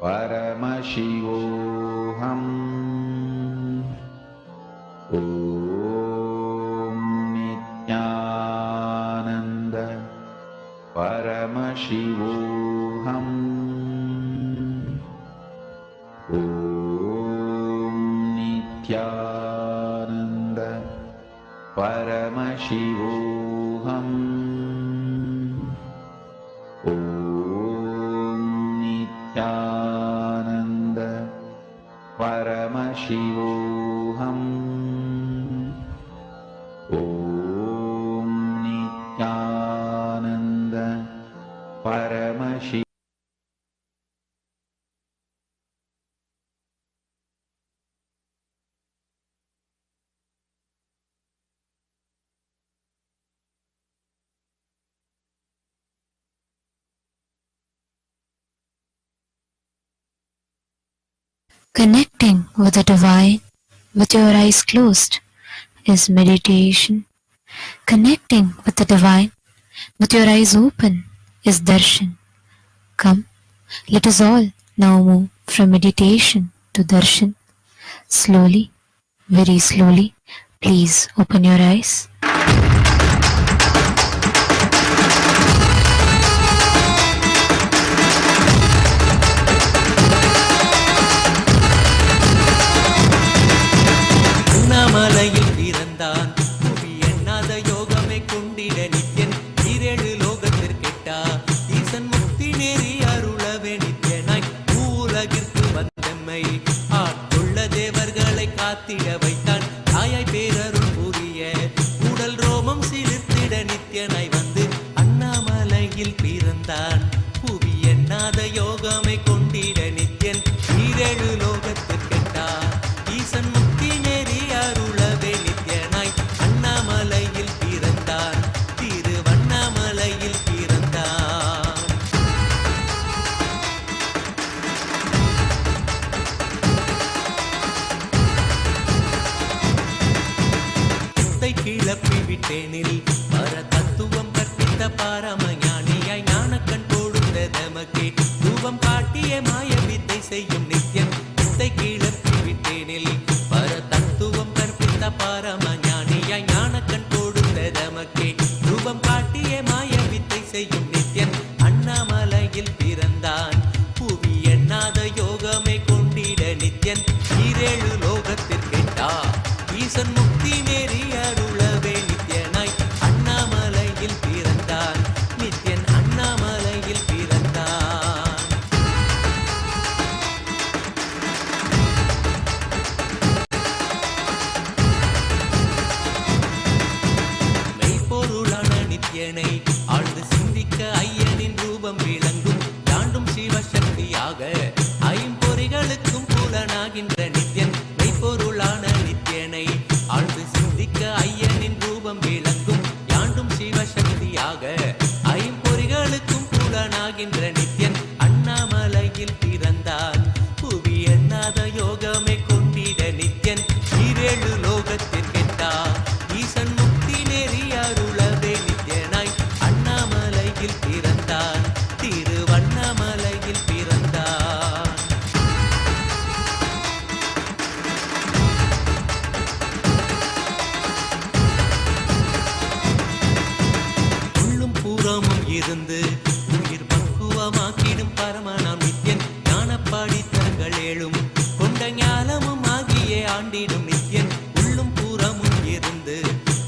Paramashivoham. Om Nithyananda Paramashivoham. Om Nithyananda Paramashivoham. Om Nithyananda Paramashivoham. Om Nithyananda Paramashivoham. Connecting with the divine with your eyes closed is meditation. Connecting with the divine with your eyes open is darshan. Come, let us all now move from meditation to darshan. Slowly, very slowly, please open your eyes. அண்ணாமலையில் பிறந்தான் புவி எண்ணாத யோகமே கொண்டிட நித்யன் ஈரேழு லோகத்திற்கெட்டா ஈசன் முக்தி நேரி அருளவே நித்யனாய் பூலகிற்கு வந்தம்மை ஆட்கொள்ள தேவர்களை காத்திட வைத்தான் தாயாய் பேரருள் புரிய உடல் ரோமம் சிலிர்த்திட நித்யனாய் வந்து அண்ணாமலையில் பிறந்தான் புவி எண்ணாத யோகமே கொண்டிட நித்யன் ஈரேழு லோகத்திற்கெட்டா ஈசன் முக்தி நேரி அருளவே நித்யனாய் அண்ணாமலையில் பிறந்தான் திருவண்ணாமலையில் பிறந்தான். சித்தை கிளப்பி விட்டேனில் பர தத்துவம் கற்பித்த பாரமஞானியாய் ஞானக்கண் கொடுத்த தமக்கே ரூபம் காட்டிய மாய வித்தை செய்யும் நித்யன் சித்தை கிளப்பி விட்டேனில் பர தத்துவம் கற்பித்த பாரமஞானியாய் ஞானக்கண் கொடுத்த தமக்கே ரூபம் காட்டிய மாய வித்தை செய்யும் நித்யன் அண்ணாமலையில் பிறந்தான் புவி எண்ணாத யோகமே கொண்டிட நித்யன் ஈரேழு லோகத்திற்கெட்டா ஈசன் முக்தி நேரி அருளவே நித்யனாய் அண்ணாமலையில் பிறந்தான் நித்யன் அண்ணாமலையில் பிறந்தான். மெய்ப்பொருளான நித்யனை ஆழ்ந்து சிந்திக்க ஐயனின் ரூபம் விளங்கும் தாண்டும் சிவசக்தியாக ஐம்பொறிகளுக்கும் புலனாகின்ற நித்யன் மெய்ப்பொருளான நித்யனை ஆழ்ந்து சிந்திக்க ஐயனின் ரூபம் விளங்கும் யாண்டும் சிவசக்தியாக ஐம்பொறிகளுக்கும் புலனாகின்ற நித்யன் அண்ணாமலையில் பிறந்தான் புவி எண்ணாத யோகமே கொண்டிட நித்யன் ஈரேழு லோகத்திற்கெட்டா ஈசன் முக்தி நேரி அருளவே நித்யனாய் அண்ணாமலையில் பிறந்தான் திருவண்ணாமலையில் பிறந்தான். உள்ளும் பூரமும் இருந்து உயிர் பக்குவமாக்கிடும் பரமனாம் நித்யன் ஞானப்பாடி தங்கள் ஏழும் கொண்ட ஞானமும் ஆகிய ஆண்டிடும் நித்யன் உள்ளும் பூரமும் இருந்து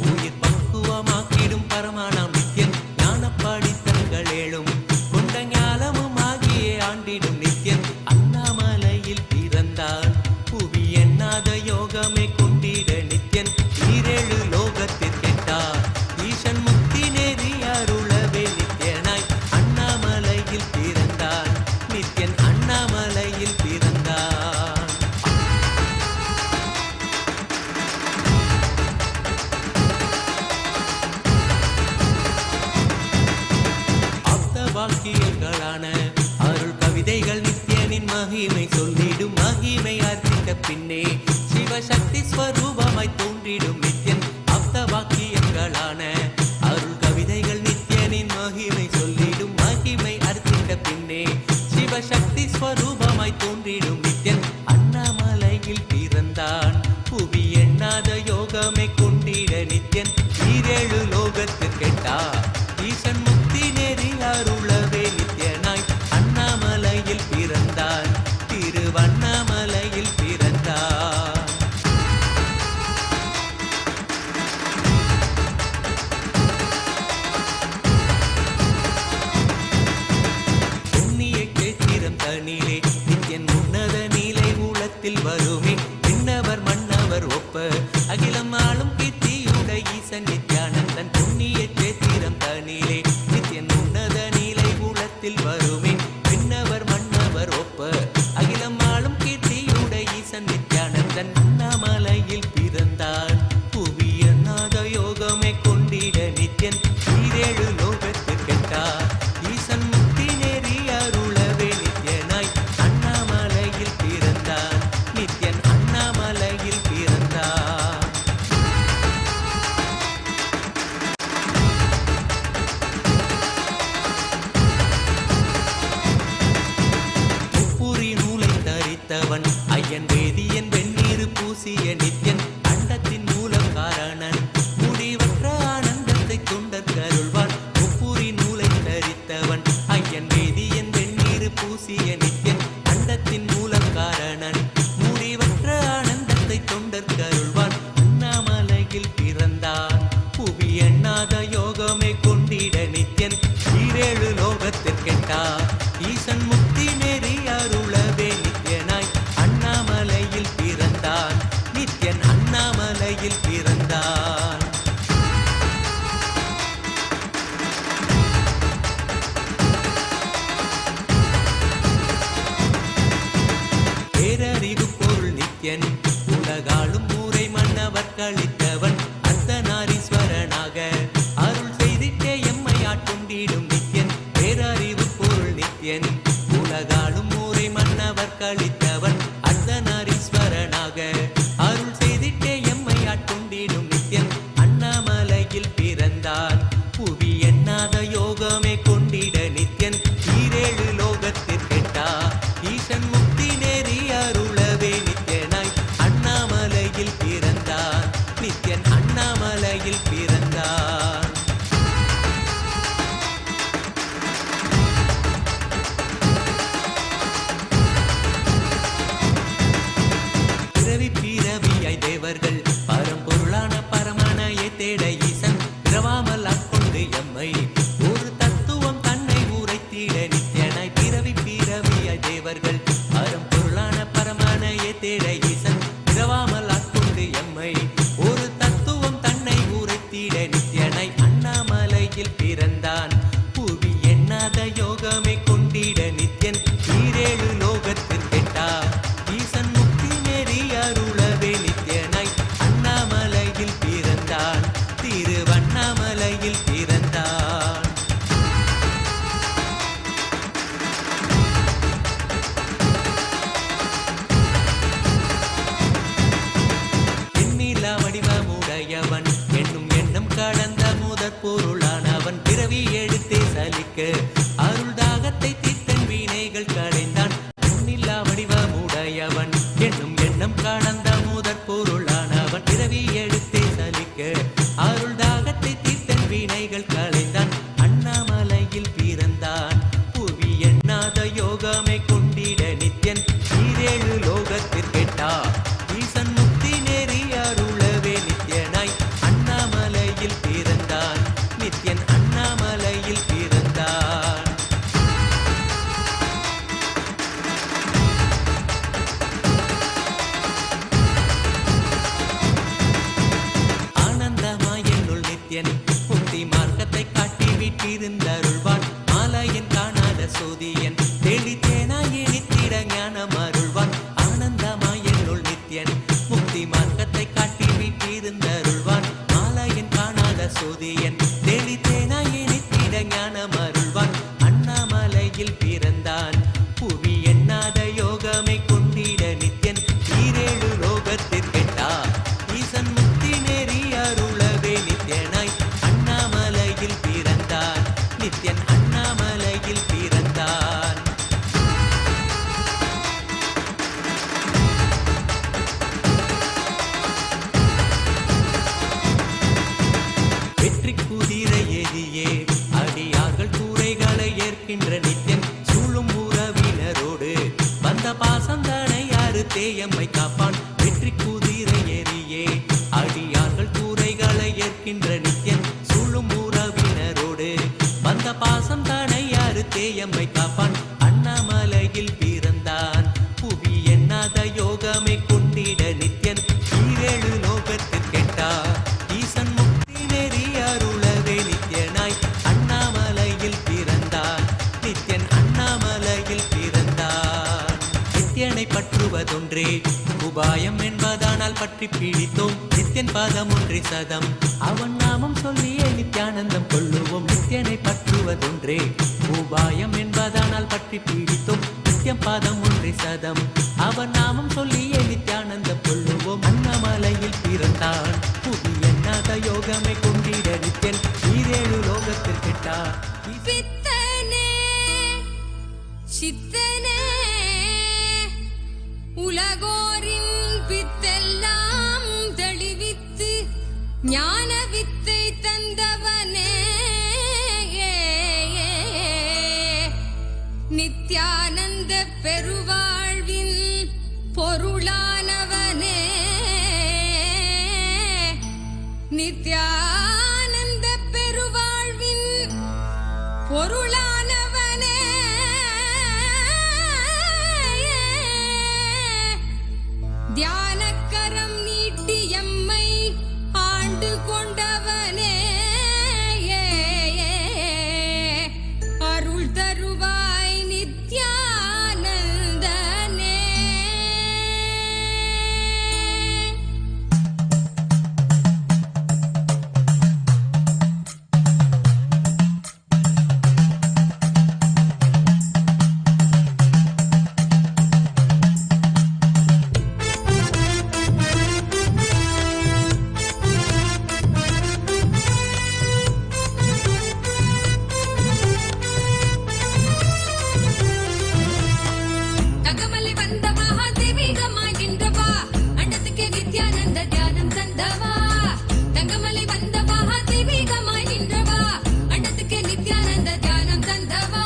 உயிர் பக்குவமாக்கிடும் பரமனாம் நித்யன் ஞானப்பாடி தங்கள் ஏழும் கொண்ட ஞானமும் ஆகிய ஆண்டிடும் நித்யன் அண்ணாமலையில் பிறந்தான் புவி எண்ணாத யோகமே கொண்டிட நித்யன் ஈரேழு லோகத்திற்கெட்டா ஈசன் முக்தி நேரி அருளவே நித்யனாய் அண்ணாமலையில் பிறந்தான் நித்யன் அண்ணாமலையில் பிறந்தான். ஆப்த வாக்கியங்களான அருள் கவிதைகள் நித்யனின் மகிமை சொல்லிடும் மகிமை அர்த்திக்க பின்னே சிவசக்தி ஸ்வரூபமாய் தோன்றிடும் நித்யன் ஆப்த வாக்கியங்களான அருள் கவிதைகள் நித்யனின் மகிமை சொல்லிடும் மகிமை அர்த்திக்க பின்னே சிவசக்தி சிவசக்தி ஸ்வரூபமாய் தோன்றிடும் நித்யன் அண்ணாமலையில் பிறந்தான். புவி எண்ணாத யோகமே கொண்டிட நித்யன் ஈரேழு லோகத்திற்கெட்டா ஈசன் முக்தி நெறி அருளவே நித்யனாய் அண்ணாமலையில் பிறந்தான். திருவண்ணாமலையில் பிறந்தான். தனிலே நித்யன் உன்னத நீலை ஊழத்தில் வருமே விண்ணவர் மன்னவர் ஒப்ப அகிலம் ஆளும் கீர்த்தியுட ஈசன் நித்யானந்தன் புண்ணிய சேத்திரம் தனிலே நித்யன் உன்னத நீலை ஊழத்தில் வருமே விண்ணவர் மன்னவர் ஒப்ப அகிலம் ஆளும் கீர்த்தியுட ஈசன் நித்யானந்தன் அண்ணாமலையில் பிறந்தான். புவியநாத யோகமே கொண்டிட நித்யன் ஈரேழு லோகத்திற்கெட்டா ஈசன் முக்தி நெறி அருளவே நித்யனாய் அண்ணாமலையில் பிறந்தான். நித்யன் அண்ணாமலையில் பிறந்தான். முப்புரி நூலை தரித்தவன் ஐயன் வேதியன் வெந்நீர் பூசிய நித்யன் அண்டத்தின் மூல காரணன் முடிவற்ற ஆனந்தத்தை தொண்டர் கருள்வான். முப்புரி நூலை தரித்தவன் ஐயன் வேதியன் வெந்நீர் பூசிய நித்யன் அண்டத்தின் மூல காரணன் முடிவற்ற ஆனந்தத்தை தொண்டர் கருள்வான். அண்ணாமலையில் பிறந்தான். புவி எண்ணாத யோகமே கொண்டிட நித்யன் ஈரேழு லோகத்திற்கெட்டா ஈசன் முக்தி நெறி அருளவே நித்யனாய் அண்ணாமலையில் பிறந்தான். நித்யன் அண்ணாமலையில் பிறந்தான். பேரறிவு பொருள் நித்யன் உலகாளும் ஊரை மன்னவர் கழித்தவன் அர்த்தநாரீஸ்வரனாக அருள் செய்திட்டே எம்மை ஆட்கொண்டிடும் நித்யன். பேரறிவு பொருள் நித்யன் உலகாளும் ஊரை மன்னவர் கழித்தவன் அர்த்தநாரீஸ்வரனாக அருள் செய்திட்டே எம்மை ஆட்கொண்டிடும் நித்யன் அண்ணாமலையில் பிறந்தான். புவி எண்ணாத யோகமே கொண்டிட நித்யன் ஈரேழு லோகத்திற்கெட்டா ஈசன் முக்தி நெறி அருளவே நித்யனாய் அண்ணாமலையில் பிறந்தான். நித்யன் அண்ணாமலையில் பிறந்தான். பிறவி பிறவியாய் தேவர்கள் பரம்பொருளான பரமானையை தேட ஈசன் பிறவாமல் ஆட்கொண்டு எம்மை ஒரு தத்துவம் தன்னை உரைத்திட நித்யனாய். பிறவி பிறவியாய் தேவர்கள் பரம்பொருளான பரமானையை தேட ஈசன் பிறவாமல் ஆட்கொண்டு எம்மை ஒரு தத்துவம் தன்னை உரைத்திட நித்யனாய் அண்ணாமலையில் பிறந்தான். புவி எண்ணாத யோகமே கொண்டிட நித்யன் ஈரேழு லோகத்திற்கெட்டா ஈசன் முக்தி நெறி அருளவே நித்யனாய் அண்ணாமலையில் பிறந்தான். திருவண்ணாமலையில் பிறந்தான். எண்ணிலா வடிவமுடையவன் என்னும் எண்ணம் கடந்த முதற் பொருளானவன் பிறவி எடுத்தே சலிக்க அருள் தாகத்தை தீர்த்தன் வீணைகள் களைந்தான். எண்ணிலா வடிவமுடையவன் என்னும் எண்ணம் கடந்த முதற் பொருளானவன் பிறவி எடுத்தே சலிக்க அருள் தாகத்தை தீர்த்தன் வீணைகள் களைந்தான். அண்ணாமலையில் பிறந்தான். புவி எண்ணாத யோகமே கொண்டிட நித்யன் ஈரேழு லோகத்திற்கெட்டா ஈசன் முக்தி நெறி அருளவே நித்யனாய் அண்ணாமலையில் பிறந்தான். நித்யன் அண்ணாமலையில் பிறந்தான். பாசந்தனை அறுத்தே எம்மை காப்பான் வெற்றி குதிரை எரியே அடியார்கள் கூரைகளை ஏற்கின்ற நித்யன் சூழும் உறவினரோடு வந்த பாசம் தனை அறுத்தே எம்மை காப்பான் அண்ணாமலையில் பிறந்தான் புவி எண்ணாத யோகமே கொண்டிட நித்யன் ஈரேழு லோகத்தில் கேட்டார் ஈசன் முக்தி நெறி அருளவே நித்யனாய் அண்ணாமலையில் பிறந்தான் நித்யன் அண்ணாமலையில் பிறந்தான் நித்யனை பற்றுவதொன்றே உபாயம் என்பதானால் பற்றி பீடித்தோம் நித்யன் பாதம் ஒன்றே சதம் அவன் நாமம் சொல்லியே நித்யானந்தம் கொள்ளுவோம் நித்யனை பற்றுவதொன்றே உபாயம் என்பதானால் பற்றி பீடித்தோம் நித்யம் பாதம் ஒன்றே சதம் அவன் நாமம் சொல்லியே நித்யானந்தம் கொள்ளுவோம் அண்ணாமலையில் பிறந்தான் புவி எண்ணாத யோகமே கொண்டிட நித்யன் ஈரேழு லோகத்தில் கெட்டார் சித்தனே உலகோரின் பித்தெல்லாம் தெளிவித்து ஞான வித்தை தந்தவனே நித்யானந்த பெருவாழ்வின் பொருளானவனே நித்யானந்த பெருவாழ்வின் பொருளானவனே தியானக்கரம் நீட்டி எம்மை ஆண்டு கொண்டவனே அருள் தருவாய் நித்யானந்தனே. தங்கமலை வந்த மகாதேவிகமாய் நின்றவா அண்டத்துக்கு நித்யானந்த தியானம் தந்தவா தங்கமலை வந்த மகாதேவிகமாய் நின்றவா அண்டத்துக்கு நித்யானந்த தியானம் தந்தவா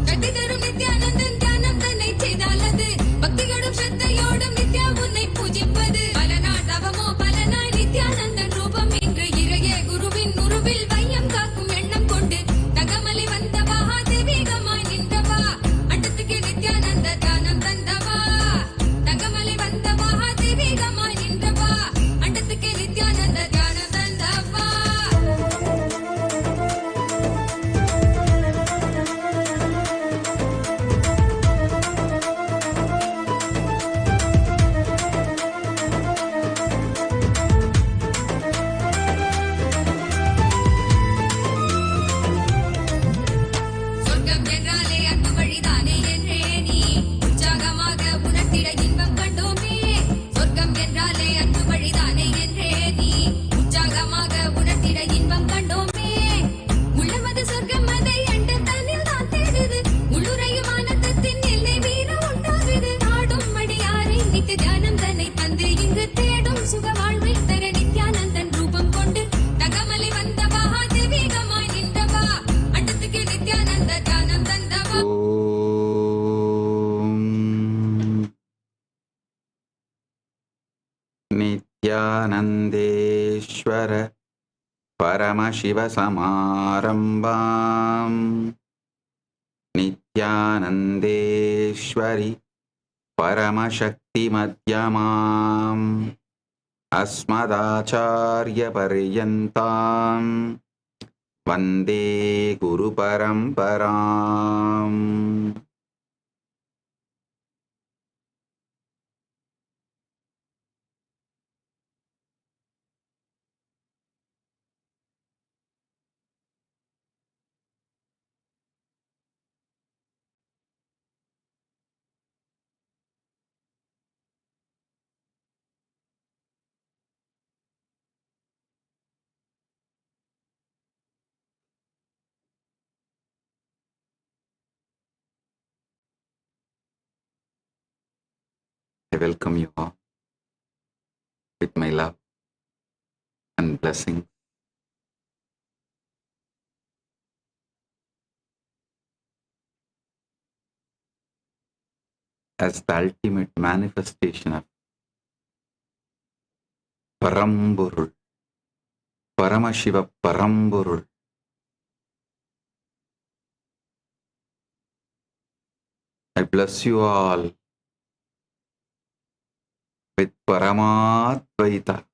கட்டி தரும் நித்யானந்தன் தியானம் தன்னை செய்தாலது பக்தியோடும் ஸ்ரத்தையோடும் நித்யா உன்னை பூஜிப்பது பல நாள் தவமோ பல நாள் நித்யானந்தன் ரூபம் இன்று இறையே குருவின் உருவில் வையம் காக்கும் எண்ணம் கொண்டு தங்கமலை வந்த மகாதேவிகமாய் நின்றவா அண்டத்துக்கு நித்யானந்த தியானம் தந்தவா தங்கமலை வந்த மகாதேவிகமாய் நின்றவா அண்டத்துக்கு நித்யானந்த தியானம் தந்தவா. சொர்க்கம் என்றாலே அன்பு வழிதானே என்றே நீ உற்சாகமாக உணர்த்திட இன்பம் கண்டோமே சொர்க்கம் என்றாலே அன்பு வழிதானே என்றே நீ உற்சாகமாக உணர்த்திட இன்பம் கண்டோமே உள்ளவது சொர்க்கம் அதை அண்ட தன்னில் தான் தேடுது உள்ளுரையும் ஆனந்தத்தின் எல்லை வீர உண்டாகுது நாடும் மடியாரை நித்திய தியானம் தன்னை தந்து இங்கு தேடும் சுக வாழ்வை தர நித்யானந்தன் ரூபம் கொண்டு தங்கமலை வந்த மகாதேவிகமாய் நின்றவா அண்டத்துக்கு நித்யானந்த தியானம் தந்தவா. नित्यानन्देश्वर परमशिवसमारम्भाम् नित्यानन्देश्वरि परमशक्तिमध्यमाम् अस्मदाचार्यपर्यन्ताम् वन्दे गुरुपरम्पराम्. I welcome you all with my love and blessings. as the ultimate manifestation of Paramburul, Paramashiva Paramburul. I bless you all with Paramadvaita,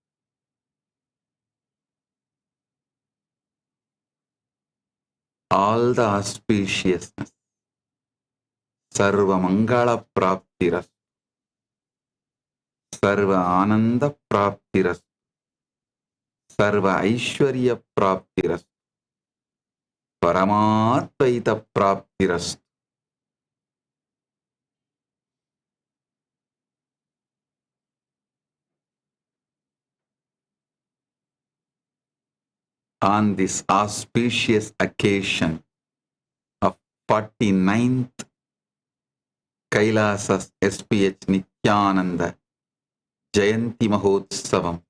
all the auspiciousness, Sarva Mangala Praptiras, Sarva Ananda Praptiras, Sarva Aishwarya Praptiras, Paramadvaita Praptiras. On this auspicious occasion of 49th KAILASA'S SPH Nithyananda Jayanthi Mahotsavam,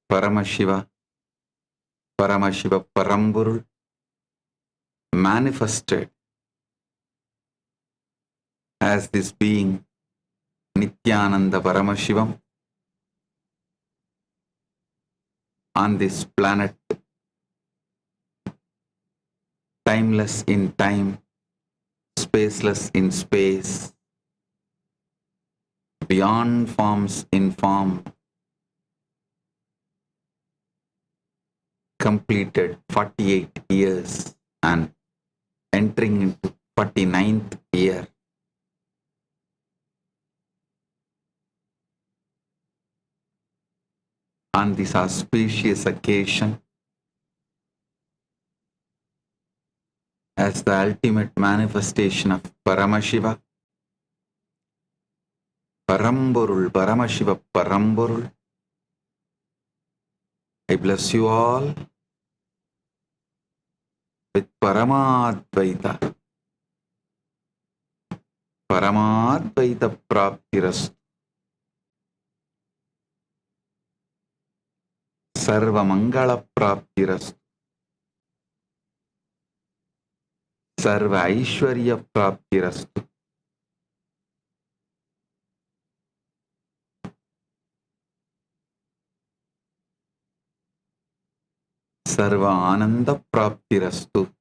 Paramashiva, Paramashiva Paramburul manifested as this being Nithyananda Paramashivam on this planet, timeless in time, spaceless in space, beyond forms in form, completed 48 years and entering into 49th year. On this auspicious occasion, as the ultimate manifestation of Paramashiva, Paramburul, Paramashiva Paramburul, I bless you all with Paramadvaita, Paramadvaita Praptiras, Sarva Mangala Praptiras, Sarva Aishwarya Praptiras, Sarva Ananda Praptirastu.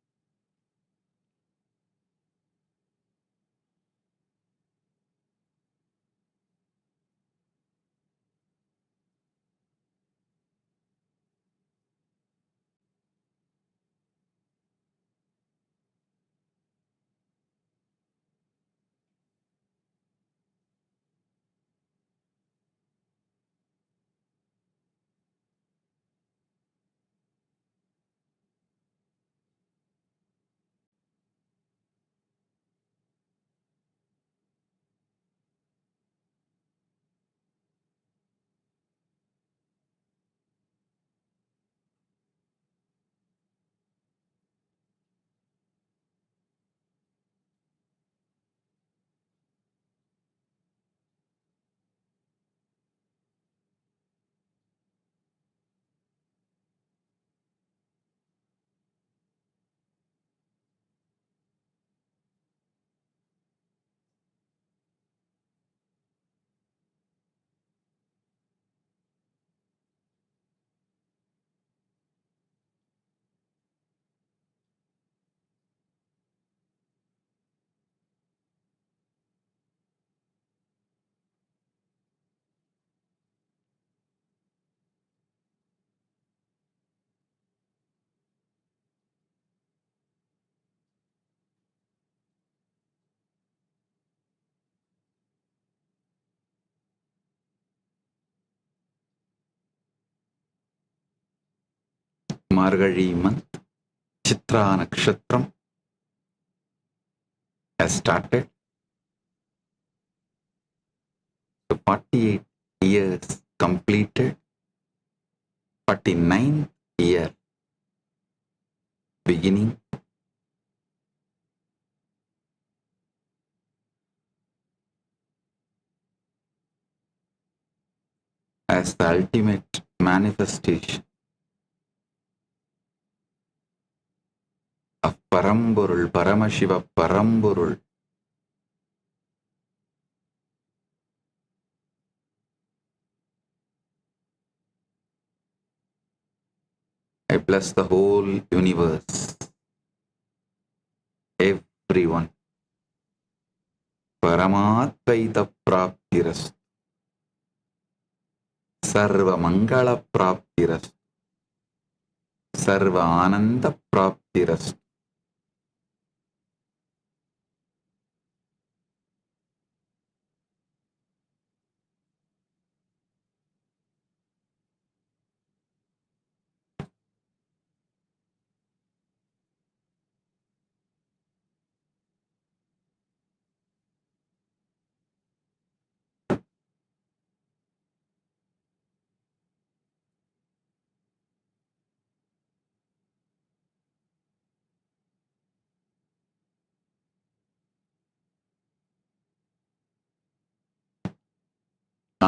Mazhgazhi month, Chitra Nakshatram has started. So 48 years completed, 49th year beginning. As the ultimate manifestation அப்பரம்பொருள் Paramasiva பரம்பொருள் I bless the whole universe, everyone. Paramatvaita praptirastu, sarva mangala praptirastu, sarva ananda praptirastu.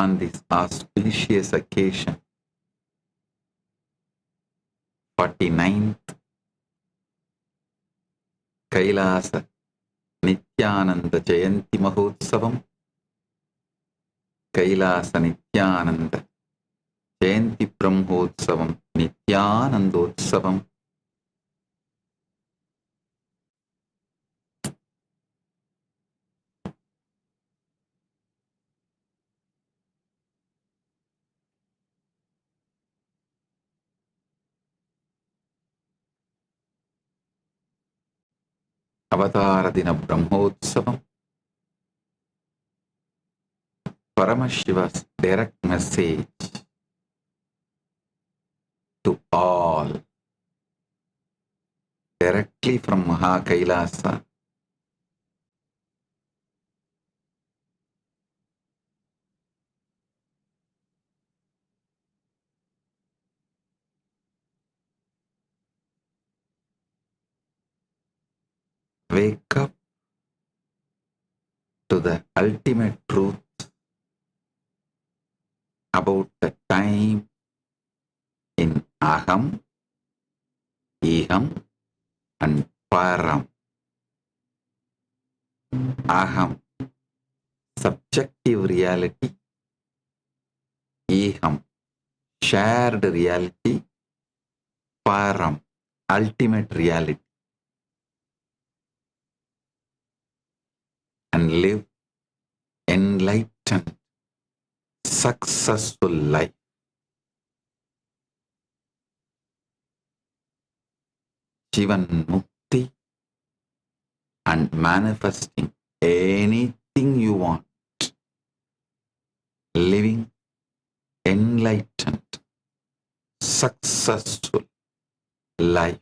On this auspicious occasion, 49th Kailasa Nithyananda Jayanthi Mahotsavam, Kailasa Nithyananda Jayanthi Brahmotsavam, Nithyanandotsavam, Avatara Dina Brahmotsavam, Paramashiva's direct message to all, directly from Kailasa. Wake up to the ultimate truth about the time in Aham, Iham and Param. Aham, subjective reality. Iham, shared reality. Param, ultimate reality. And live enlightened, successful life. Jivan Mukti and manifesting anything you want. Living enlightened, successful life.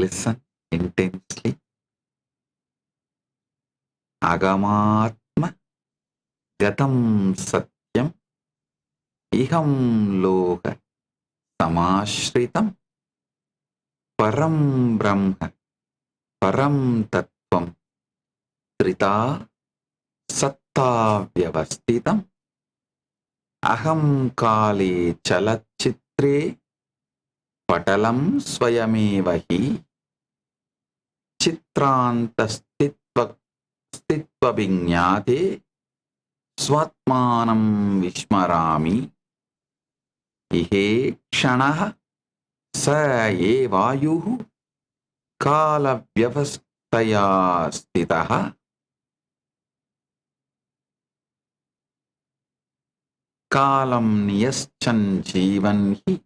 Listen intensely. Agamatma gatam satyam iham loka samashritam param brahma param tattvam trita satta vyavastitam aham kali chalachitre patalam swayamevahi Chitranta stitva vinyate swatmanam vishmarami ihe kshanaha sa ye vayuhu kala vyavastaya stitaha kalam niyaschan jivan hi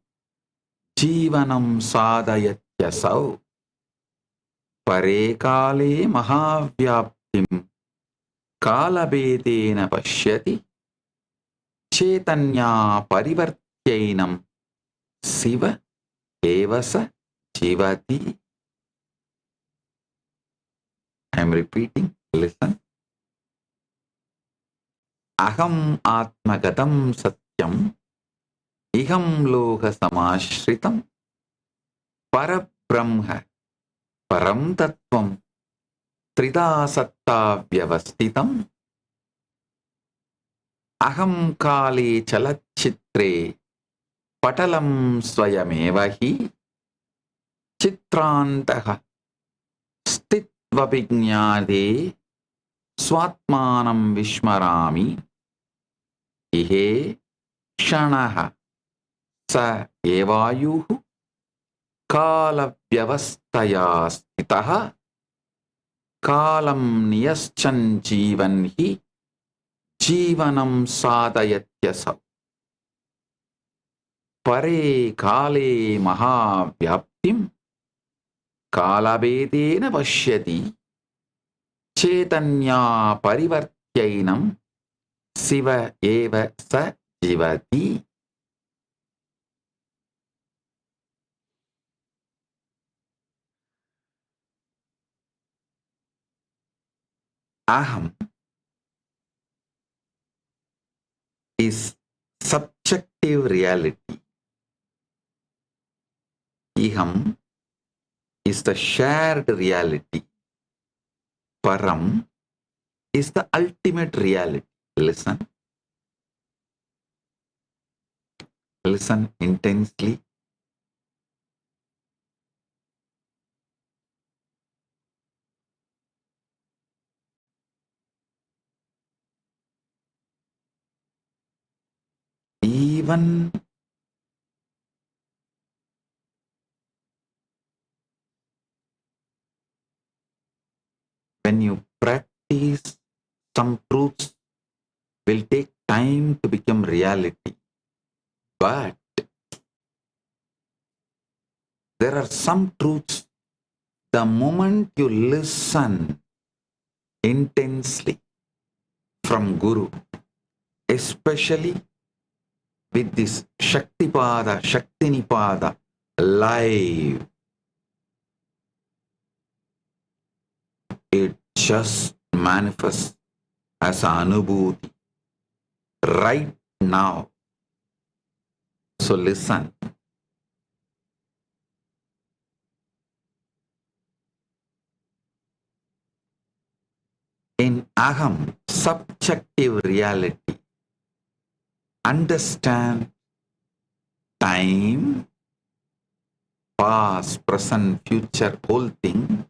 jivanam sadhayatyasau Pare kale mahavyaptim kalabedena pashyati chetanya parivartyainam siva evasa jivati. I am repeating, listen. Aham atmagatam satyam iham loka samashritam parabrahma param tattvam trida satta vyavastitam aham kali chalachitre patalam swayamevahi चित्रान्तः स्थित्वभिज्ञाते स्वात्मानं विस्मरामि इहे क्षणः स एवायुः कालव्यवस्थया स्थितः कालं नियश्चन् जीवन् हि जीवनं साधयत्यसौ परे काले महाव्याप्तिं कालभेदेन पश्यति चैतन्या परिवर्त्यैनं शिव एव स जीवति. Aham is subjective reality. Iham is the shared reality. Param is the ultimate reality. Listen. Listen intensely. Even when you practice, some truths will take time to become reality. But there are some truths, the moment you listen intensely from Guru, especially with this Shaktipada, Shaktinipada live, it just manifests as an anubhuti right now. So listen. In Aham, subjective reality, understand time, past, present, future, whole thing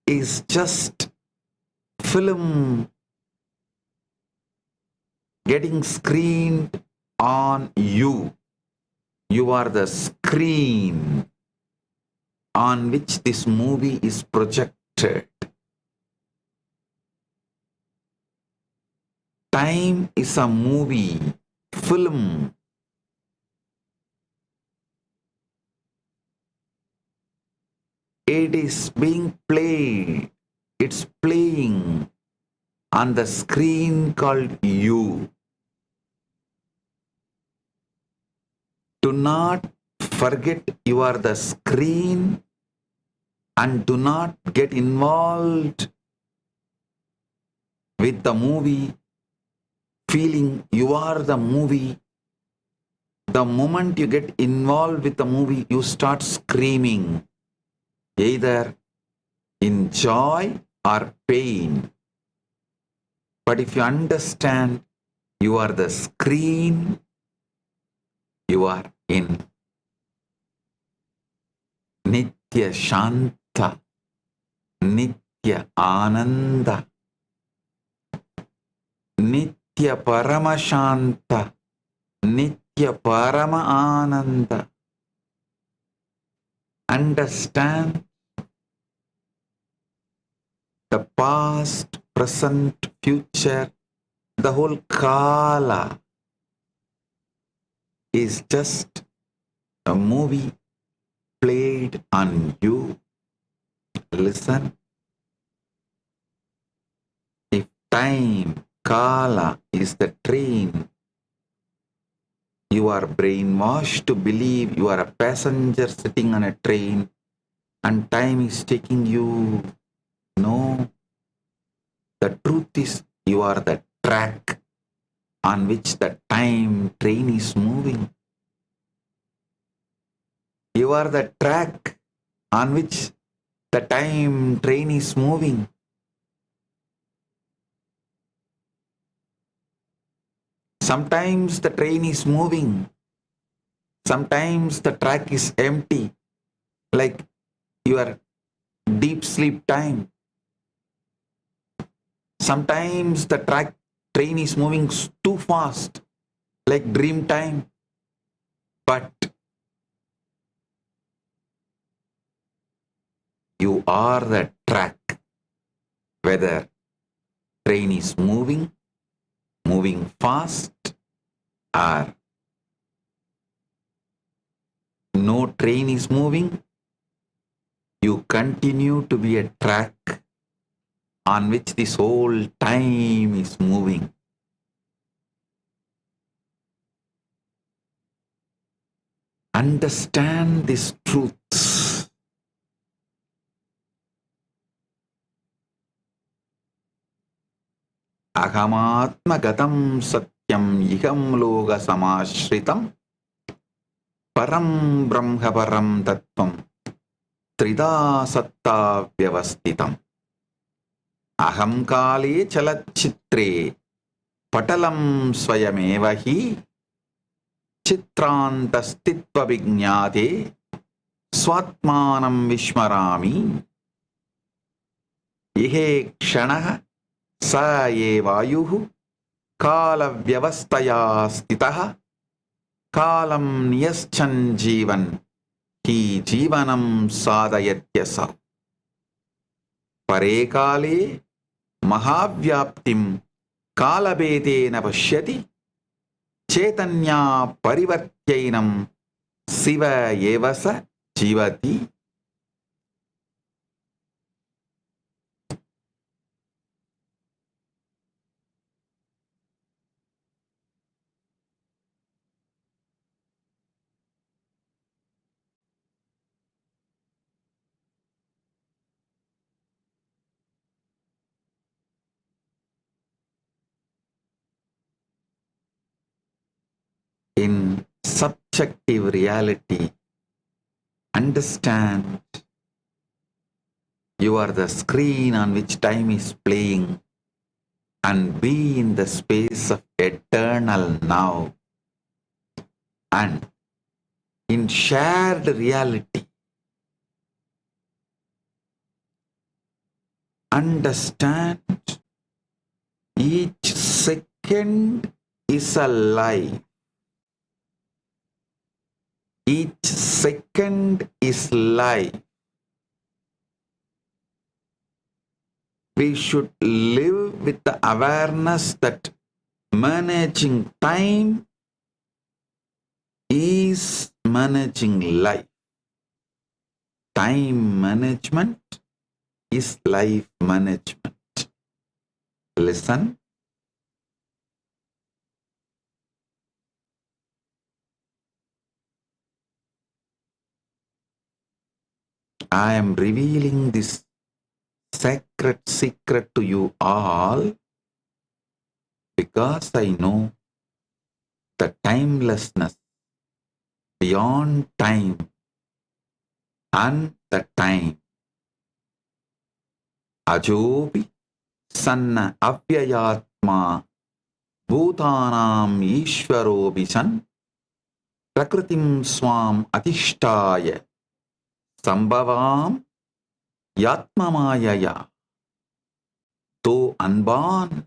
is just film getting screened on you. You are the screen on which this movie is projected. Time is a movie, film. It is being played. It's playing on the screen called you. Do not forget you are the screen and do not get involved with the movie, feeling you are the movie. The moment you get involved with the movie, you start screaming, either in joy or pain. But if you understand you are the screen, you are in Nitya Shanta, Nitya Ananda, Nitya Paramashanta, Nitya Parama Ananda. Understand the past, present, future, the whole Kala is just a movie played on you. Listen. If time, Kala is the train, you are brainwashed to believe you are a passenger sitting on a train and time is taking you. No. The truth is you are the track on which the time train is moving. You are the track on which the time train is moving. Sometimes the train is moving. Sometimes the track is empty. like your deep sleep time. Sometimes the train is moving too fast, like dream time. But you are the track, whether train is moving fast, or no train is moving. You continue to be a track on which this whole time is moving. Understand these truths. Ahamatma gatam satyam iham loga samashritam param brahma param tattvam trida satta vyavastitam. Aham kale chalachitre patalam swayameva hi chitrantastitva vijñāte swatmanam vishmarami. Ihe kshanaha sa ye vayuhu kala vyavastaya stitaha kalam niyaschan jivan hi jivanam sadhayatyasa. Pare kale mahavyaptim kalabedena pashyati Chaitanya parivartyainam siva evasa jivati. In subjective reality, understand you are the screen on which time is playing, and be in the space of eternal now. And in shared reality, understand each second is a life. Each second is life. We should live with the awareness that managing time is managing life. Time management is life management. Listen. I am revealing this sacred secret to you all because I know the timelessness beyond time and the time. Ajobi sanna avyayatma bhutanam ishvarobi san prakritim swam atishtaya Sambhavam Yatmamayaya. Though unborn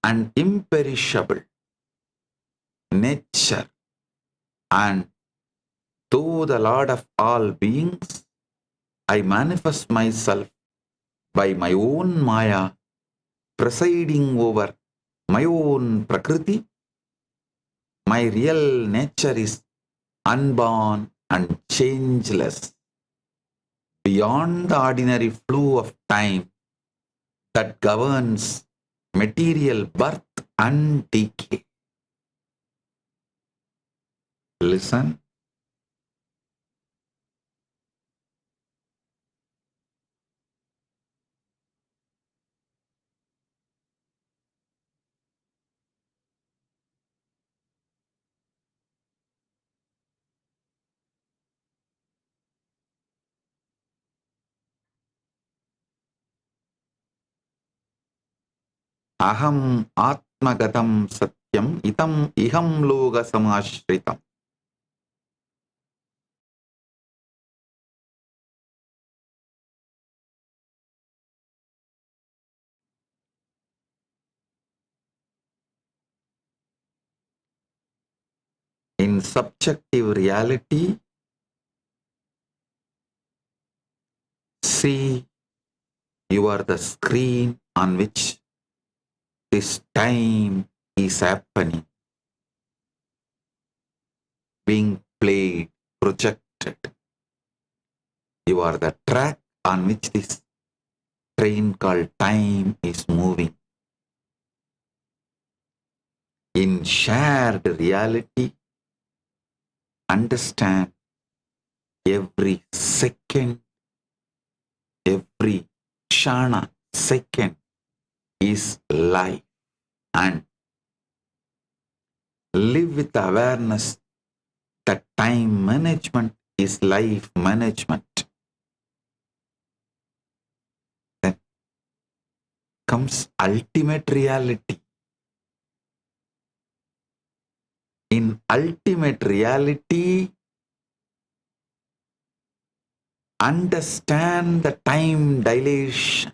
and imperishable nature, and though the Lord of all beings, I manifest myself by my own Maya, presiding over my own Prakriti. My real nature is unborn and changeless, beyond the ordinary flow of time that governs material birth and decay. Listen. Aham atmagatam satyam itam iham loga samashritam. In subjective reality, see, you are the screen on which this time is happening, being played, projected. You are the track on which this train called time is moving. In shared reality, understand every second, every kshana, second is life, and live with awareness that time management is life management. Then comes ultimate reality. In ultimate reality, understand the time dilation.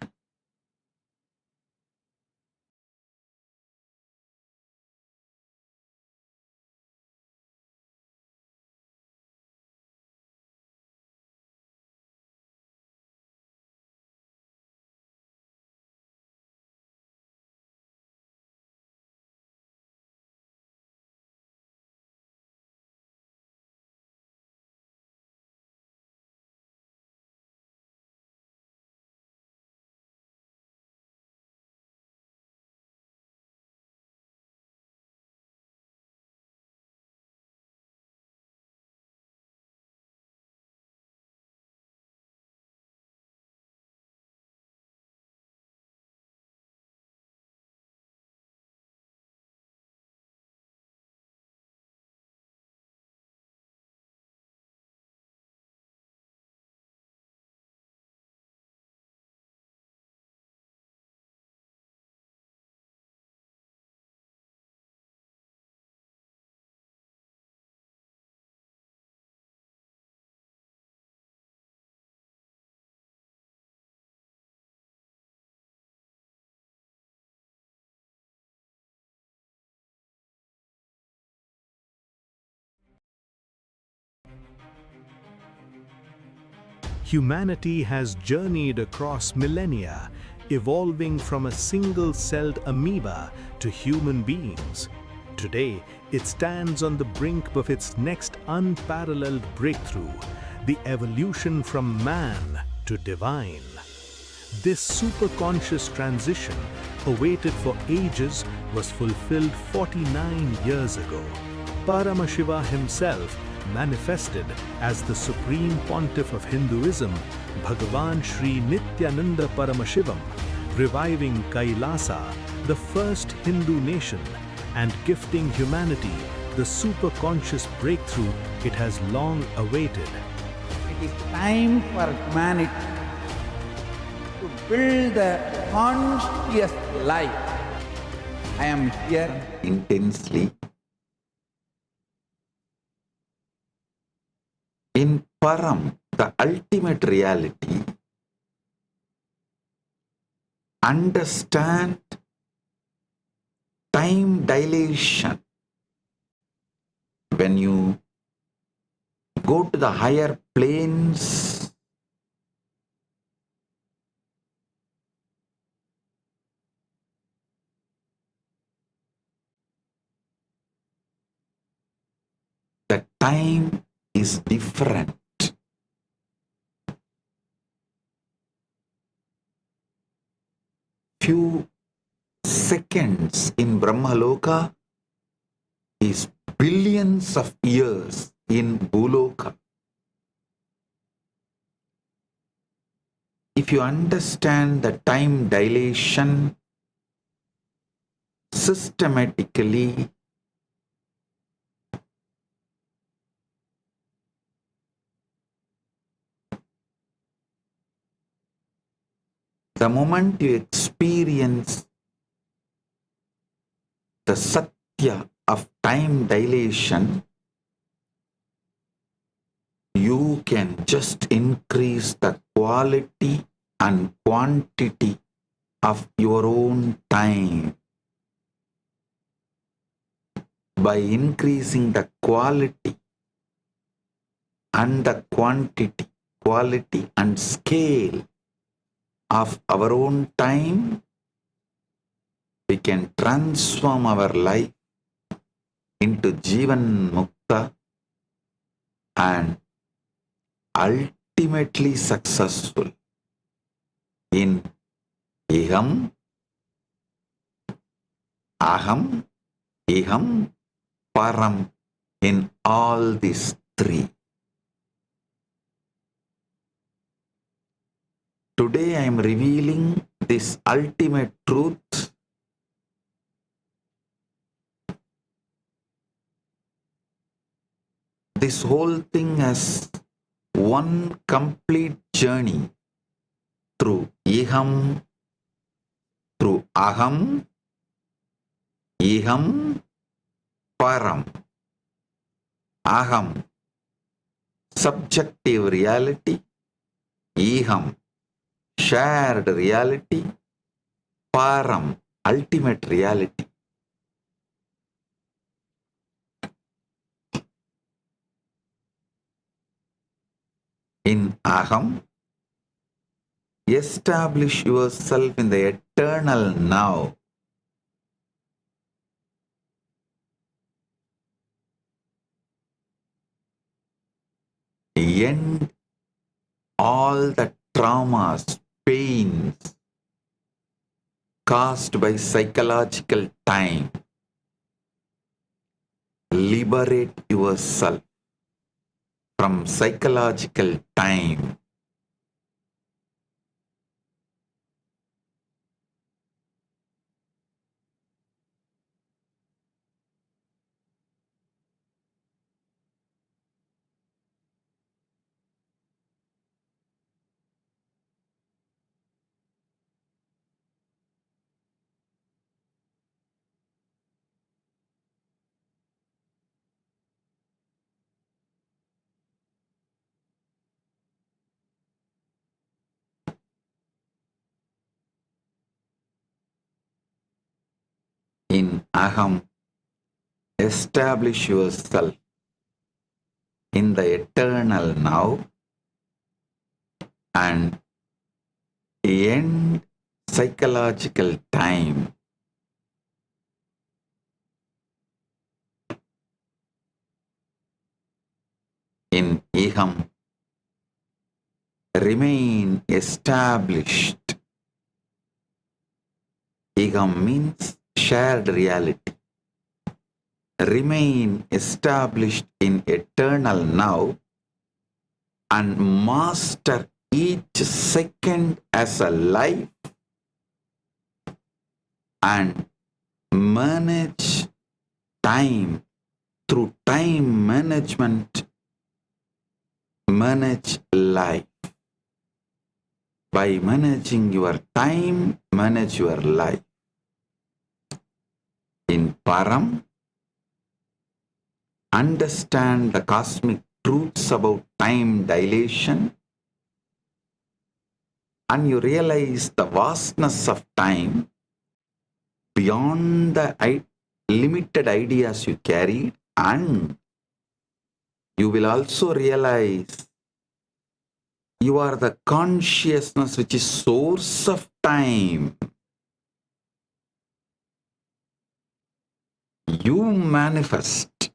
Humanity has journeyed across millennia, evolving from a single-celled amoeba to human beings. Today, it stands on the brink of its next unparalleled breakthrough, the evolution from man to divine. This superconscious transition, awaited for ages, was fulfilled 49 years ago. Paramashiva himself manifested as the Supreme Pontiff of Hinduism, Bhagavan Sri Nityananda Paramashivam, reviving Kailasa, the first Hindu nation, and gifting humanity the superconscious breakthrough it has long awaited. It is time for humanity to build the conscious life. I am here Intensely. In Param, the ultimate reality, understand time dilation. When you go to the higher planes, the time is different. Few seconds in Brahmaloka is billions of years in Bhuloka. If you understand the time dilation systematically, the moment you experience the Satya of time dilation, you can just increase the quality and quantity of your own time. by increasing the quality and the quantity, quality and scale of our own time, we can transform our life into Jivan Mukta and ultimately successful in Iham, Aham, Iham, Param, in all these three. Today I am revealing this ultimate truth this whole thing as one complete journey through Iham, through Aham, Iham, Param. Aham, subjective reality. Iham, shared reality. Param, ultimate reality. In Aham, establish yourself in the eternal now. End all the traumas, pains caused by psychological time. Liberate yourself from psychological time. In Aham, establish yourself in the eternal now and end psychological time. In Iham, remain established. Iham means shared reality. Remain established in eternal now and master each second as a life and manage time through time management. Manage life. By managing your time, manage your life. In Param, understand the cosmic truths about time dilation and you realize the vastness of time beyond the limited ideas you carried, and you will also realize you are the consciousness which is source of time. You manifest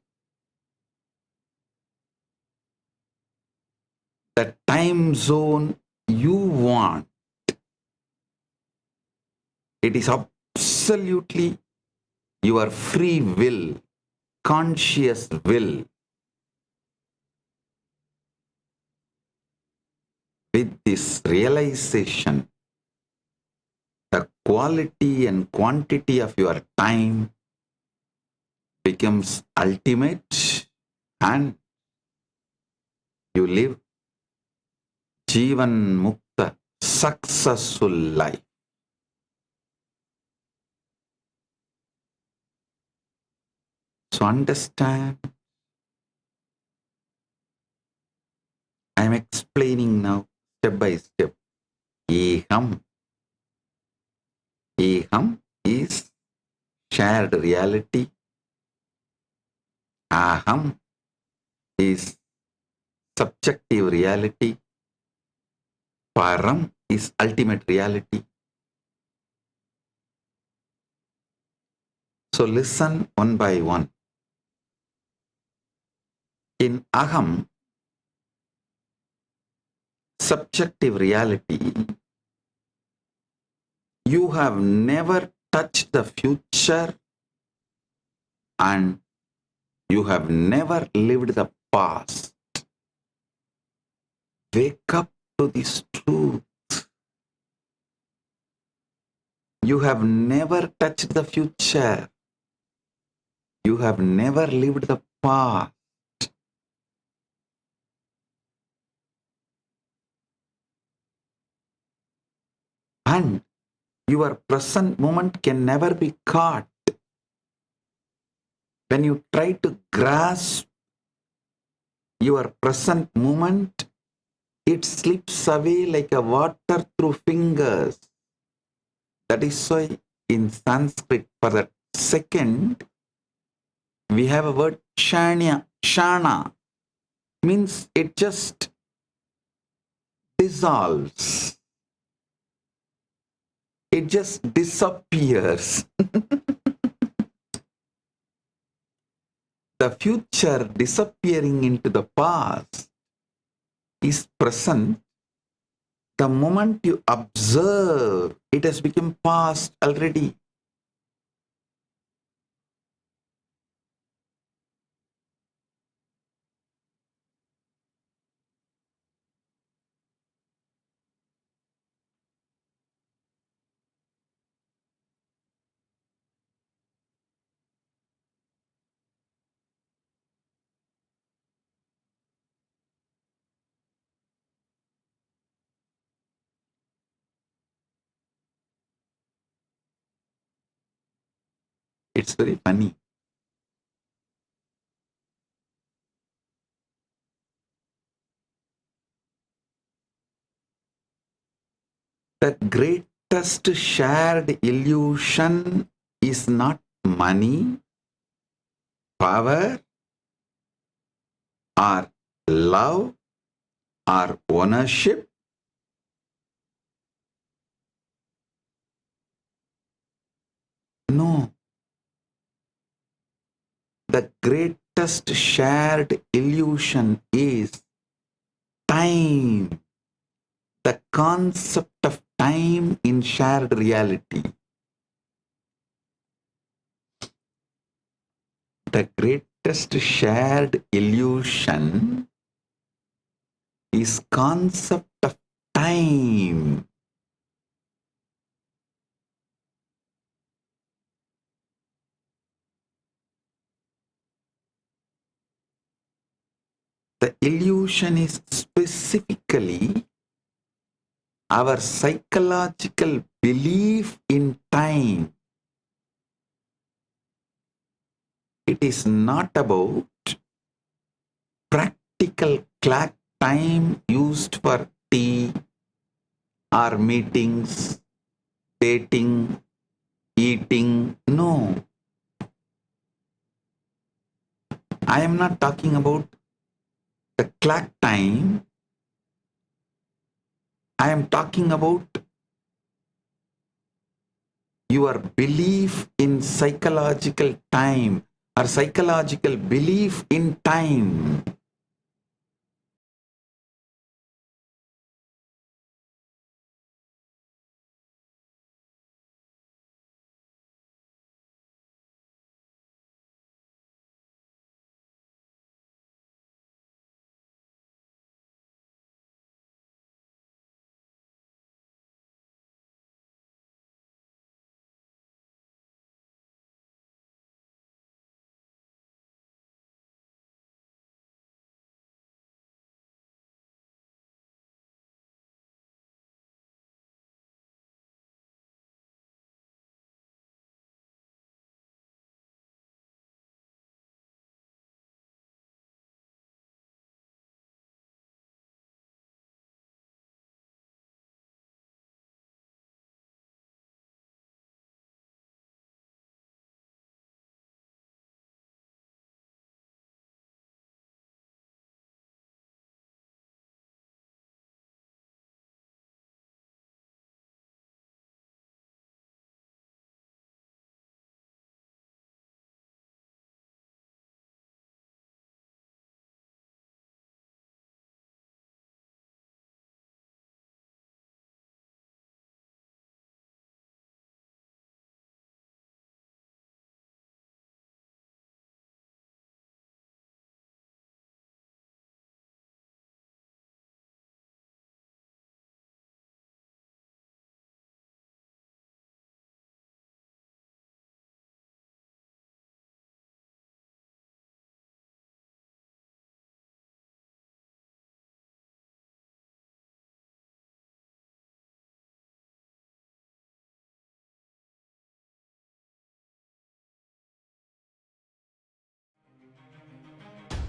the time zone you want. It is absolutely your free will, conscious will. With this realization, the quality and quantity of your time becomes ultimate and you live Jivan Mukta, successful life. So understand, I am explaining now step by step. Eham. Eham is shared reality. Aham is subjective reality. Param is ultimate reality. So listen one by one. In Aham, subjective reality, you have never touched the future and you have never lived the past. Wake up to this truth. You have never touched the future. You have never lived the past. And your present moment can never be caught. When you try to grasp your present moment, it slips away like a water through fingers. That is why in Sanskrit, for that second, we have a word shanya. Shana means it just dissolves. It just disappears. The future disappearing into the past is present. The moment you observe, it has become past already. It's very funny. The greatest shared illusion is not money, power, or love, or ownership. No. The greatest shared illusion is time. The concept of time in shared reality. The greatest shared illusion is concept of time. The illusion is specifically our psychological belief in time. It is not about practical clock time used for tea or meetings, dating, eating. No. I am not talking about the clock time. I am talking about your belief in psychological time or psychological belief in time.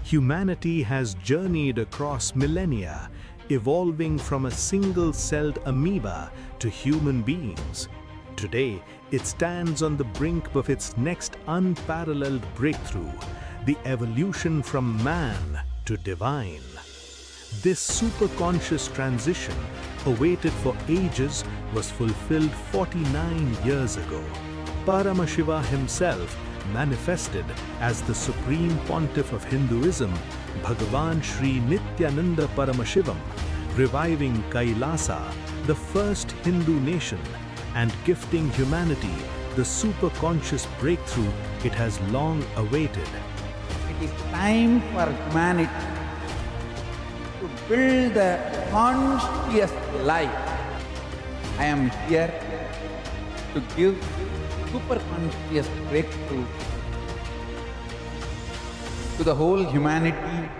Humanity has journeyed across millennia, evolving from a single-celled amoeba to human beings. Today, it stands on the brink of its next unparalleled breakthrough, the evolution from man to divine. This superconscious transition, awaited for ages, was fulfilled 49 years ago. Paramashiva himself manifested as the Supreme Pontiff of Hinduism, Bhagavan Sri Nithyananda Paramashivam, reviving Kailasa, the first Hindu nation, and gifting humanity the superconscious breakthrough it has long awaited. It is time for humanity to build the conscious life. I am here to give superconscious breakthrough to the whole humanity.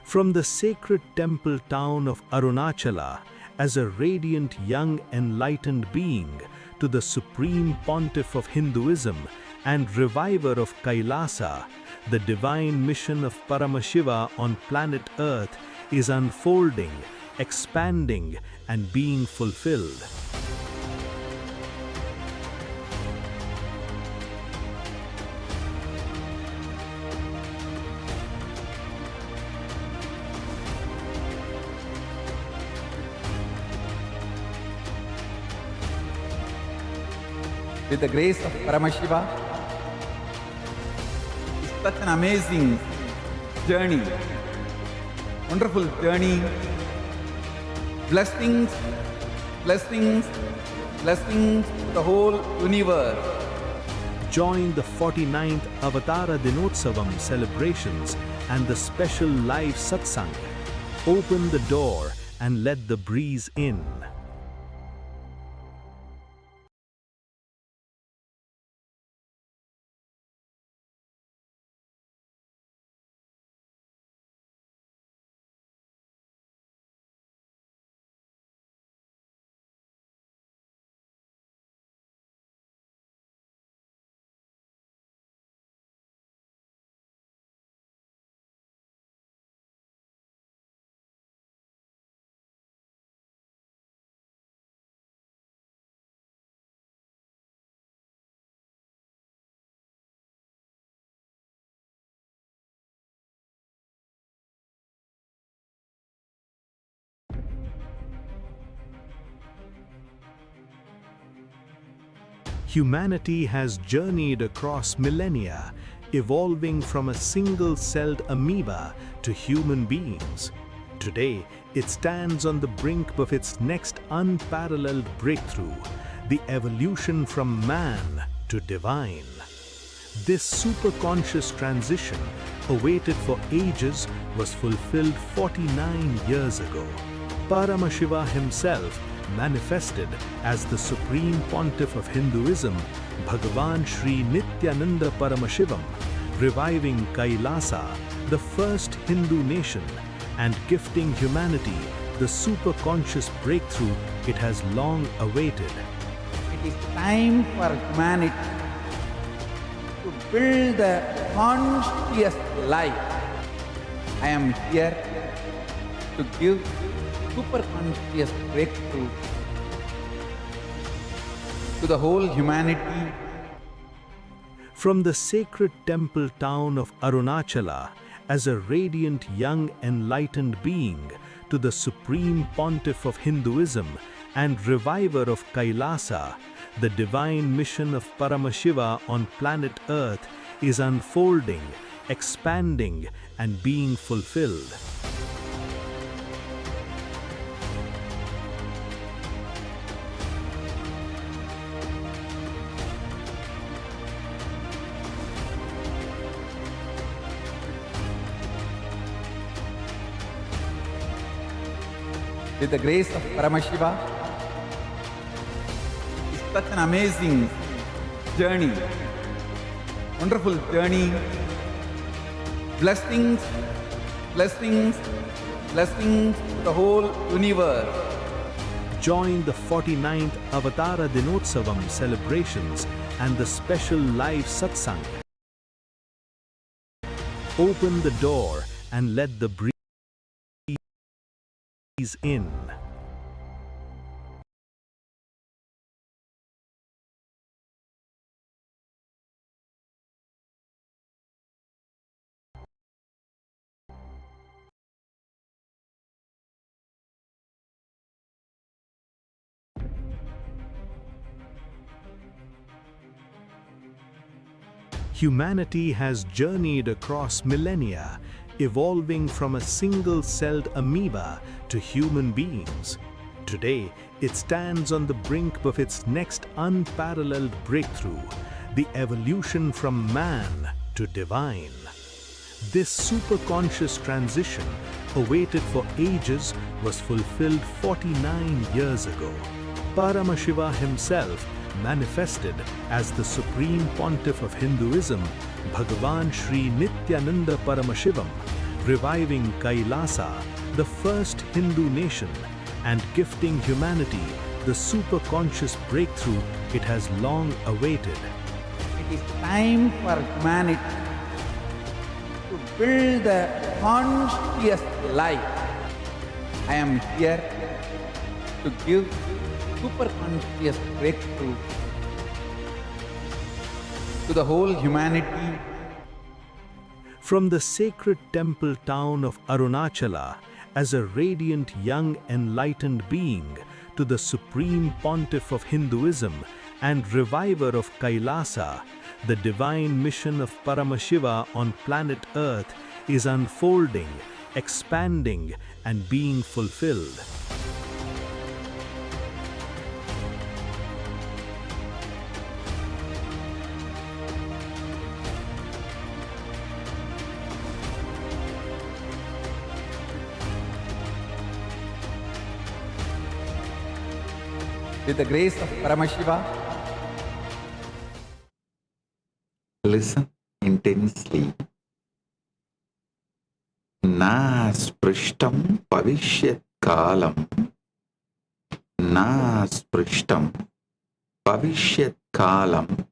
From the sacred temple town of Arunachala, as a radiant young enlightened being, to the Supreme Pontiff of Hinduism and reviver of Kailasa, the divine mission of Paramashiva on planet Earth is unfolding, expanding, and being fulfilled. With the grace of Paramashiva, it's such an amazing journey, wonderful journey. Blessings, blessings, blessings to the whole universe. Join the 49th AVATARA DINOTSAVAM celebrations and the special live satsang. Open the door and let the breeze in. Humanity has journeyed across millennia, evolving from a single-celled amoeba to human beings. Today, it stands on the brink of its next unparalleled breakthrough, the evolution from man to divine. This superconscious transition, awaited for ages, was fulfilled 49 years ago. Paramashiva himself manifested as the Supreme Pontiff of Hinduism, Bhagavan Sri Nithyananda Paramashivam, reviving Kailasa, the first Hindu nation, and gifting humanity the superconscious breakthrough it has long awaited. It is time for humanity to build the conscious life. I am here to give superconscious breakthrough to the whole humanity. From the sacred temple town of Arunachala, as a radiant young enlightened being, to the Supreme Pontiff of Hinduism and reviver of Kailasa, the divine mission of Paramashiva on planet Earth is unfolding, expanding, and being fulfilled. With the grace of Paramashiva, it's such an amazing journey, wonderful journey. Blessings, blessings, blessings to the whole universe. Join the 49th AVATARA DINOTSAVAM celebrations and the special live satsang. Open the door and let the breeze in. Humanity has journeyed across millennia, evolving from a single-celled amoeba to human beings. Today, it stands on the brink of its next unparalleled breakthrough, the evolution from man to divine. This superconscious transition, awaited for ages, was fulfilled 49 years ago. Paramashiva himself manifested as the Supreme Pontiff of Hinduism, Bhagavan Sri Nithyānanda Paramashivam, reviving Kailasa, the first Hindu nation, and gifting humanity the superconscious breakthrough it has long awaited. It is time for humanity to build a conscious life. I am here to give superconscious breakthrough to the whole humanity. From the sacred temple town of Arunachala, as a radiant young enlightened being, to the Supreme Pontiff of Hinduism and reviver of Kailasa, the divine mission of Paramashiva on planet Earth is unfolding, expanding, and being fulfilled. With the grace of Paramashiva, listen intensely. Na sprishtam pavishyat kalam. Na sprishtam pavishyat kalam.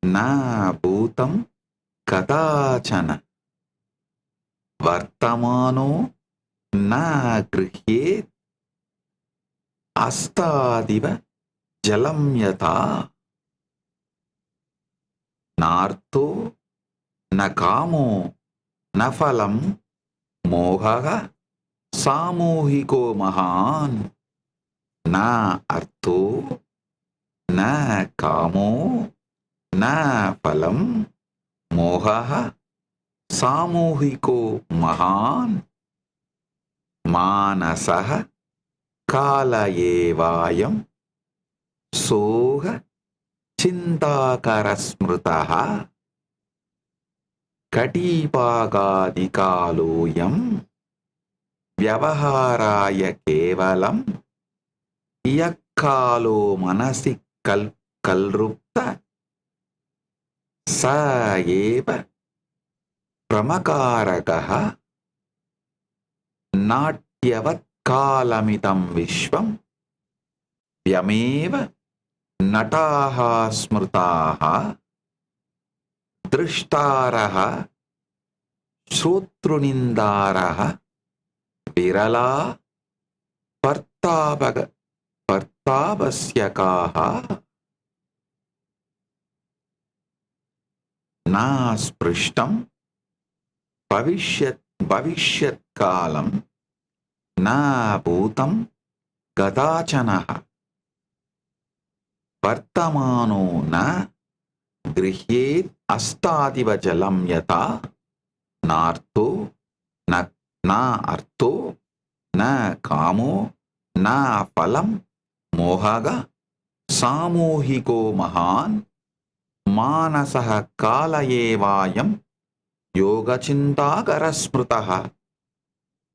Na bhutam kadachana. Vartamano na grihyet. Astadiva jalam yata. Nartho na kamo na phalam mohaha samohiko mahan. Na artho na kamo na phalam mohaha samohiko mahan. Manasaha kalayevayam soha chintakarasmritaha katipagadikaloyam vyavaharaya kevalam yakkalo manasi kalrupta sa eva pramakarakaha natyavat kalamitam vishvam vyameva nataha smrtaha drishtaraha shrotrunindaraha virala partabasyakaha. Na sprishtam bhavishyat kalam. Na bhutam gadachanaha. Vartamano na grihyet astadiva jalam yata. Nartho na artho na kamo na phalam mohaga samohiko mahan. Manasaha kalayevayam yogachintakarasmritaha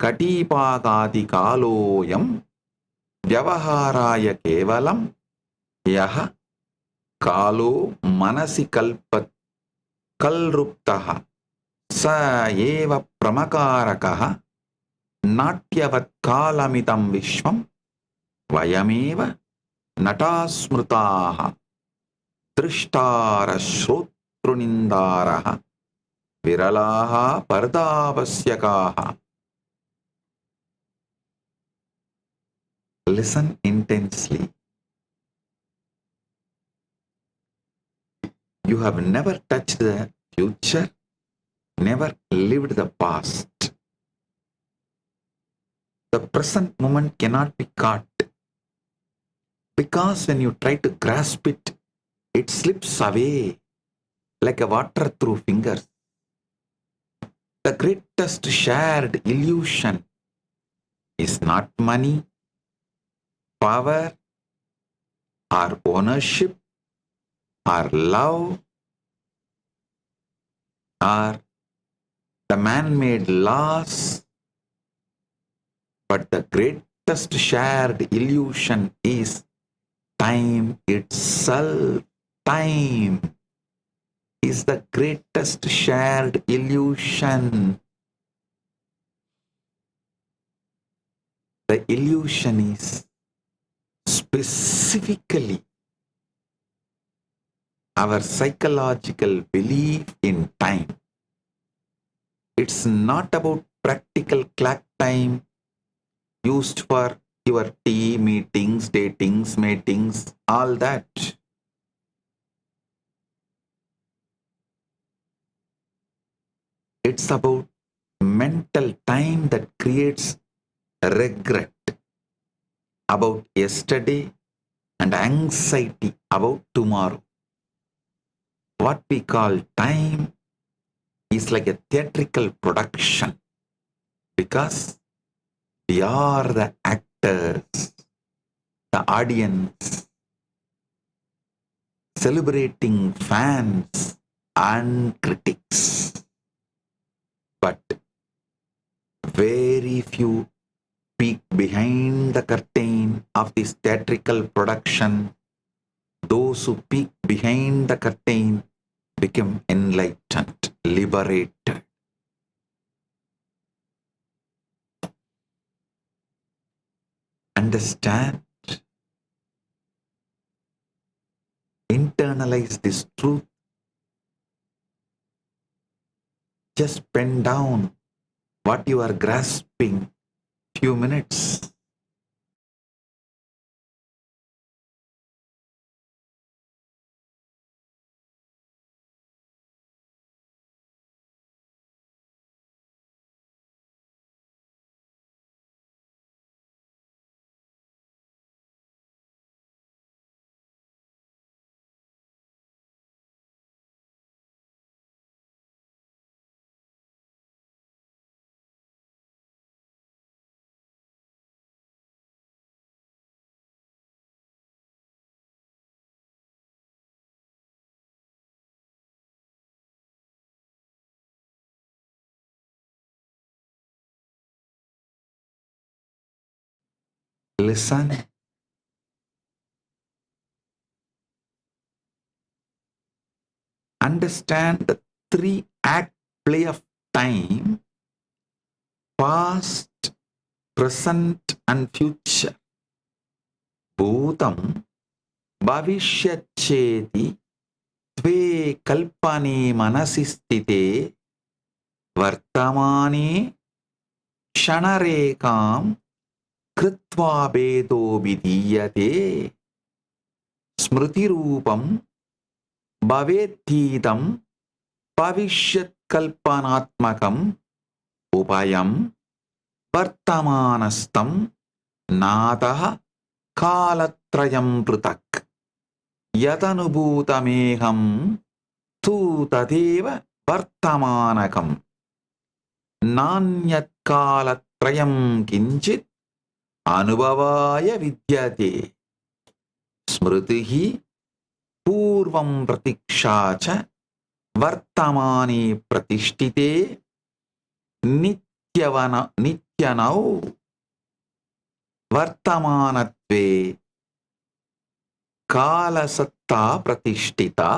katipagadikaloyam vyavaharaya kevalam yaha kalo manasi kalruptaha sa eva pramakarakaha natyavat kalamitam vishvam vayameva natasmrtaha drishtara shrotrunindaraha viralaha pardavasyakaha. Listen intensely. You have never touched the future, never lived the past. The present moment cannot be caught, because when you try to grasp it, it slips away like a water through fingers. The greatest shared illusion is not money, power, or ownership, or love, or the man-made laws, but the greatest shared illusion is time itself. Time is the greatest shared illusion. The illusion is specifically our psychological belief in time. It's not about practical clock time used for your tea, meetings, datings, matings, all that. It's about mental time that creates regret about yesterday and anxiety about tomorrow. What we call time is like a theatrical production, because we are the actors, the audience, celebrating fans and critics. But very few peek behind the curtain of this theatrical production. Those who peek behind the curtain become enlightened, liberated. Understand, internalize this truth. Just pen down what you are grasping. Few minutes. Listen. Understand the three-act play of time: past, present, and future. Bhutam bhavishyacheti tve kalpane manasistite vartamane ksanarekam kritva bedo vidiyate smritirupam bhavetidam bhavishyat kalpanatmakam upayam vartamanastam nātah kālatrayam pratak yatanubhutameham tu tadeva vartamanakam nānyat kālatrayam kinchit anubhavāya vidyate smritihi pūrvam pratikṣāca vartamāne pratishtite nityanau vartamanatve kālasattā pratishtita.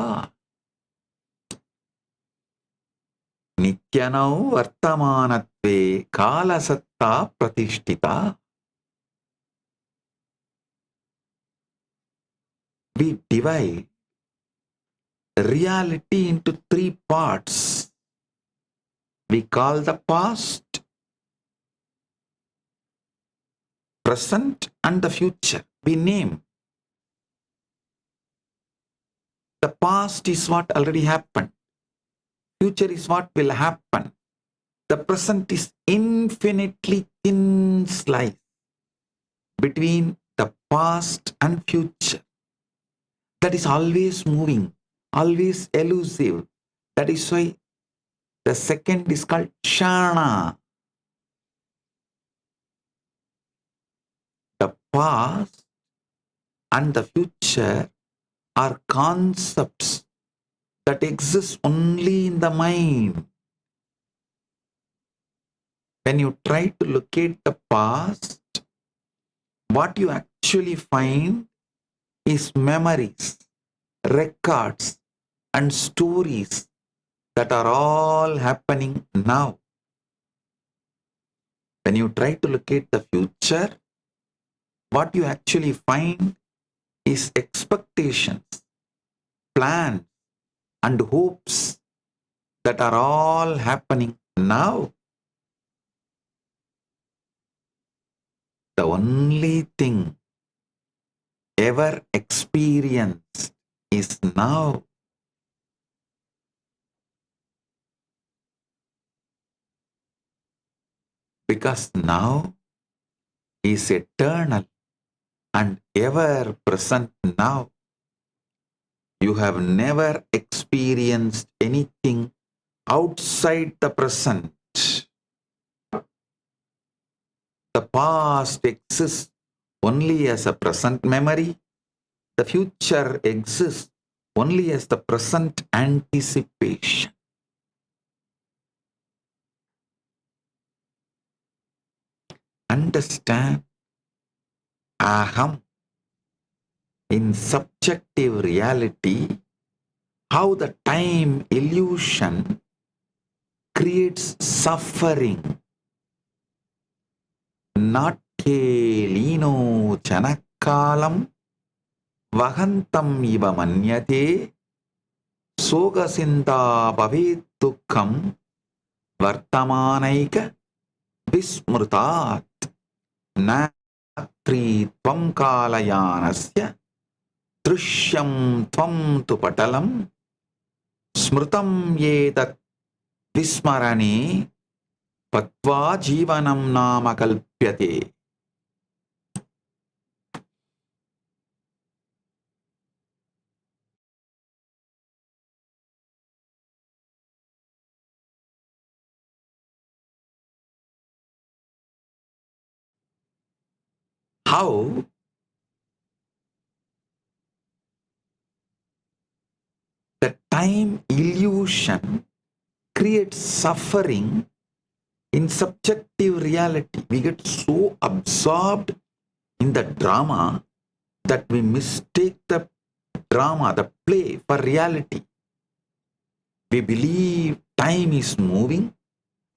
Nityanau vartamanatve kālasattā pratishtita. We divide reality into three parts: we call the past, present, and the future. We name. The past is what already happened. Future is what will happen. The present is infinitely thin slice between the past and future. That is always moving, always elusive. That is why the second is called Shana. The past and the future are concepts that exist only in the mind. When you try to locate the past, what you actually find is memories, records, and stories that are all happening now. When you try to locate the future, what you actually find is expectations, plans, and hopes that are all happening now. The only thing ever experienced is now. Because now is eternal and ever present now. You have never experienced anything outside the present. The past exists only as a present memory. The future exists only as the present anticipation. Understand, aham, in subjective reality, how the time illusion creates suffering. Natkelino chanakalam vahantam iva manyate sogasinda bhavet dukkam vartamanaika vismrutat natri tvam kalayanasya drishyam tvam tu patalam smrutam yedat vismarane patva jivanam nama kalpyate. How the time illusion creates suffering in subjective reality. We get so absorbed in the drama that we mistake the drama, the play, for reality. We believe time is moving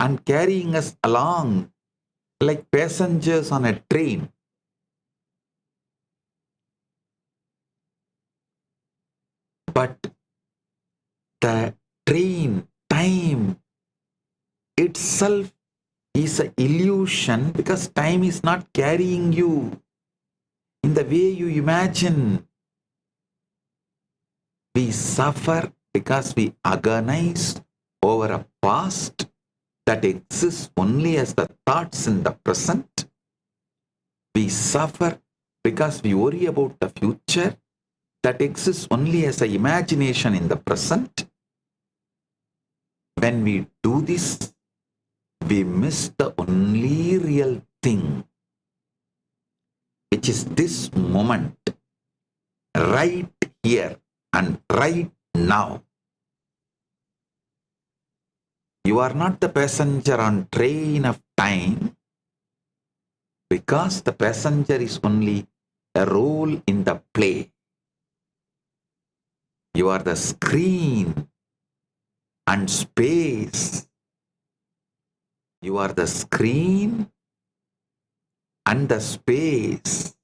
and carrying us along like passengers on a train. But the train, time itself is an illusion because time is not carrying you in the way you imagine. We suffer because we agonize over a past that exists only as the thoughts in the present. We suffer because we worry about the future that exists only as an imagination in the present. When we do this, we miss the only real thing, which is this moment, right here and right now. You are not the passenger on train of time because the passenger is only a role in the play. You are the screen and space. You are the screen and the space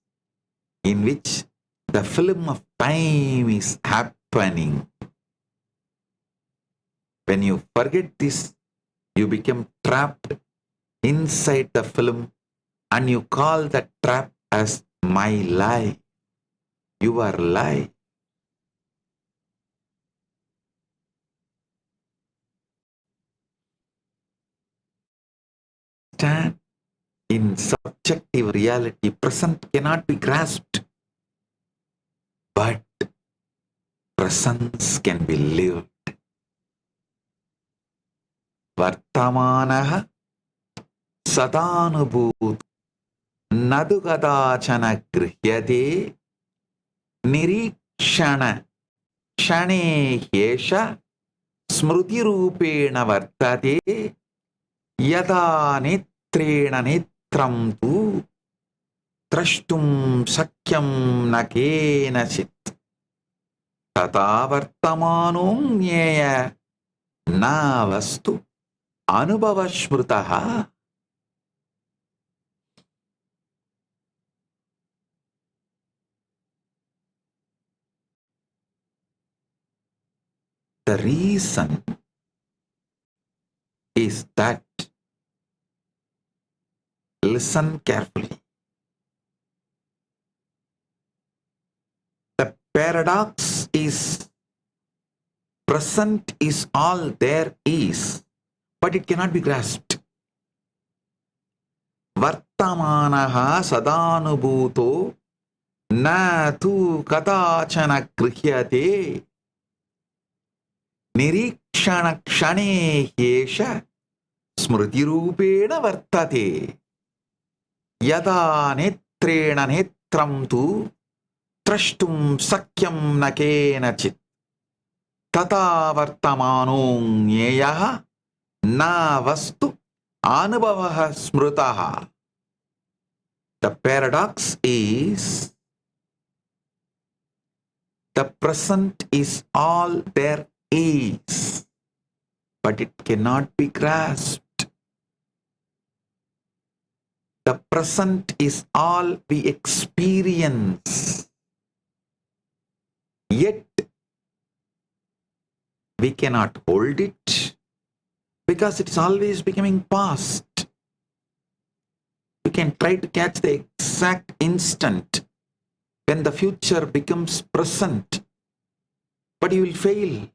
in which the film of time is happening. When you forget this You become trapped inside the film and you call that trap as my lie, your lie. Stand in subjective reality, present cannot be grasped, but presence can be lived. Vartamanaha sadanubhut nadu kadachana grihyate nirikshana shane yesha smruti rupena vartate yada netrena netram tu trashtum sakyam nakenachit tata vartamanum nyeya na vastu anubhava smrutaha. The reason is that, listen carefully, the paradox is present is all there is, but it cannot be grasped. Vartamanaha sadanubhuto na tu kadachana grihyate nirikshana kshane yesha smriti rupena vartate yada netrena netram tu trashtum sakyam nakenachit tata vartamanum nyeyaha na vastu anubhavaha smrutaha. The paradox is the present is all there is, but it cannot be grasped. The present is all we experience, yet we cannot hold it because it's always becoming past. You can try to catch the exact instant when the future becomes present, but you will fail.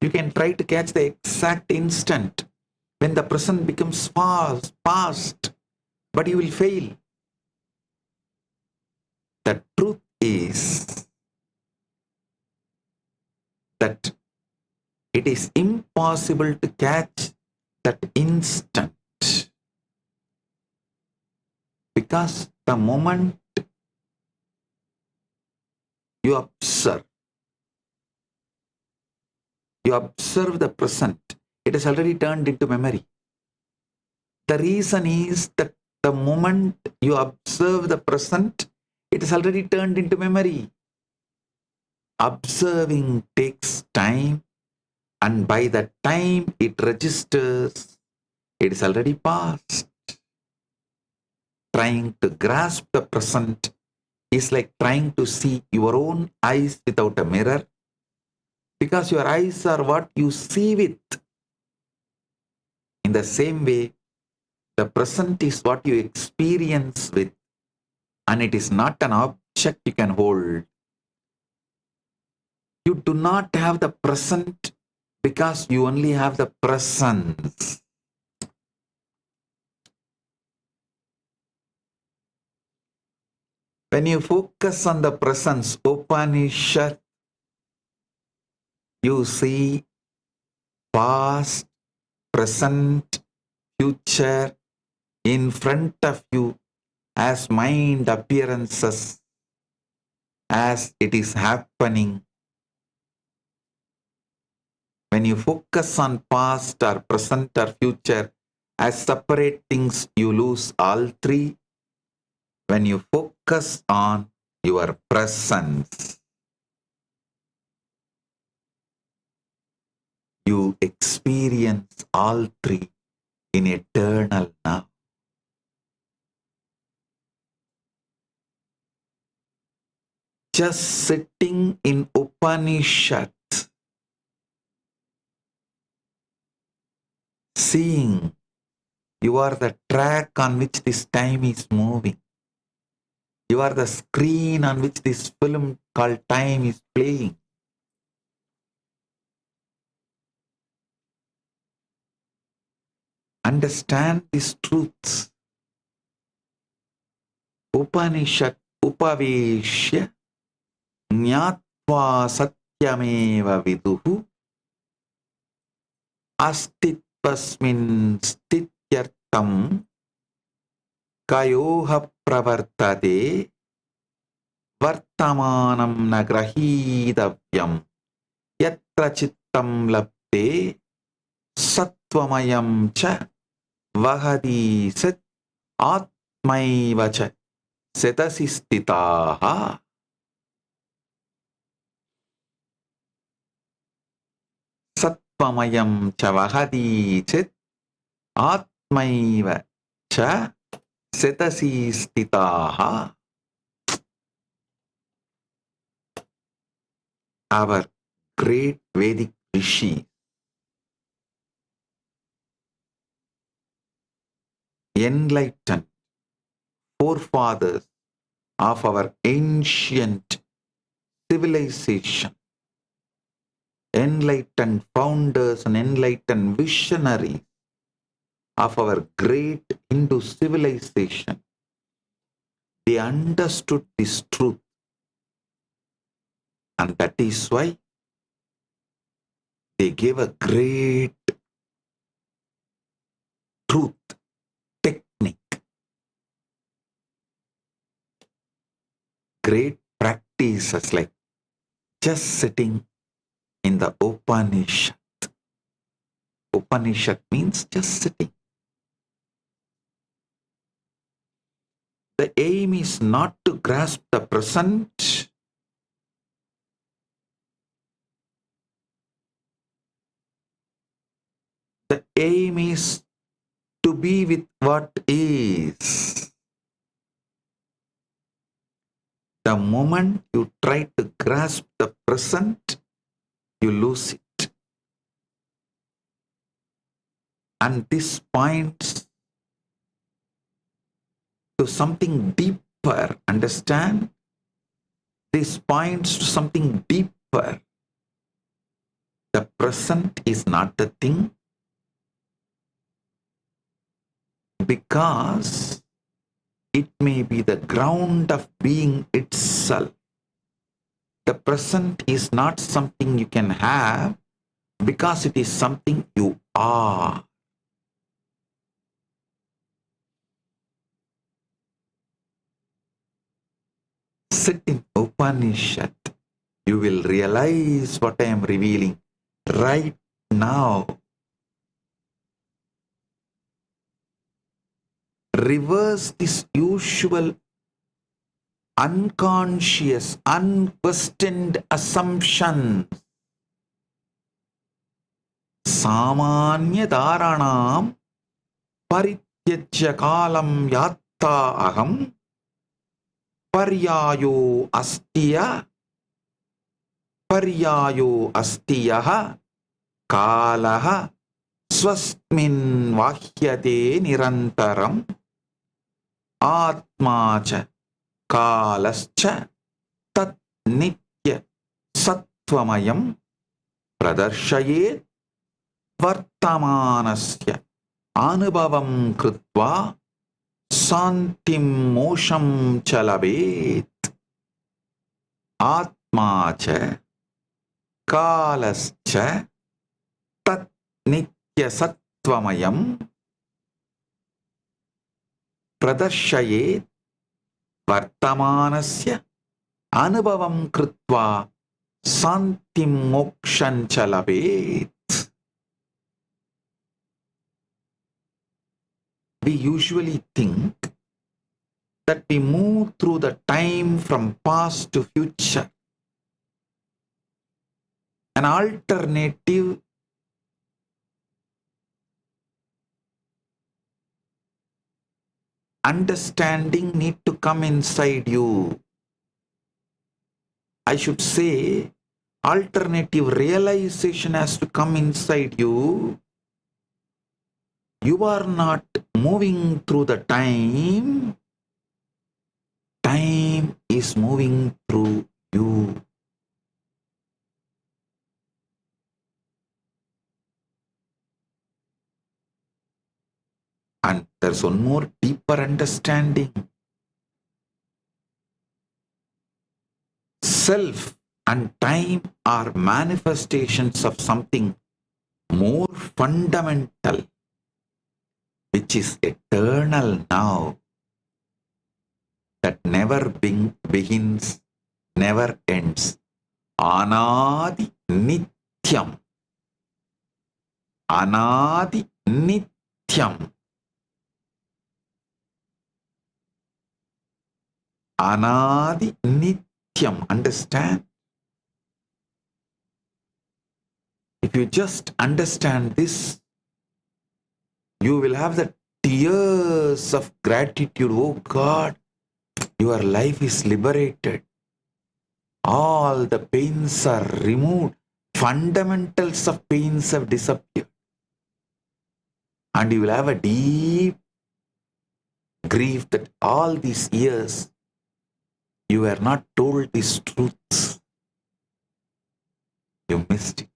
You can try to catch the exact instant when the present becomes past, but you will fail. The truth is that it is impossible to catch that instant, because the moment you observe the present, it has already turned into memory. The reason is that the moment you observe the present, it has already turned into memory. Observing takes time, and by the time it registers, it is already past. Trying to grasp the present is like trying to see your own eyes without a mirror, because your eyes are what you see with. In the same way, the present is what you experience with, and it is not an object you can hold. You do not have the present because you only have the presence. When you focus on the presence, Upanishad, you see past, present, future in front of you as mind appearances, as it is happening. When you focus on past or present or future as separate things, you lose all three. When you focus on your presence, you experience all three in eternal now. Just sitting in Upanishad, seeing. You are the track on which this time is moving. You are the screen on which this film called time is playing. Understand these truths. Upanishad upaveshya jnatva satyameva viduhu astitvasmin stityartam kayoha pravartate vartamanam nagrahidavyam yatra chittam labde sattvamayam cha vahadi sat atmaiva cha setasi stitaha. Sattvamayam cha vahadi chet atmaiva cha setasi stitaha. Our great Vedic Rishi, enlightened forefathers of our ancient civilization, enlightened founders and enlightened visionaries of our great Hindu civilization, they understood this truth, and that is why they gave a great truth technique, great practices like just sitting in the Upanishad. Upanishad means just sitting. The aim is not to grasp the present, the aim is to be with what is. The moment you try to grasp the present, you lose it. And this points to something deeper. Understand? This points to something deeper. The present is not the thing, because it may be the ground of being itself. The present is not something you can have, because it is something you are. Sit in Upanishad. You will realize what I am revealing right now. Reverse this usual unconscious, unquestioned assumptions. Samanya dharanam parityajya kalam yatta aham paryayo astiyaha kalaha swasmin vahyate nirantaram atmacha kalascha tat nitya sattvamayam pradarshayet vartamanasya anubhavam krutva santim mosham chalabet. Atmacha kalascha tat nitya sattvamayam pradarshayet vartamanasya anubhavam krutva santim moksham chalabet. We usually think that we move through the time from past to future. An alternative understanding need to come inside you. I should say, alternative realization has to come inside you. You are not moving through the time. Time is moving through you. And there's one more deeper understanding. Self and time are manifestations of something more fundamental, which is eternal now, that never begins, never ends. Anadi Nithyam. Anadi Nithyam. Anadi Nithyam. Understand? If you just understand this, you will have the tears of gratitude. Oh God, your life is liberated. All the pains are removed. Fundamentals of pains have disappeared. And you will have a deep grief that all these years you were not told these truths. You missed it.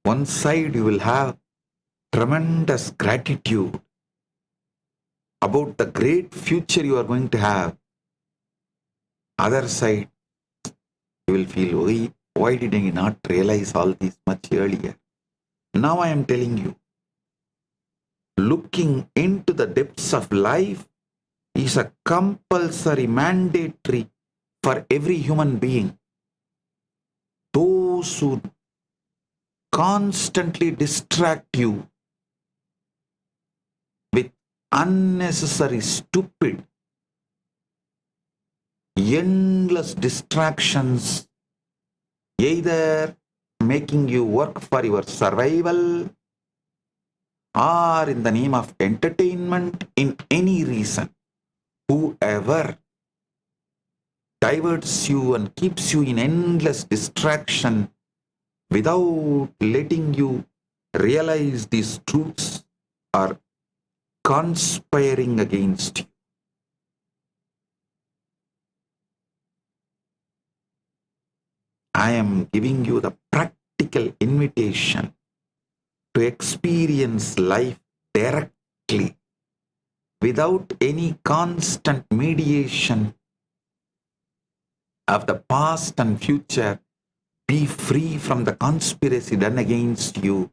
One side you will have tremendous gratitude about the great future you are going to have. Other side, you will feel, why did I not realize all this much earlier? Now I am telling you, looking into the depths of life is a compulsory, mandatory for every human being. Those who constantly distract you with unnecessary, stupid, endless distractions, either making you work for your survival or in the name of entertainment, in any reason, whoever diverts you and keeps you in endless distraction without letting you realize these truths are conspiring against you. I am giving you the practical invitation to experience life directly, without any constant mediation of the past and future. Be free from the conspiracy done against you.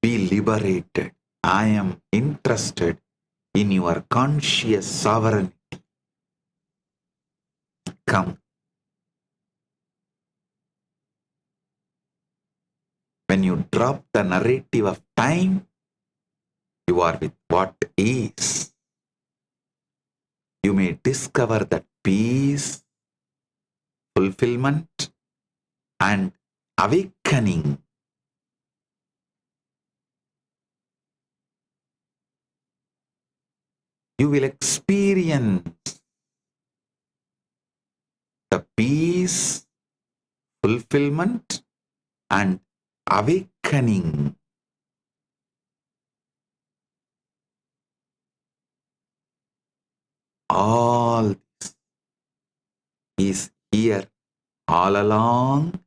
Be liberated. I am interested in your conscious sovereignty. Come. When you drop the narrative of time, you are with what is. You may discover that peace, fulfillment, and awakening. You will experience the peace, fulfillment, and awakening. All this is here all along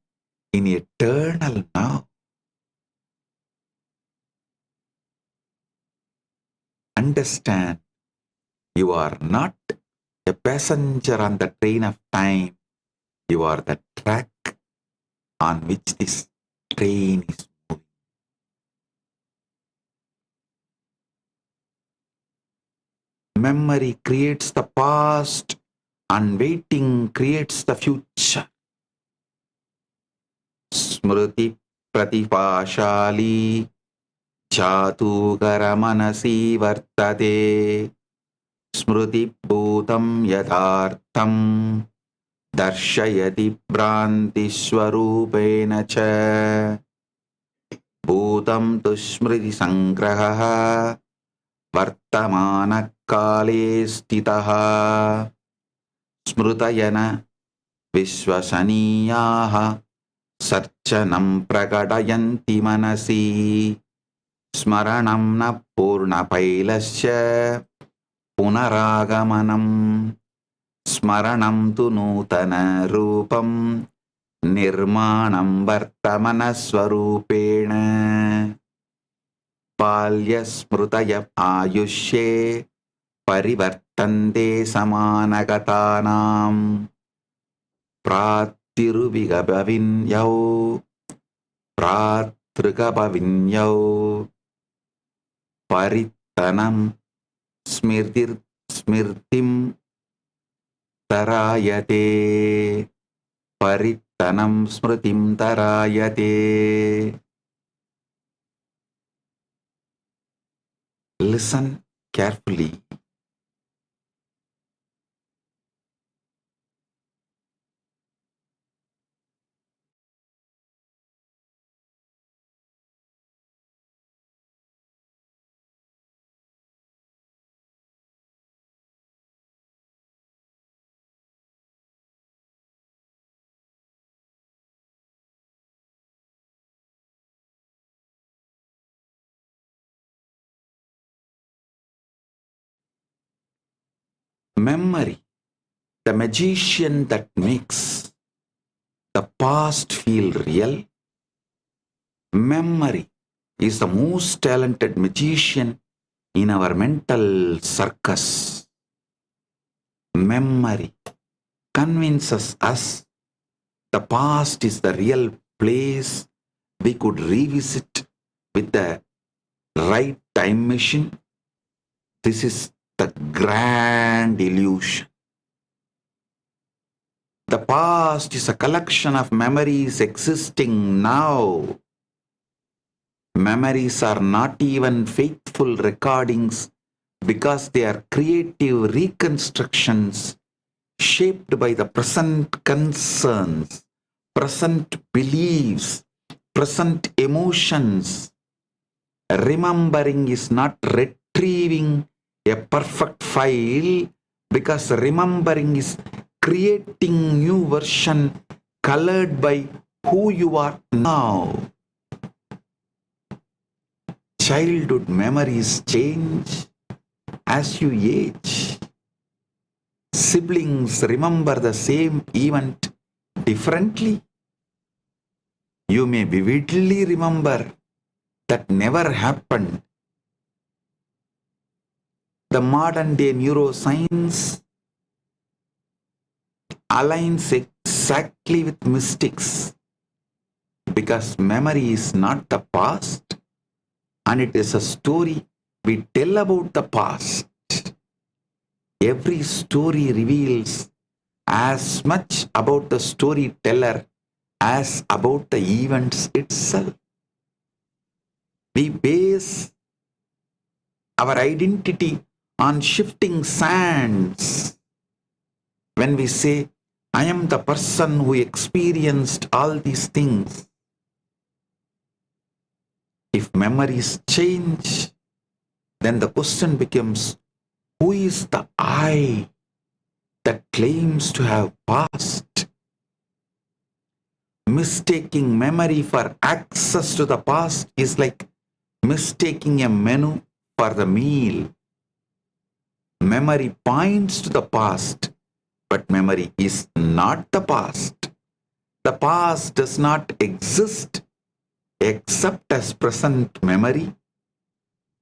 in eternal now. Understand, you are not a passenger on the train of time. You are the track on which this train is moving. Memory creates the past and waiting creates the future. Smriti pratipashali chātugara manasi vartade smriti bhutam yadhartam darshayati bhranti swarupena cha. bhutam tu smriti sangraha vartamana kale stitaha smrutayana vishwasaniyaha sarchanam prakadayanti manasi smaranam na purna pailasya punaragamanam smaranam tu nutana rupam nirmanam vartamana swarupena palya smrutaya ayushe parivartante samanagatanam pratiruvigabavinyau pratrikabavinyau parittanam smirtim tarayate parittanam smritim tarayate. Listen carefully. Memory, the magician that makes the past feel real. Memory is the most talented magician in our mental circus. Memory convinces us the past is the real place we could revisit with the right time machine. This is the grand illusion. The past is a collection of memories existing now. Memories are not even faithful recordings because they are creative reconstructions shaped by the present concerns, present beliefs, present emotions. Remembering is not retrieving a perfect file because remembering is creating new version colored by who you are now. Childhood memories change as you age. Siblings remember the same event differently. You may vividly remember that never happened. The modern day neuroscience aligns exactly with mystics because memory is not the past and it is a story we tell about the past. Every story reveals as much about the storyteller as about the events itself. We base our identity on shifting sands. When we say, I am the person who experienced all these things. If memories change, then the question becomes, who is the I that claims to have past? Mistaking memory for access to the past is like mistaking a menu for the meal. Memory points to the past, but memory is not the past. The past does not exist except as present memory.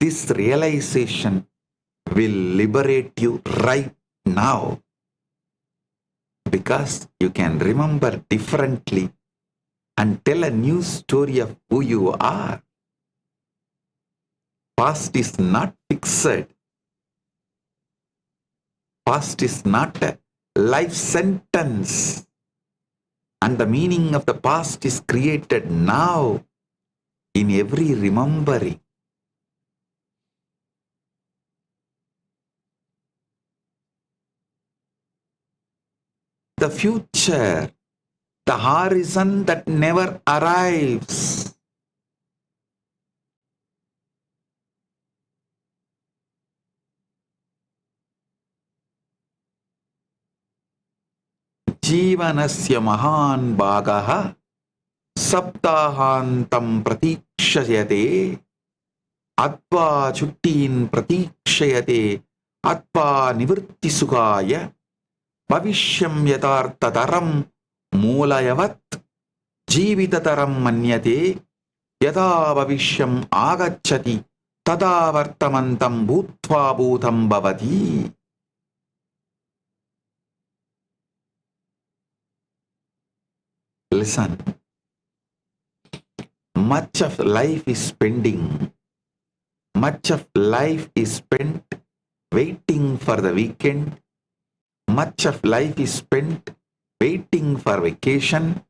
This realization will liberate you right now because you can remember differently and tell a new story of who you are. Past is not fixed. Past is not a life sentence. And the meaning of the past is created now in every remembering. The future, the horizon that never arrives. जीवनस्य महान् भागः सप्ताहान्तं प्रतीक्षयते अत्वा छुट्टीन् प्रतीक्षयते अत्वा निवृत्तिसुखाय भविष्यं यथार्थतरं मूलयवत् जीविततरं मन्यते यदा भविष्यम् आगच्छति तदा वर्तमन्तं भूत्वा भूतं भवति. Listen, much of life is spending, much of life is spent waiting for the weekend, much of life is spent waiting for vacation,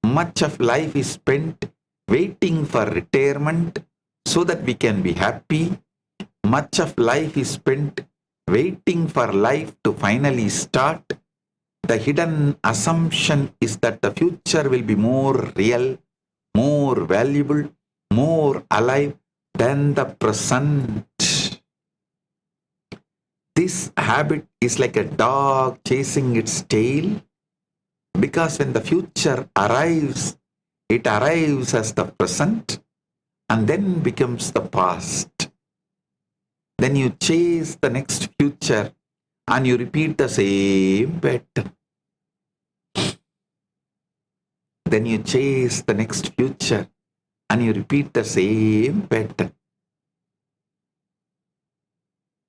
much of life is spent waiting for retirement so that we can be happy, much of life is spent waiting for life to finally start. The hidden assumption is that the future will be more real, more valuable, more alive than the present. This habit is like a dog chasing its tail, because when the future arrives, it arrives as the present and then becomes the past. Then you chase the next future and you repeat the same pattern. Then you chase the next future and you repeat the same pattern.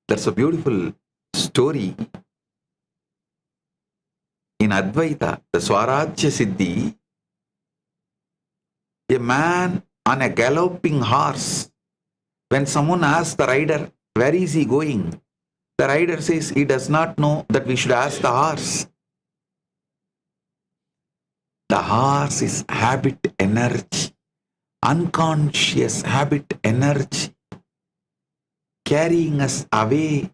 That's a beautiful story. In Advaita, the Swarajya Siddhi, a man on a galloping horse, when someone asks the rider, where is he going? The rider says he does not know, that we should ask the horse. The horse is habit energy, unconscious habit energy, carrying us away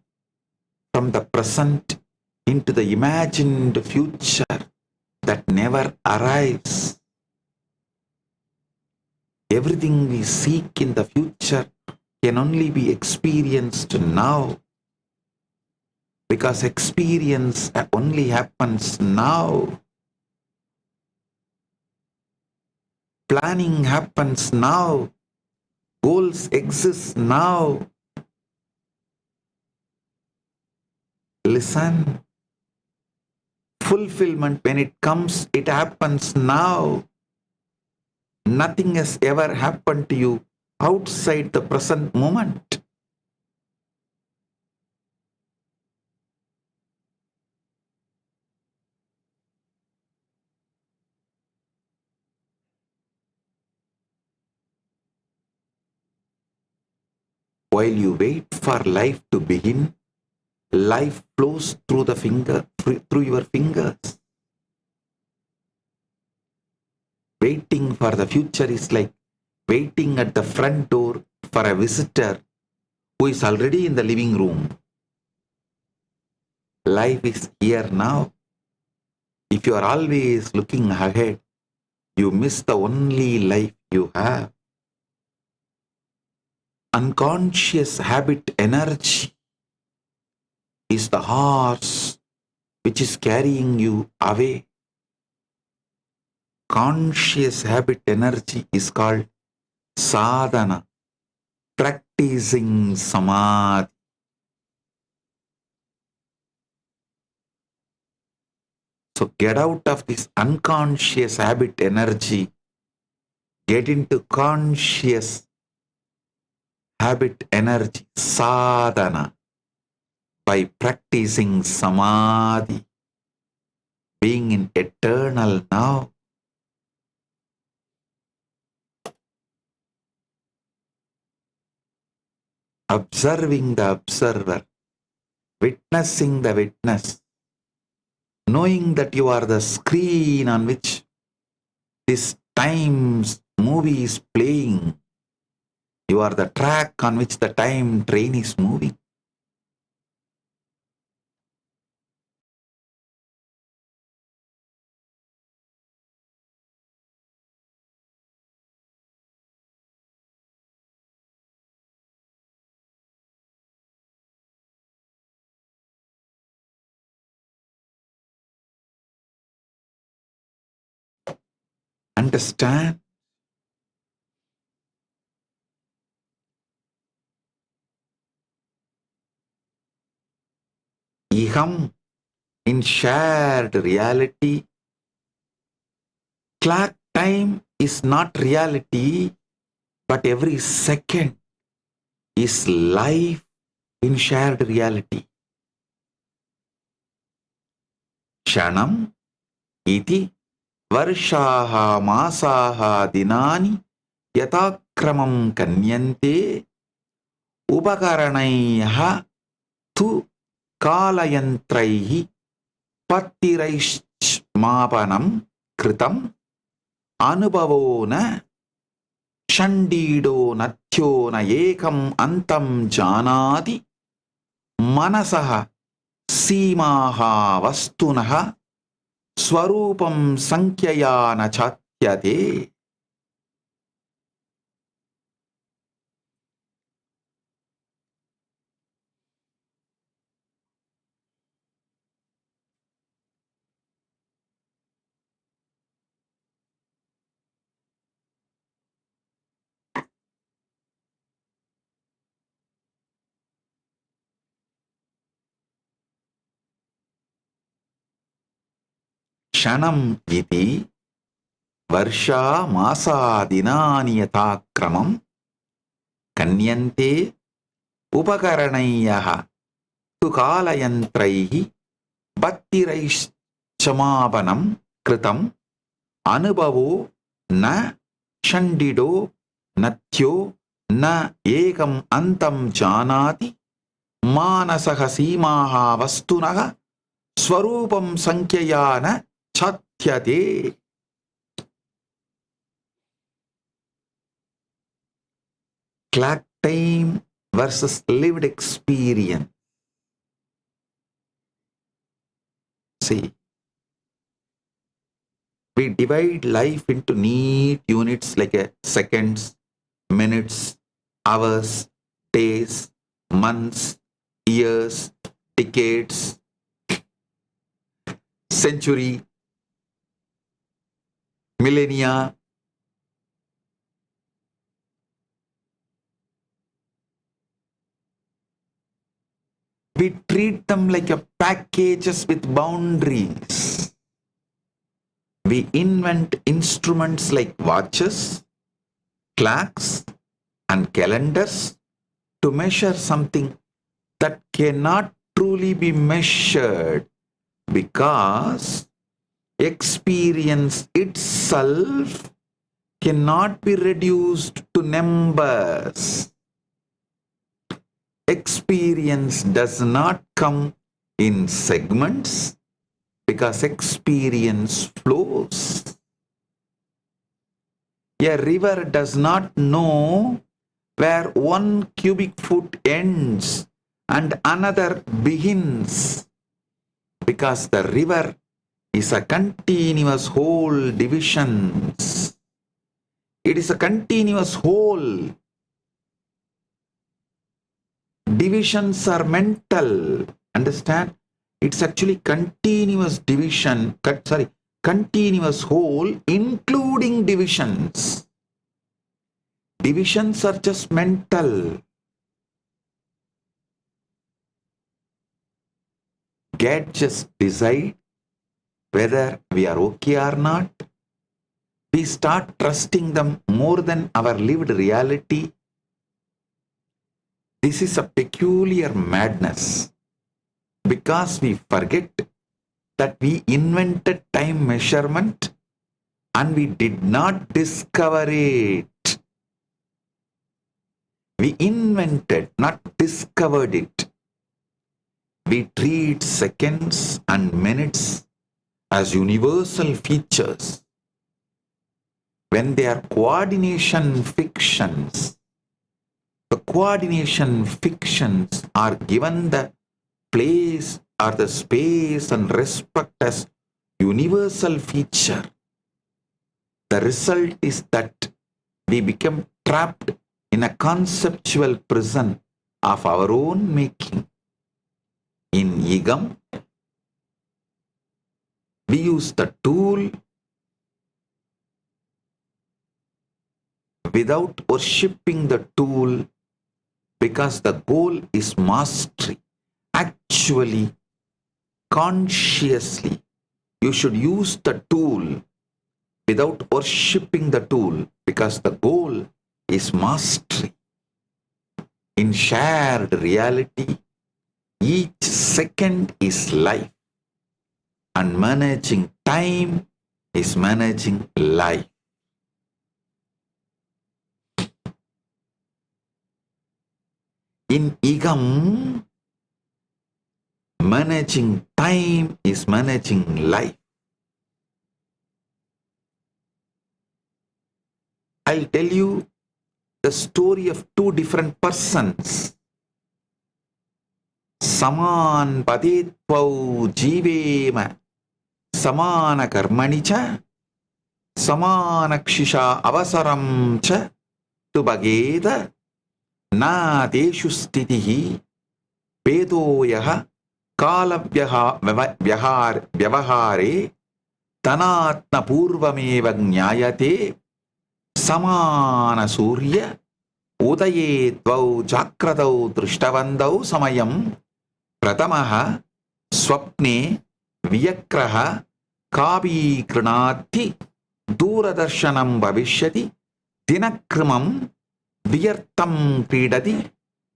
from the present into the imagined future that never arrives. Everything we seek in the future can only be experienced now, because experience only happens now. Planning happens now. Goals exist now. Listen. Fulfillment, when it comes, it happens now. Nothing has ever happened to you outside the present moment. While you wait for life to begin, life flows through your fingers. Waiting for the future is like waiting at the front door for a visitor who is already in the living room. Life is here now. If you are always looking ahead, you miss the only life you have. Unconscious habit energy is the horse which is carrying you away. Conscious habit energy is called sadhana, practicing samadhi. So get out of this unconscious habit energy, get into conscious habit energy, sadhana, by practicing samadhi, being in eternal now. Observing the observer, witnessing the witness, knowing that you are the screen on which this time's movie is playing. You are the track on which the time train is moving. understand? Iham in shared reality. Clock time is not reality, but every second is life in shared reality. Shanam iti varshaha masaha dinani yatakramam kanyante upakaranaiha tu kalayantraihi patiraishmapanam kritam anubhavo na shandido nathyo na ekam antam janati manasaha सीमाः वस्तुनः स्वरूपं संख्यया न चात्यते. Shanam iti varsha masa dinani yatakramam kanyante upakaranaiyaha tu kalayantraihi battiraischamapanam kritam anubhavo na shandido nathyo na ekam antam janati manasaha सीमाः वस्तुनः स्वरूपं संख्यया न chatyate. Clock time versus lived experience. See, we divide life into neat units like seconds, minutes, hours, days, months, years, decades, century, millennia. We treat them like packages with boundaries. We invent instruments like watches, clocks, and calendars to measure something that cannot truly be measured, because experience itself cannot be reduced to numbers. Experience does not come in segments because experience flows. A river does not know where 1 cubic foot ends and another begins, because the river is a continuous whole divisions. It is a continuous whole. Divisions are mental. Understand? It's actually continuous division, continuous whole including divisions. Divisions are just mental. Gadgets decide whether we are okay or not. We start trusting them more than our lived reality. This is a peculiar madness, because we forget that we invented time measurement and we did not discover it. We invented, not discovered it. We treat seconds and minutes as universal features when they are coordination fictions. The coordination fictions are given the place or the space and respect as universal feature. The result is that we become trapped in a conceptual prison of our own making. In Yigam, we use the tool without worshipping the tool, because the goal is mastery. Actually, consciously, you should use the tool without worshipping the tool, because the goal is mastery. In shared reality, each second is life, and managing time is managing life. In Igam, managing time is managing life. I'll tell you the story of two different persons. Saman padetpau jivema samana karmani cha samana kshisha avasaram cha tubageda na deshu stitihi vedoyaha kala vyavahare tanatna purvameva jnayate samana surya udaye dvau jakradau drishtavandau samayam pratamaha swapne viyakraha kavi krinati duradarshanam bhavishyati dinakrimam viyartam kridati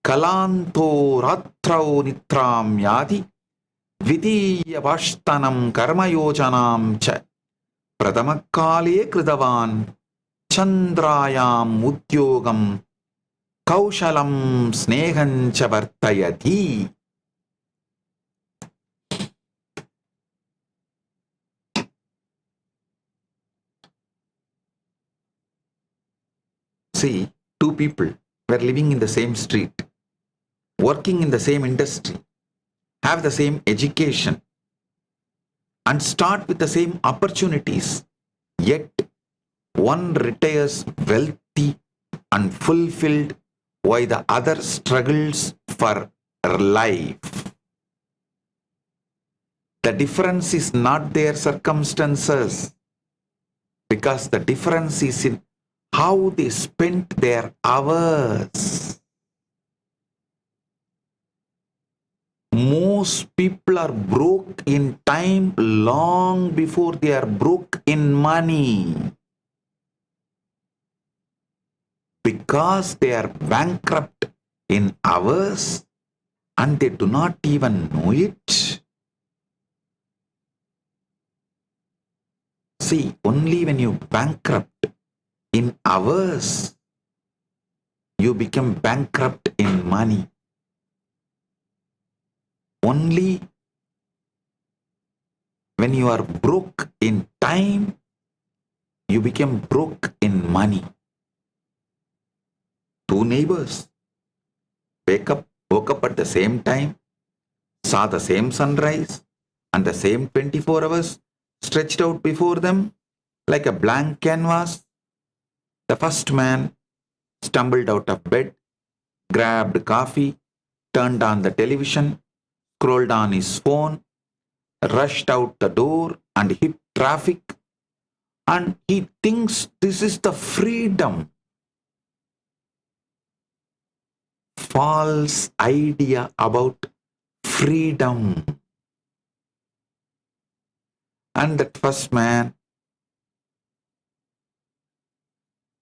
kalanto ratrau nitram yadi vidiya vashtanam karmayojanam cha pratamakale kridavan chandrayam udyogam kaushalam snehancha vartayati. See, two people were living in the same street, working in the same industry, have the same education, and start with the same opportunities, yet one retires wealthy and fulfilled while the other struggles for life. The difference is not their circumstances, because the difference is in how they spent their hours. Most people are broke in time long before they are broke in money, because they are bankrupt in hours and they do not even know it. See, only when you bankrupt in hours, you become bankrupt in money. Only when you are broke in time, you become broke in money. Two neighbors woke up at the same time, saw the same sunrise and the same 24 hours stretched out before them like a blank canvas. The first man stumbled out of bed, grabbed coffee, turned on the television, scrolled on his phone, rushed out the door and hit traffic, and he thinks this is the freedom. False idea about freedom. And that first man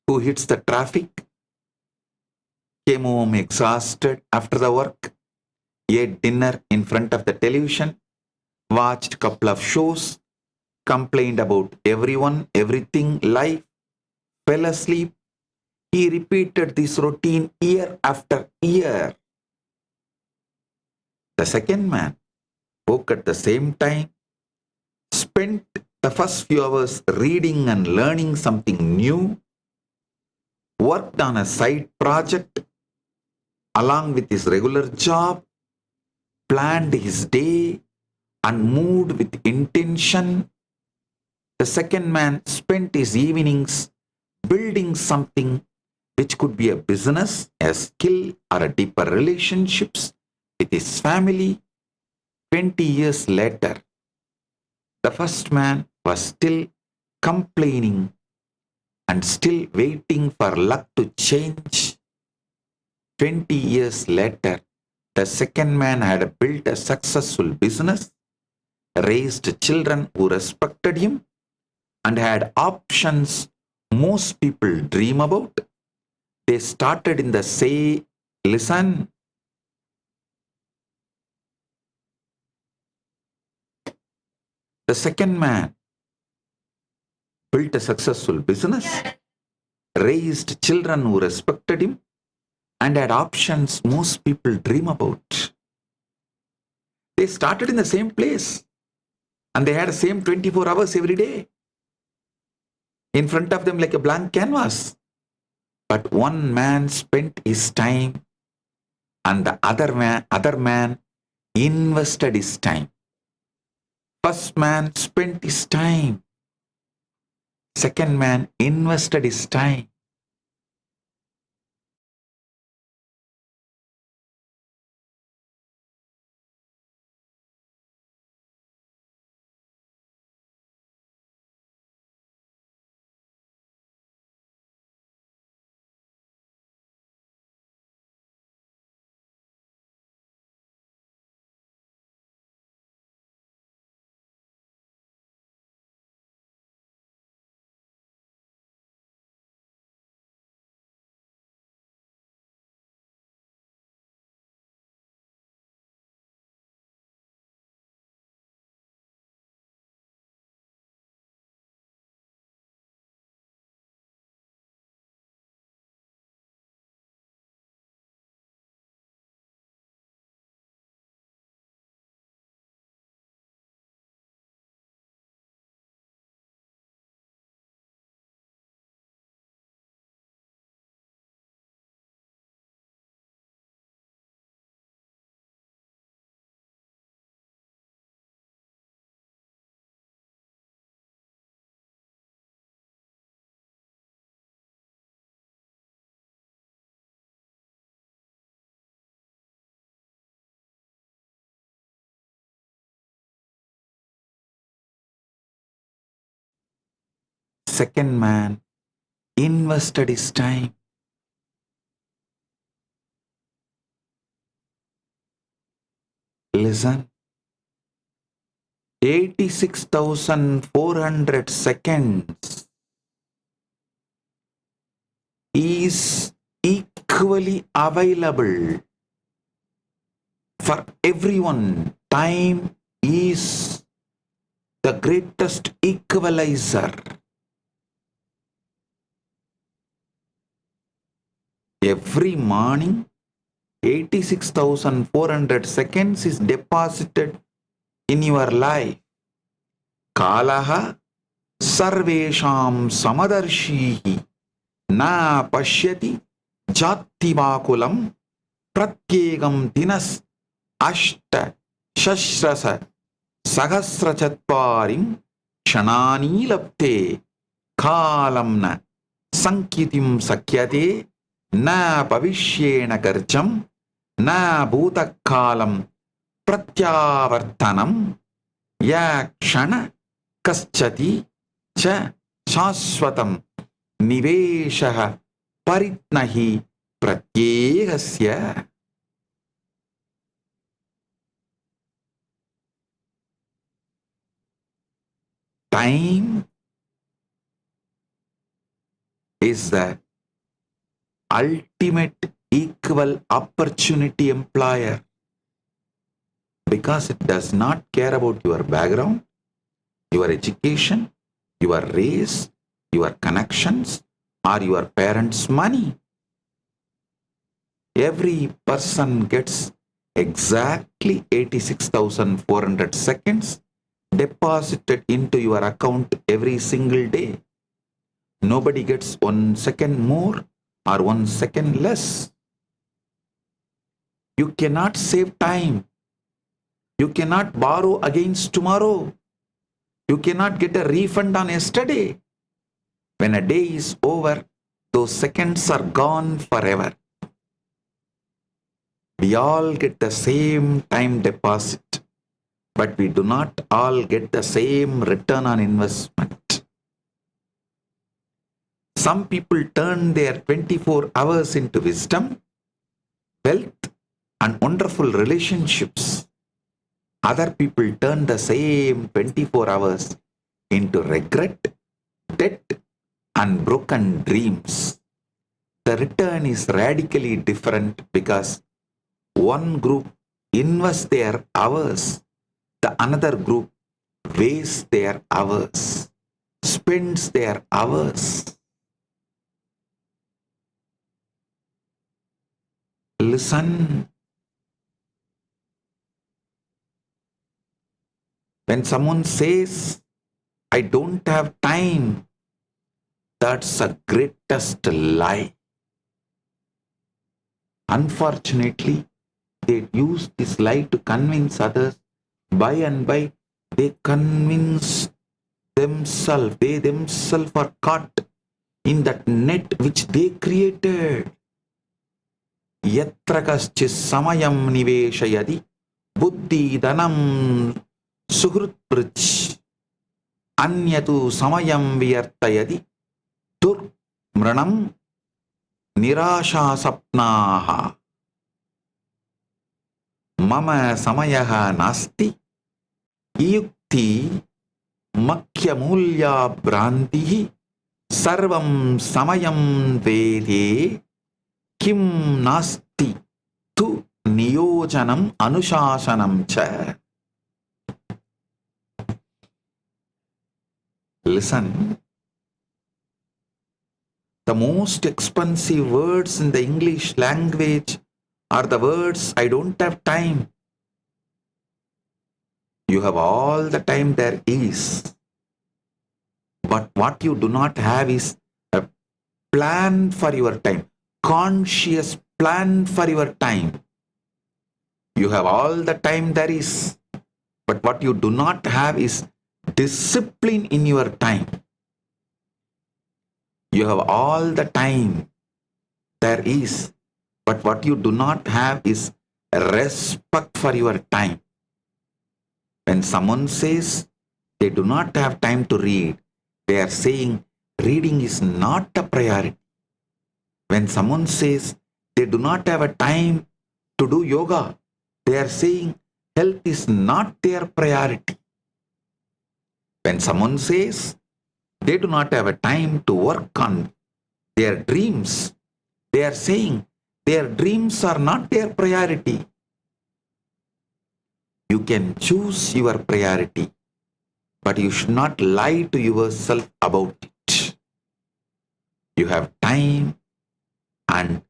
who hits the traffic came home exhausted after the work, ate dinner in front of the television, watched a couple of shows, complained about everyone, everything, life, fell asleep. He repeated this routine year after year. The second man woke at the same time, spent the first few hours reading and learning something new, worked on a side project along with his regular job, planned his day and moved with intention. The second man spent his evenings building something which could be a business, a skill, or a deeper relationships with his family. 20 years later, the first man was still complaining and still waiting for luck to change. 20 years later, the second man had built a successful business, raised children who respected him, and had options most people dream about. They started in the same, listen, the second man built a successful business, raised children who respected him, and had options most people dream about. They started in the same place, and they had the same 24 hours every day in front of them like a blank canvas. But one man spent his time, and the other man invested his time. First man spent his time. Second man invested his time. Second man invested his time. Listen, 86,400 seconds is equally available for everyone. Time is the greatest equalizer. Every morning, 86,400 seconds is deposited in your life. Kalaha sarvesham samadarshihi na pashyati jativakulam pratyegam dinas ashta shashrasa sahasrachatvarim kshanani lapte kalamna sankitim sakyate na bhavishyena garjam na bhutakalam pratyavartanam ya kshana kaschati cha shashvatam niveshaha paritnahi pratyegasya. Time is the ultimate equal opportunity employer, because it does not care about your background, your education, your race, your connections, or your parents' money. Every person gets exactly 86,400 seconds deposited into your account every single day. Nobody gets 1 second more or 1 second less. You cannot save time. You cannot borrow against tomorrow. You cannot get a refund on yesterday. When a day is over, those seconds are gone forever. We all get the same time deposit, but we do not all get the same return on investment. Some people turn their 24 hours into wisdom, wealth, and wonderful relationships. Other people turn the same 24 hours into regret, debt, and broken dreams. The return is radically different because one group invests their hours, the another group wastes their hours, spends their hours. Listen. When someone says, I don't have time, that's the greatest lie. Unfortunately, they use this lie to convince others. By and by, they convince themselves. They themselves are caught in that net which they created. Yatra kaschis samayam niveshayadi buddhi dhanam suhrut prich anyatu samayam vyartayadi dur mranam nirasha sapnaha mama samayaha nasti yukti makya mulya brantihi sarvam samayam vede kim nasti tu niyojanam anushasanam cha. Listen. The most expensive words in the English language are the words, I don't have time. You have all the time there is. But what you do not have is a plan for your time. Conscious plan for your time. You have all the time there is, but what you do not have is discipline in your time. You have all the time there is, but what you do not have is respect for your time. When someone says they do not have time to read, they are saying reading is not a priority. When someone says they do not have a time to do yoga, they are saying health is not their priority. When someone says they do not have a time to work on their dreams, they are saying their dreams are not their priority. You can choose your priority, but you should not lie to yourself about it. You have time and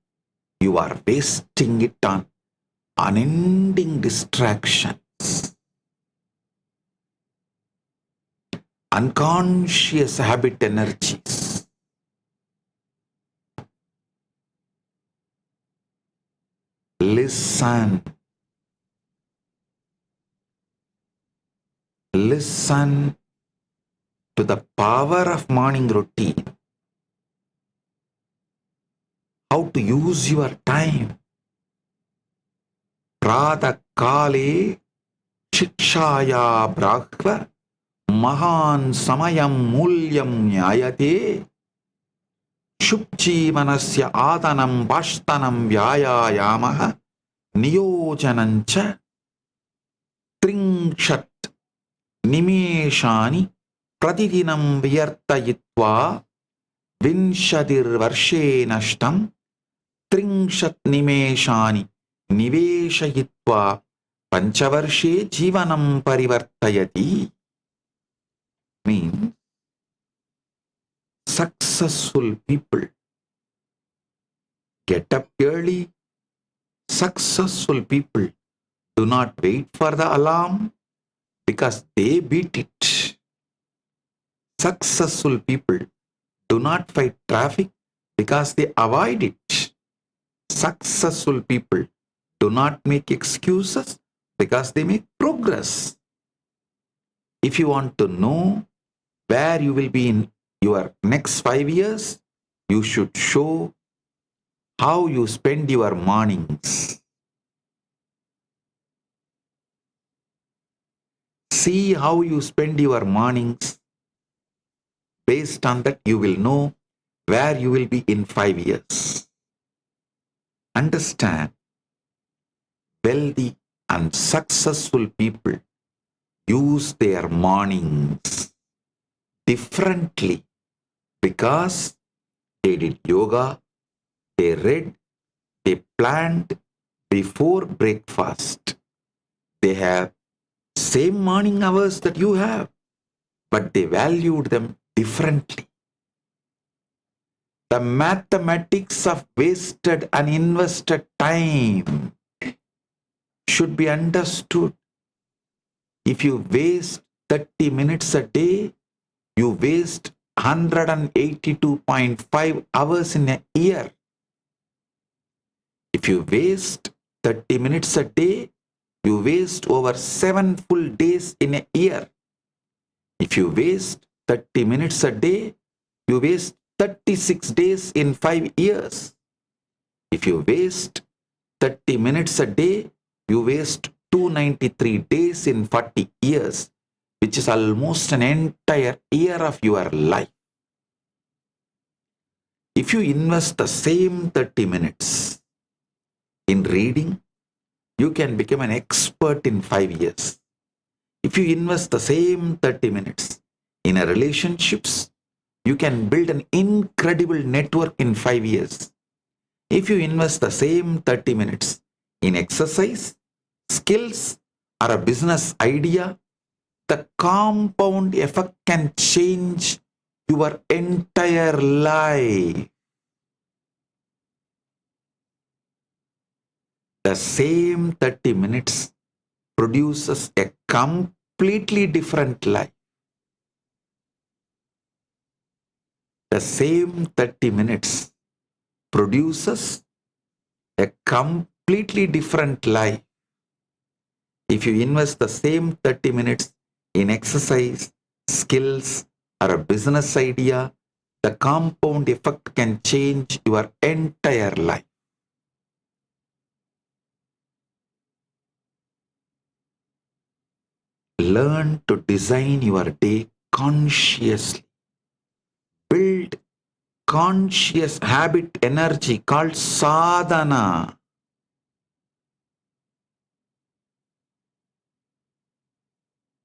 you are wasting it on unending distractions, unconscious habit energies. Listen. Listen to the power of morning routine. How to use your time. Prada kale shikshaya brahva mahan samayam mulyam nyayate shupchi manasya adanam bashtanam vyayayamaha niyojanancha tringshat nimeshani pratidinam vyartayitva vinshadir varshe nashtam tringshat nimeshani niveshayitva panchavarshe jivanam parivartayati. Means successful people get up early. Successful people do not wait for the alarm because they beat it. Successful people do not fight traffic because they avoid it. Successful people do not make excuses because they make progress. If you want to know where you will be in your next 5 years, you should show how you spend your mornings. See how you spend your mornings. Based on that, you will know where you will be in 5 years. Understand, wealthy and successful people use their mornings differently because they did yoga, they read, they planned before breakfast. They have same morning hours that you have, but they valued them differently. The mathematics of wasted and invested time should be understood. If you waste 30 minutes a day, you waste 182.5 hours in a year. If you waste 30 minutes a day, you waste over 7 full days in a year. If you waste 30 minutes a day, you waste 36 days in 5 years. If you waste 30 minutes a day, you waste 293 days in 40 years, which is almost an entire year of your life. If you invest the same 30 minutes in reading, you can become an expert in 5 years. If you invest the same 30 minutes in a relationships, you can build an incredible network in 5 years. If you invest the same 30 minutes in exercise, skills, or a business idea, the compound effect can change your entire life. The same 30 minutes produces a completely different life. The same 30 minutes produces a completely different life. If you invest the same 30 minutes in exercise, skills, or a business idea, the compound effect can change your entire life. Learn to design your day consciously. Build conscious habit energy called sadhana.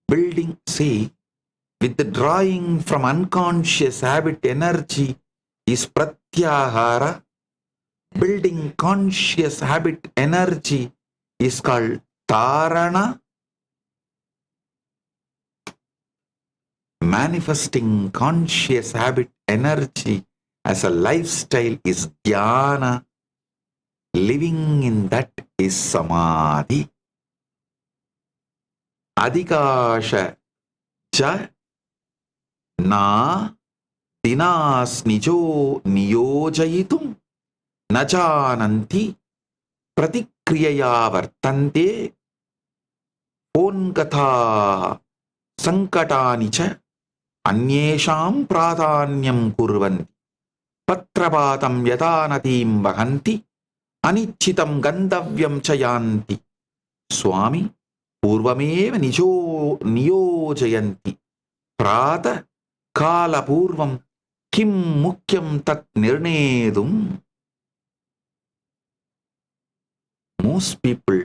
Building, see, withdrawing from unconscious habit energy is pratyahara. Building conscious habit energy is called dharana. Manifesting conscious habit energy as a lifestyle is dhyana. Living in that is samadhi. Adhikasha ja na dinas nijo niyojayitum najananti pratikriyaya vartante pongata sankatani cha anyesham pradhanyam kurvanti patrapatam yadanatim vahanti anichitam gandavyam chayanti Swami purvameva niyojayanti prata kala purvam kim mukyam tat nirnedum. Most people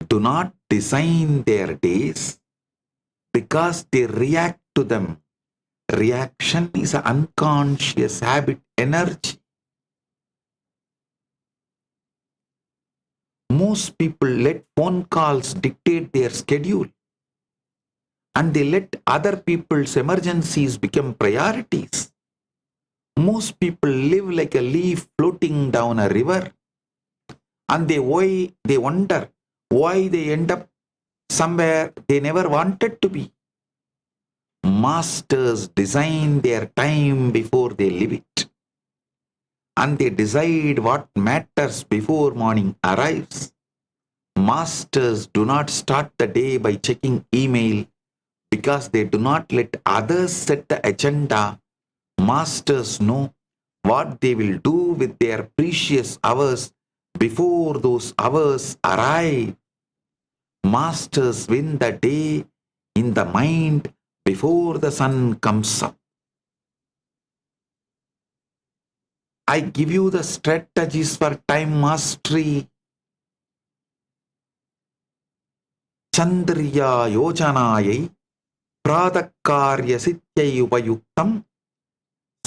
do not design their days because they react to them. Reaction is an unconscious habit energy. Most people let phone calls dictate their schedule, and they let other people's emergencies become priorities. Most people live like a leaf floating down a river, and they wonder why they end up somewhere they never wanted to be. Masters design their time before they live it, and they decide what matters before morning arrives. Masters do not start the day by checking email because they do not let others set the agenda. Masters know what they will do with their precious hours before those hours arrive. Masters win the day in the mind before the sun comes up. I give you the strategies for time mastery. Chandriya yojanayai pradakarya sityai upayuktam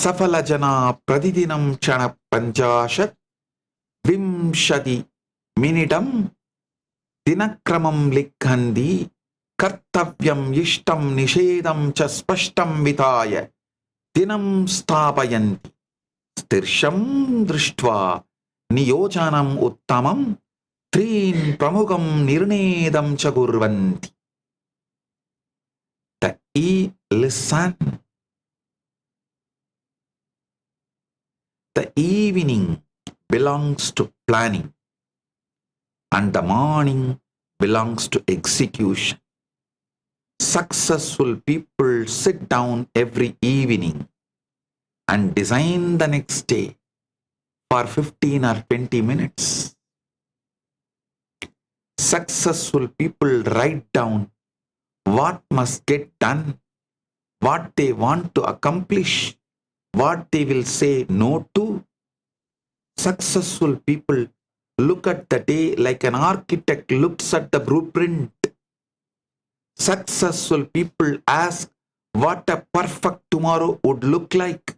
safalajana pradidinam chana panchashat vimshadi minidam dinakramam likhandi kartavyam ishtam nishedam cha spashtam vitaya dinam sthapayanti stirsham drishtva niyojanam uttamam trin pramugam nirnedam cha gurvanti. Listen. The evening belongs to planning and the morning belongs to execution. Successful people sit down every evening and design the next day for 15 or 20 minutes. Successful people write down what must get done, what they want to accomplish, what they will say no to. Successful people look at the day like an architect looks at the blueprint. Successful people ask what a perfect tomorrow would look like,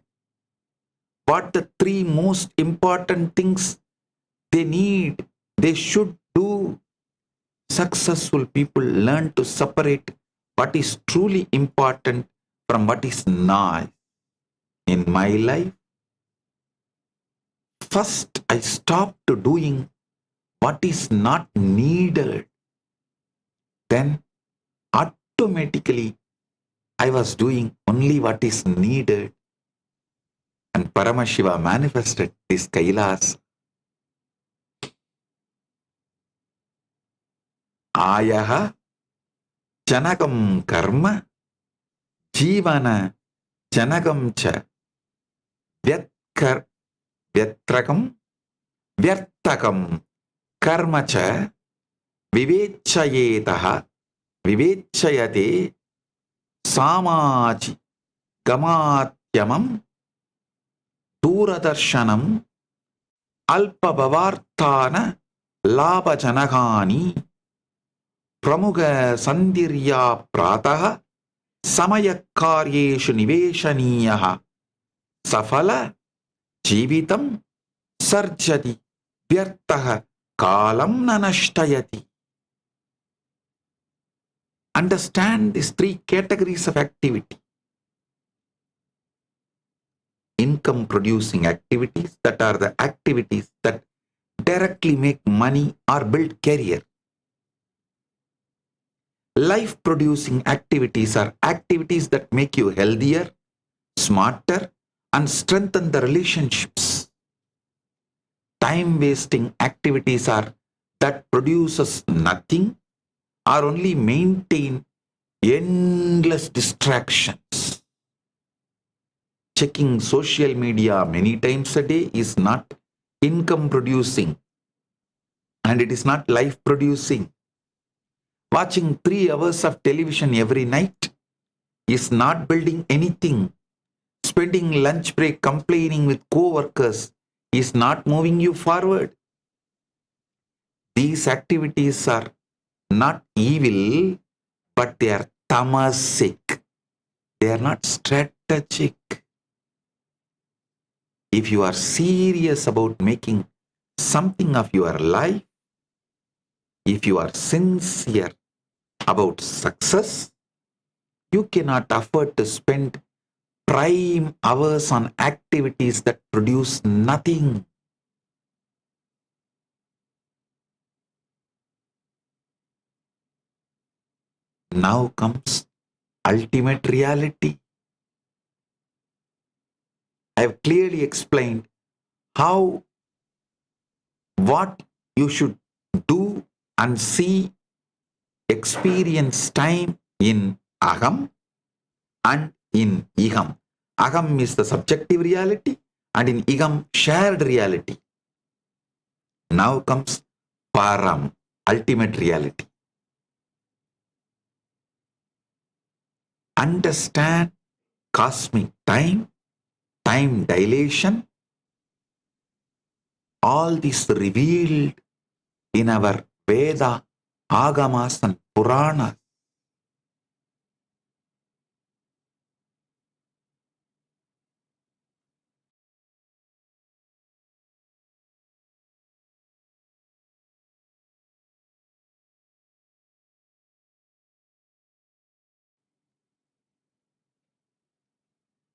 what the 3 most important things they should do. Successful people learn to separate what is truly important from what is not. In my life, first I stopped doing what is not needed. Then automatically I was doing only what is needed. And Paramashiva manifested this Kailasa. Ayaha janagam karma jivana janagam cha vyatrakam vyartakam karma cha vivechayetaha vivechayate samaji gamatyamam duradarshanam alpavavartana labhajanagani pramuga sandirya prataha samayakaryeshu niveshaniyaha safala jivitam sarjati vyartaha kalam nanashtayati. Understand these 3 categories of activity. Income producing activities, that are the activities that directly make money or build career. Life producing activities are activities that make you healthier, smarter, and strengthen the relationships. Time wasting activities are that produces nothing or only maintain endless distractions. Checking social media many times a day is not income producing and it is not life producing. Watching 3 hours of television every night is not building anything. Spending lunch break complaining with co-workers is not moving you forward. These activities are not evil, but they are tamasic. They are not strategic. If you are serious about making something of your life, if you are sincere about success, you cannot afford to spend prime hours on activities that produce nothing. Now comes ultimate reality. I have clearly explained what you should do and see, experience time in Aham and in Iham. Aham is the subjective reality and in Iham shared reality. Now comes Param, ultimate reality. Understand cosmic time, time dilation, all this revealed in our Veda, Agamas and Puranas.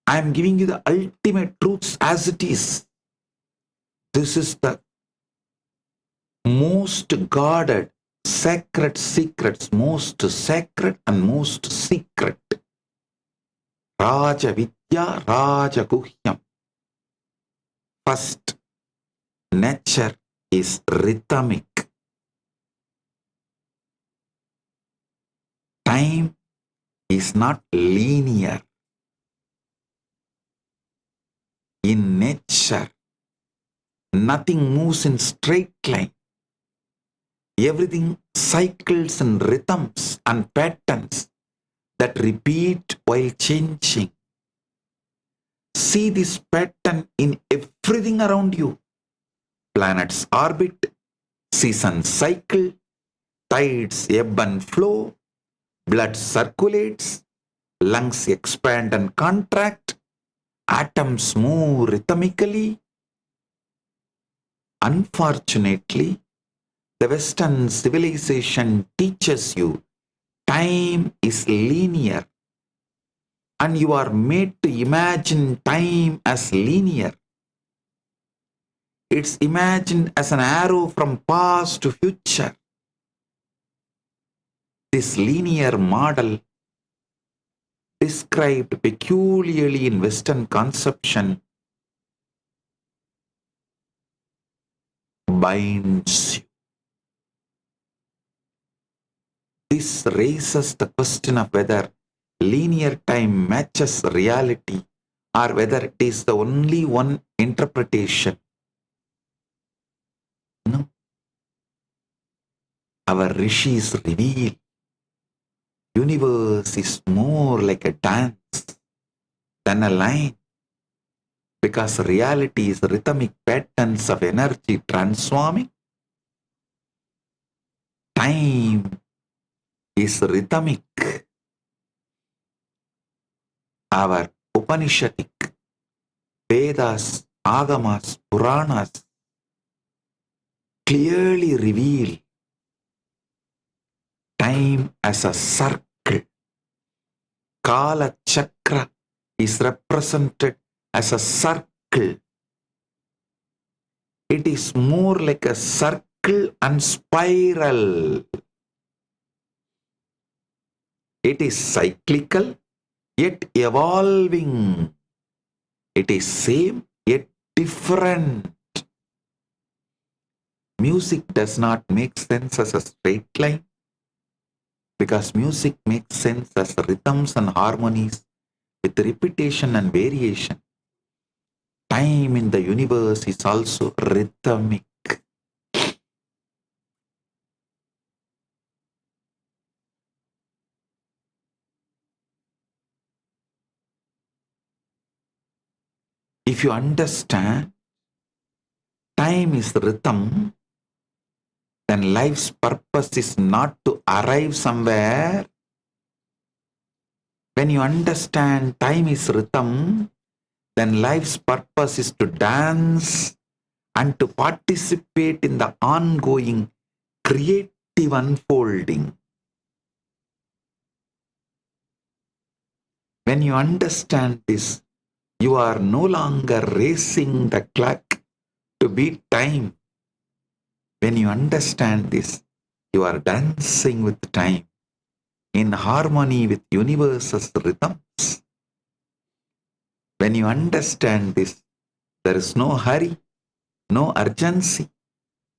I am giving you the ultimate truths as it is. This is the most guarded, sacred secrets, most sacred and most secret. Raja Vidya, Raja Guhyam. First, nature is rhythmic. Time is not linear. In nature, nothing moves in straight line. Everything cycles and rhythms and patterns that repeat while changing. See this pattern in everything around you. Planets orbit, seasons cycle, tides ebb and flow, blood circulates, lungs expand and contract, atoms move rhythmically. Unfortunately, the Western civilization teaches you time is linear, and you are made to imagine time as linear. It's imagined as an arrow from past to future. This linear model, described peculiarly in Western conception, binds you. This raises the question of whether linear time matches reality or whether it is the only one interpretation. No. Our rishis reveal universe is more like a dance than a line, because reality is rhythmic patterns of energy transforming. Time is rhythmic. Our Upanishadic, Vedas, Agamas, Puranas clearly reveal time as a circle. Kala Chakra is represented as a circle. It is more like a circle and spiral. It is cyclical yet evolving. It is same yet different. Music does not make sense as a straight line, because music makes sense as rhythms and harmonies with repetition and variation. Time in the universe is also rhythmic. If you understand time is rhythm, then life's purpose is not to arrive somewhere. When you understand time is rhythm, then life's purpose is to dance and to participate in the ongoing creative unfolding. When you understand this, you are no longer racing the clock to beat time. When you understand this, you are dancing with time in harmony with universe's rhythms. When you understand this, there is no hurry, no urgency.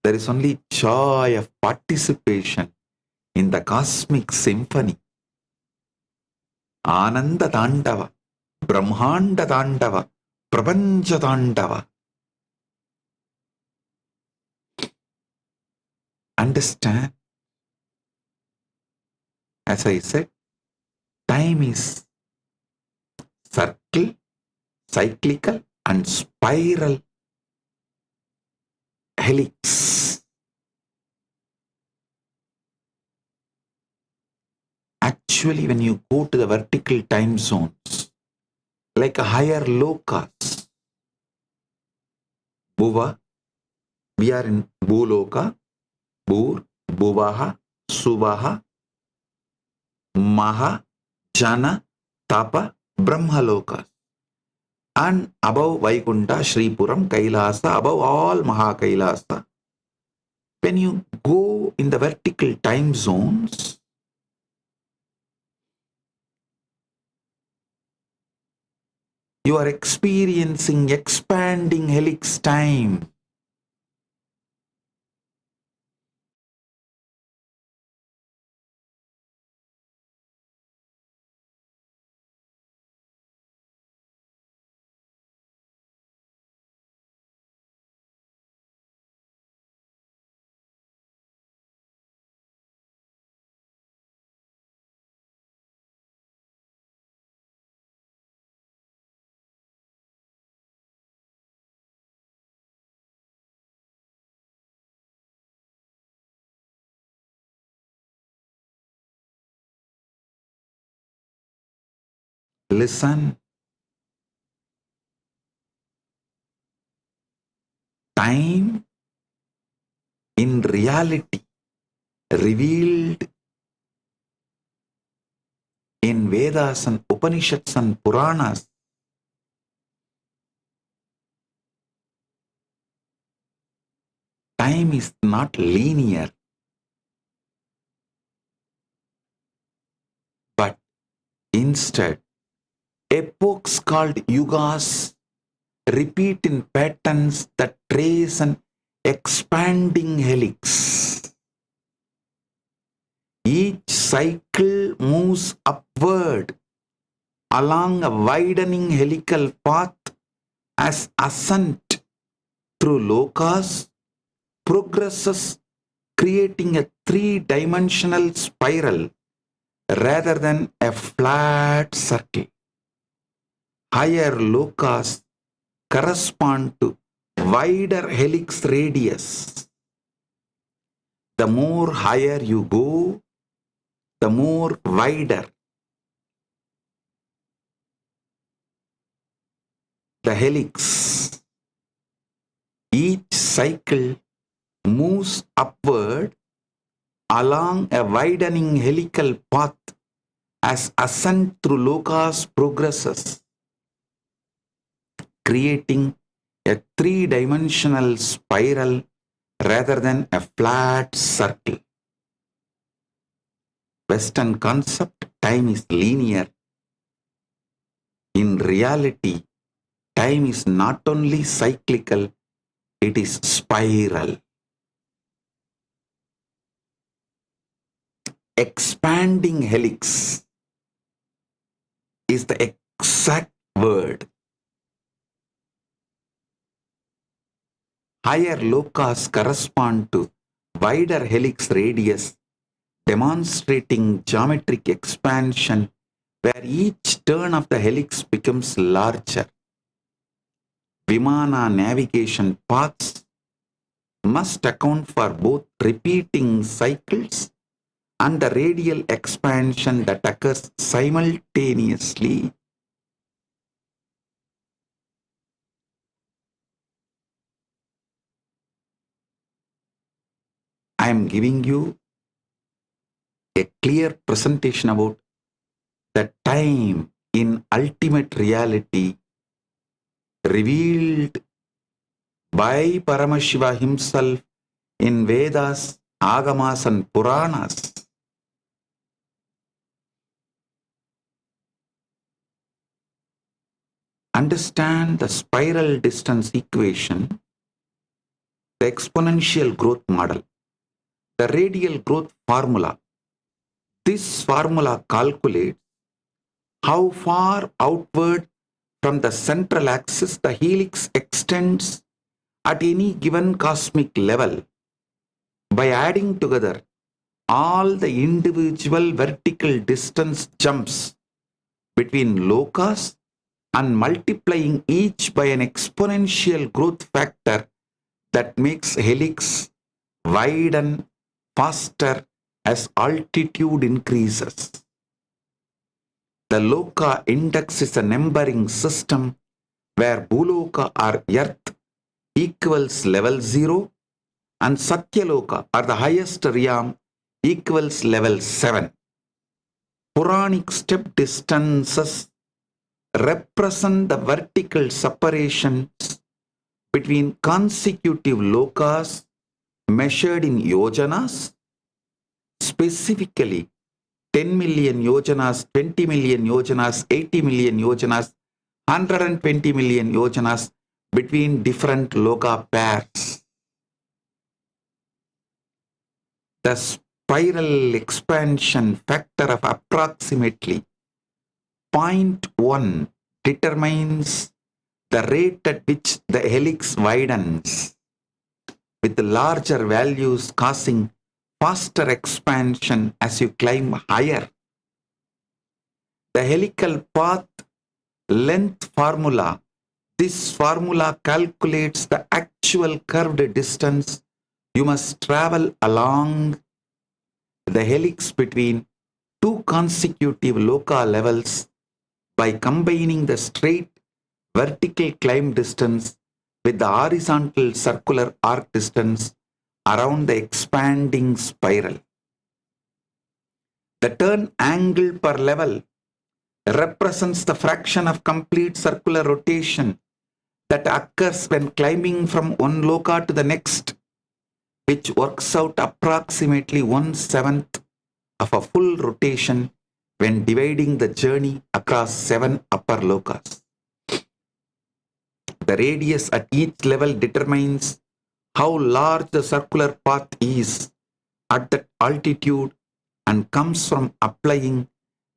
There is only joy of participation in the cosmic symphony. Ananda Dandava, Brahmanda Dandava, Prapancha Dandava. Understand? As I said, time is circle, cyclical and spiral. helix. Actually, when you go to the vertical time zones, like a higher lokas, Bhuva, we are in Bhuloka, Bhur, Bhuvaha, Suvaha, Maha, Jana, Tapa, Brahmalokas. And above Vaikunta, Shripuram, Kailasa, above all Maha Kailasa. When you go in the vertical time zones, you are experiencing expanding helix time. Listen. Time in reality revealed in Vedas and Upanishads and Puranas time is not linear, but instead epochs called yugas repeat in patterns that trace an expanding helix. Each cycle moves upward along a widening helical path as ascent through lokas progresses, creating a three-dimensional spiral rather than a flat circle. Higher lokas correspond to wider helix radius. The more higher you go, the more wider the helix. Each cycle moves upward along a widening helical path as ascent through lokas progresses, creating a three-dimensional spiral rather than a flat circle. Western concept, time is linear. In reality, time is not only cyclical, it is spiral. Expanding helix is the exact word. Higher lokas correspond to wider helix radius, demonstrating geometric expansion where each turn of the helix becomes larger. Vimana navigation paths must account for both repeating cycles and the radial expansion that occurs simultaneously. I am giving you a clear presentation about the time in ultimate reality revealed by Paramashiva himself in Vedas, Agamas and Puranas. Understand the spiral distance equation, the exponential growth model, the radial growth formula. This formula calculates how far outward from the central axis the helix extends at any given cosmic level by adding together all the individual vertical distance jumps between lokas and multiplying each by an exponential growth factor that makes helix widen faster as altitude increases. The Loka index is a numbering system where Bhuloka or Earth equals level 0 and Satyaloka or the highest realm equals level 7. Puranic step distances represent the vertical separations between consecutive lokas measured in yojanas, specifically 10 million yojanas, 20 million yojanas, 80 million yojanas, 120 million yojanas between different loka pairs. The spiral expansion factor of approximately 0.1 determines the rate at which the helix widens, with the larger values causing faster expansion as you climb higher. The helical path length formula. This formula calculates the actual curved distance you must travel along the helix between two consecutive loka levels by combining the straight vertical climb distance with the horizontal circular arc distance around the expanding spiral. The turn angle per level represents the fraction of complete circular rotation that occurs when climbing from one loka to the next, which works out approximately 1/7 of a full rotation when dividing the journey across 7 upper lokas. The radius at each level determines how large the circular path is at that altitude and comes from applying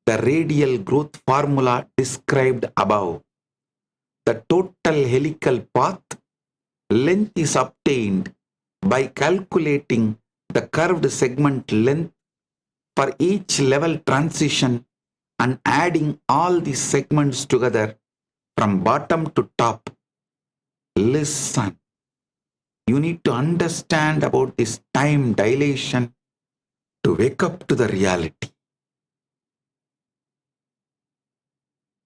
the radial growth formula described above. The total helical path length is obtained by calculating the curved segment length for each level transition and adding all these segments together from bottom to top. Listen, you need to understand about this time dilation to wake up to the reality.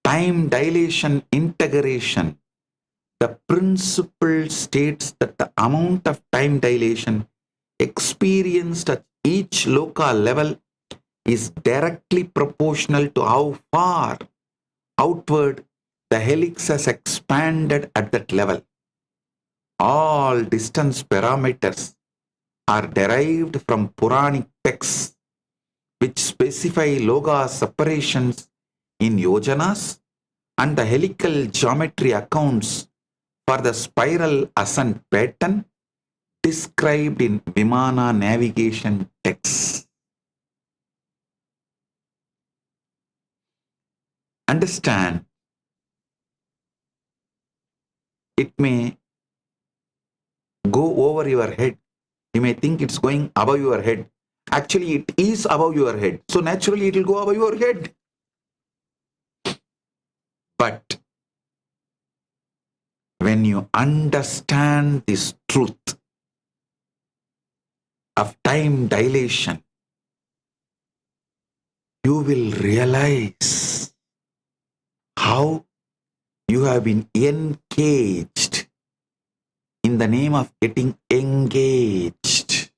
Time dilation integration. The principle states that the amount of time dilation experienced at each loka level is directly proportional to how far outward the helix has expanded at that level. All distance parameters are derived from Puranic texts which specify loka separations in yojanas, and the helical geometry accounts for the spiral ascent pattern described in Vimana navigation texts. Understand, it may go over your head. You may think it's going above your head. Actually, it is above your head. So naturally, it will go above your head. But when you understand this truth of time dilation, you will realize how you have been encaged in the name of getting engaged.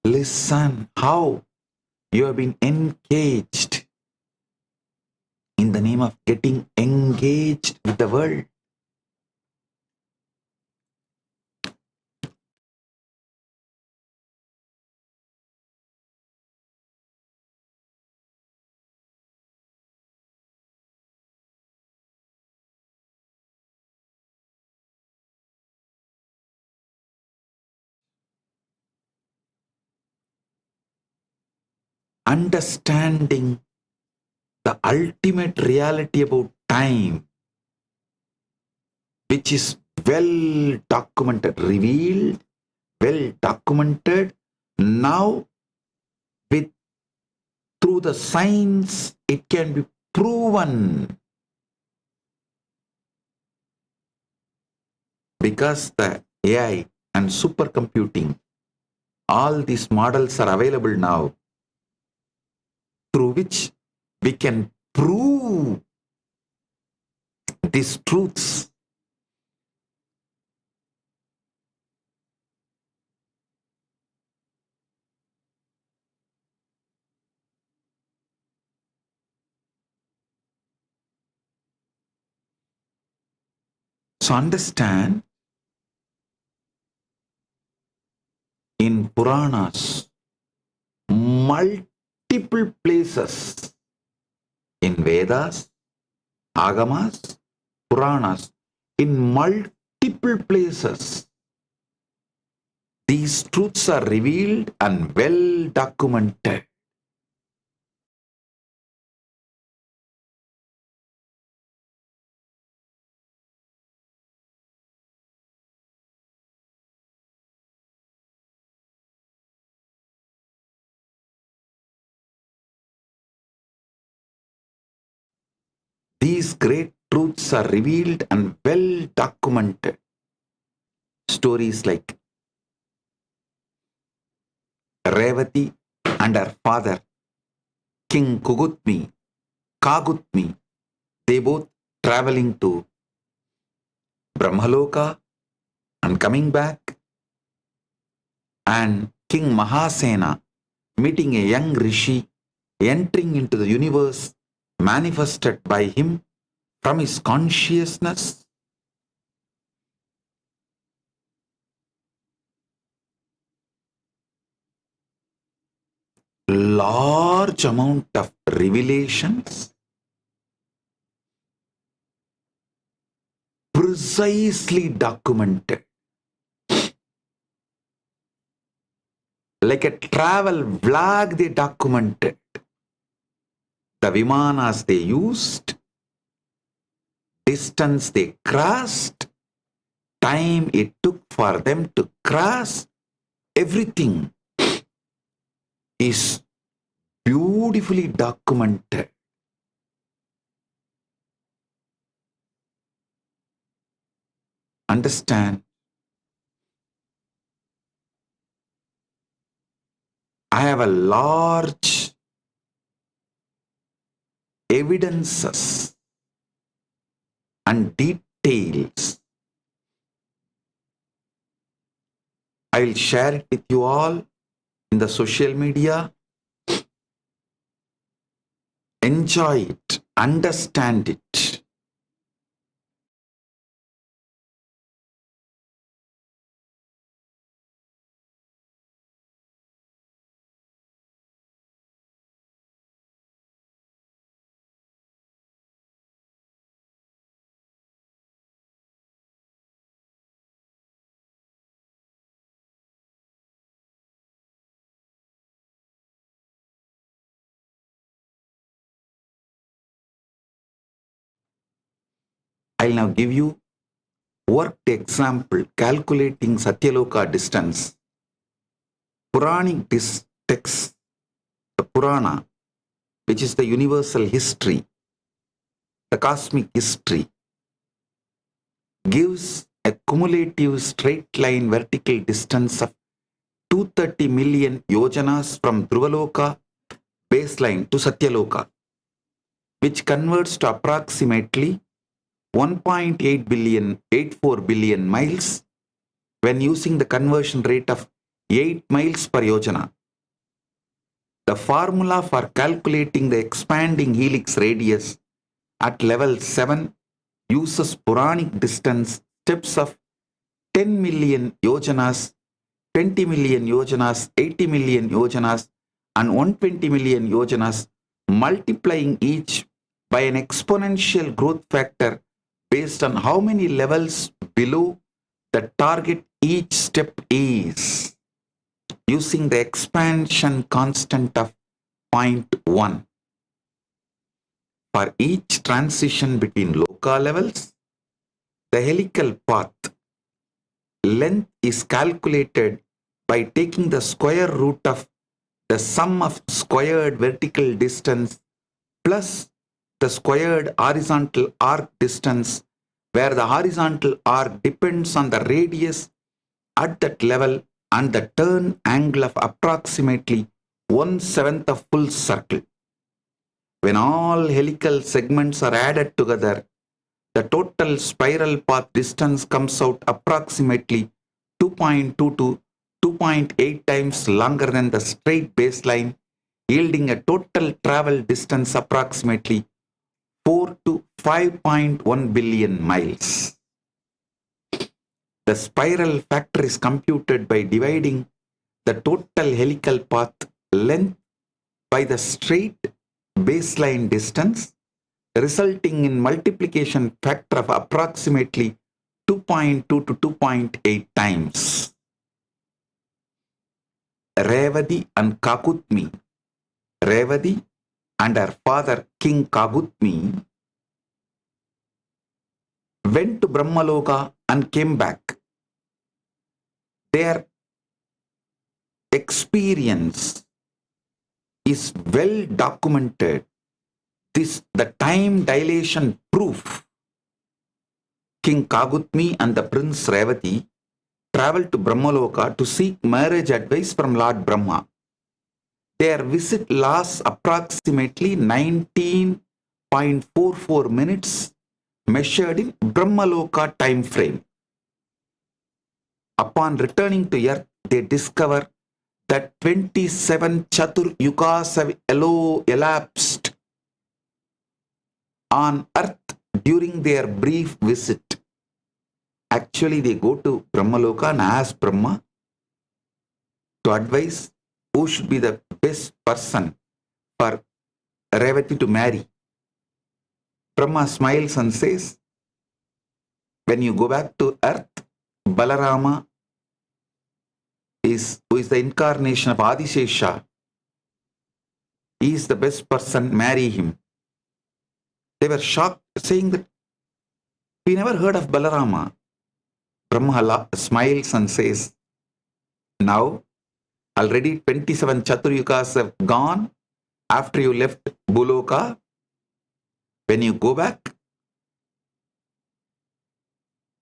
Listen, how you have been engaged in the name of getting engaged with the world. Understanding the ultimate reality about time, which is well documented, revealed, well documented. Now, through the science, it can be proven. Because the AI and supercomputing, all these models are available now, through which we can prove these truths. So understand, in Puranas, multiple places, in Vedas, Agamas, Puranas, in multiple places, these truths are revealed and well documented. These great truths are revealed and well documented. Stories like Revati and her father, King Kagutmi, they both traveling to Brahmaloka and coming back, and King Mahasena meeting a young rishi, entering into the universe manifested by him from his consciousness. Large amount of revelations, precisely documented. Like a travel vlog, they documented the vimanas they used, distance they crossed, time it took for them to cross. Everything is beautifully documented. Understand? I have a large evidences and details. I will share it with you all in the social media. Enjoy it, understand it. I'll now give you worked example calculating Satyaloka distance. Puranic text, the Purana, which is the universal history, the cosmic history, gives a cumulative straight line vertical distance of 230 million yojanas from Dhruvaloka baseline to Satyaloka, which converts to approximately 1.84 billion miles when using the conversion rate of 8 miles per yojana. The formula for calculating the expanding helix radius at level 7 uses Puranic distance steps of 10 million yojanas, 20 million yojanas, 80 million yojanas, and 120 million yojanas, multiplying each by an exponential growth factor based on how many levels below the target each step is, using the expansion constant of 0.1. For each transition between loka levels, the helical path length is calculated by taking the square root of the sum of squared vertical distance plus the squared horizontal arc distance, where the horizontal arc depends on the radius at that level and the turn angle of approximately 1/7 of full circle. When all helical segments are added together, the total spiral path distance comes out approximately 2.2 to 2.8 times longer than the straight baseline, yielding a total travel distance approximately 4 to 5.1 billion miles. The spiral factor is computed by dividing the total helical path length by the straight baseline distance, resulting in multiplication factor of approximately 2.2 to 2.8 times. Revati and Kakutmi. Revati and her father King Kakutmi went to Brahmaloka and came back. Their experience is well documented. The time dilation proof. King Kakutmi and the Prince Revati traveled to Brahmaloka to seek marriage advice from Lord Brahma. Their visit lasts approximately 19.44 minutes measured in Brahmaloka time frame. Upon returning to earth, they discover that 27 Chatur Yugas have elapsed on earth during their brief visit. Actually, they go to Brahmaloka and ask Brahma to advise who should be the best person for Revati to marry. Brahma smiles and says, when you go back to earth, Balarama who is the incarnation of Adishesha, he is the best person, marry him. They were shocked, saying that we never heard of Balarama. Brahma smiles and says, now already 27 Chaturyugas have gone after you left Buloka. When you go back,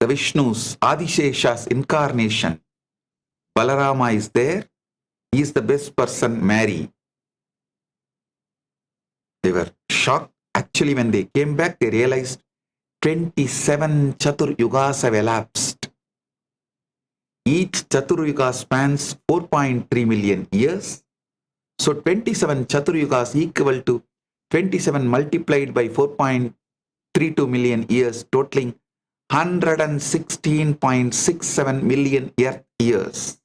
the Vishnu's, Adishesha's incarnation, Balarama is there. He is the best person, marry. They were shocked. Actually, when they came back, they realized 27 Chatur Yugas have elapsed. Each Chatur Yuga spans 4.3 million years. So 27 Chatur Yugas equal to 27 multiplied by 4.32 million years, totaling 116.67 million earth years.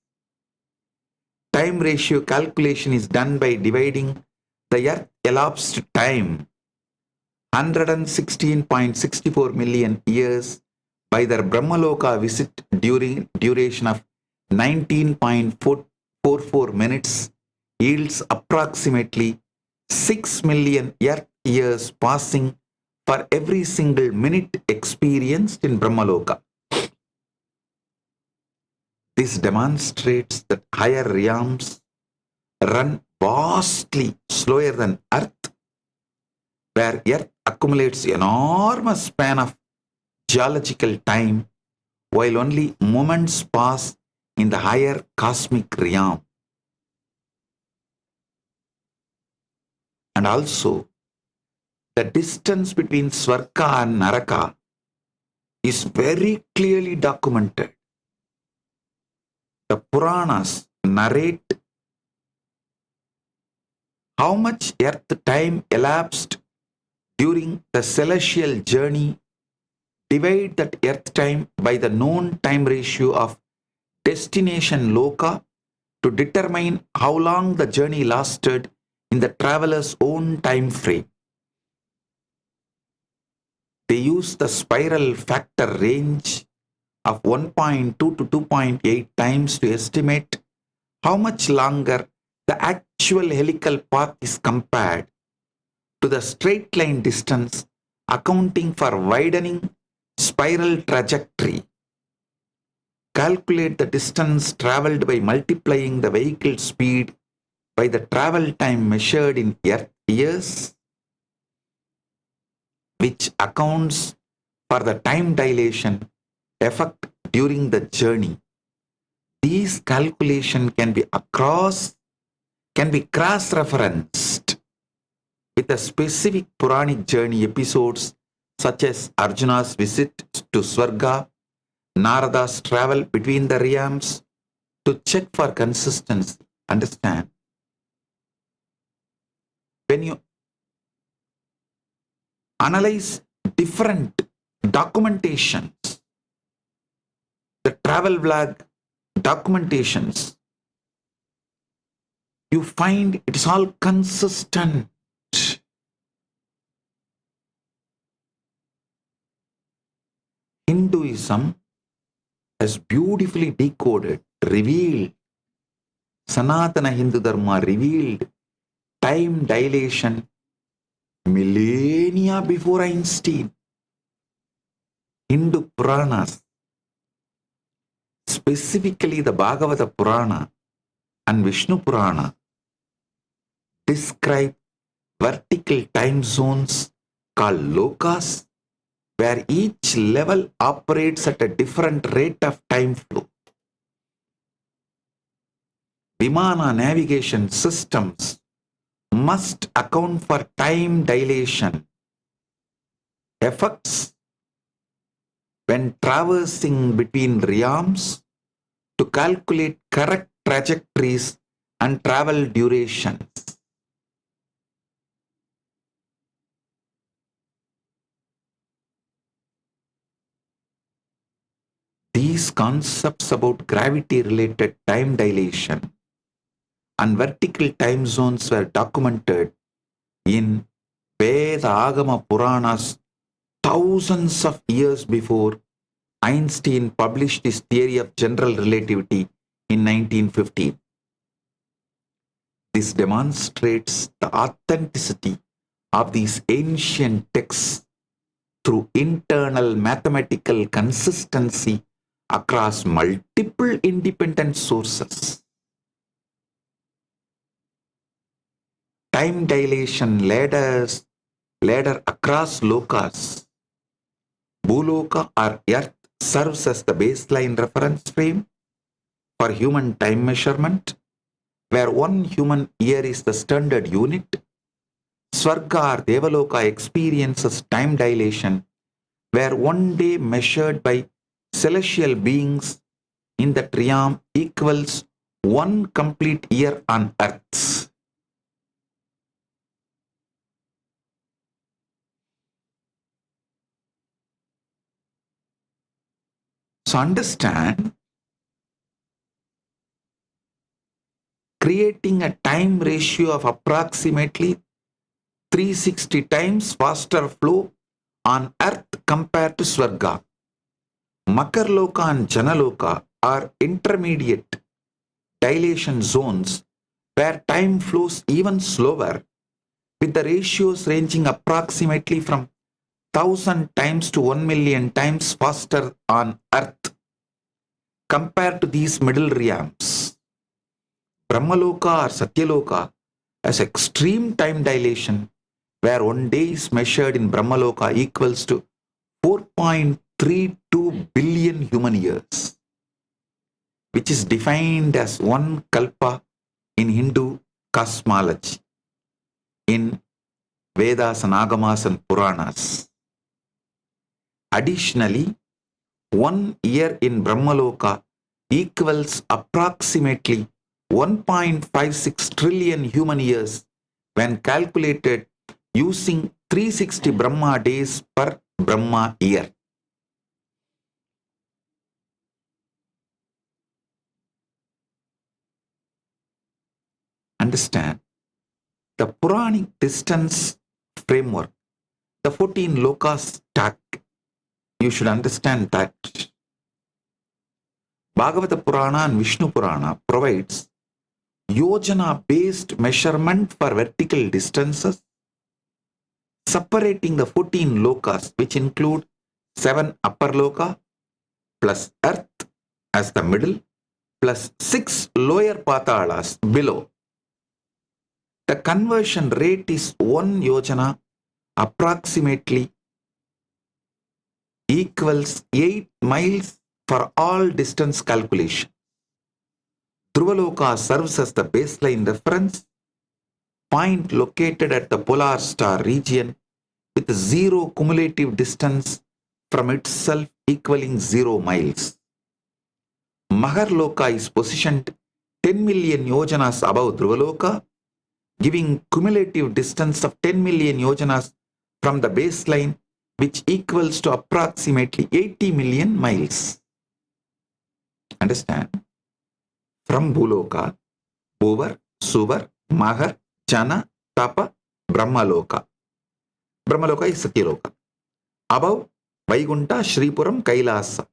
Time ratio calculation is done by dividing the earth elapsed time, 116.64 million years, by their Brahmaloka visit during duration of 19.44 minutes, yields approximately 6 million earth years passing for every single minute experienced in Brahmaloka. This demonstrates that higher realms run vastly slower than Earth, where Earth accumulates enormous span of geological time, while only moments pass in the higher cosmic realm. And also, the distance between Swarga and Naraka is very clearly documented. The Puranas narrate how much earth time elapsed during the celestial journey. Divide that earth time by the known time ratio of destination Loka to determine how long the journey lasted in the traveler's own time frame. They use the spiral factor range of 1.2 to 2.8 times to estimate how much longer the actual helical path is compared to the straight line distance, accounting for widening spiral trajectory. Calculate the distance traveled by multiplying the vehicle speed by the travel time measured in earth years. which accounts for the time dilation effect during the journey. These calculations can be cross-referenced with the specific Puranic journey episodes such as Arjuna's visit to Swarga, Narada's travel between the realms, to check for consistency. Understand? When you analyze different documentations, the travel vlog documentations, you find it's all consistent. Hinduism has beautifully decoded, revealed, Sanatana Hindu Dharma revealed time dilation millennia before Einstein. Hindu Puranas, specifically the Bhagavata Purana and Vishnu Purana, describe vertical time zones called lokas, where each level operates at a different rate of time flow. Vimana navigation systems must account for time dilation effects when traversing between realms to calculate correct trajectories and travel durations. These concepts about gravity-related time dilation and vertical time zones were documented in Veda Agama Puranas thousands of years before Einstein published his theory of general relativity in 1915. This demonstrates the authenticity of these ancient texts through internal mathematical consistency across multiple independent sources. Time dilation ladder across lokas. Bhuloka or Earth serves as the baseline reference frame for human time measurement, where 1 human year is the standard unit. Swarga or Devaloka experiences time dilation, where 1 day measured by celestial beings in the realm equals 1 complete year on Earth. So understand, creating a time ratio of approximately 360 times faster flow on Earth compared to Swarga. Makarloka and Janaloka are intermediate dilation zones where time flows even slower, with the ratios ranging approximately from 1,000 times to 1 million times faster on Earth compared to these middle realms. Brahmaloka or Satyaloka has extreme time dilation, where 1 day is measured in Brahmaloka equals to 4.32 billion human years, which is defined as 1 kalpa in Hindu cosmology, in Vedas and Agamas and Puranas. Additionally, 1 year in Brahmaloka equals approximately 1.56 trillion human years when calculated using 360 Brahma days per Brahma year. Understand, the Puranic distance framework, the 14 lokas stack, you should understand that Bhagavata Purana and Vishnu Purana provides yojana-based measurement for vertical distances, separating the 14 lokas, which include 7 upper loka plus Earth as the middle plus 6 lower patalas below. The conversion rate is 1 yojana, approximately equals 8 miles for all distance calculation. Dhruva serves as the baseline reference point located at the polar star region with zero cumulative distance from itself equaling 0 miles. Maharloka is positioned 10 million yojanas above Dhruva, giving cumulative distance of 10 million yojanas from the baseline, which equals to approximately 80 million miles. Understand? From Bhuloka, Bhuvar, Suvar, Mahar, Jana, Tapa, Brahmaloka. Brahmaloka is Satyaloka. Above Vaikunta, Shripuram, Kailasa.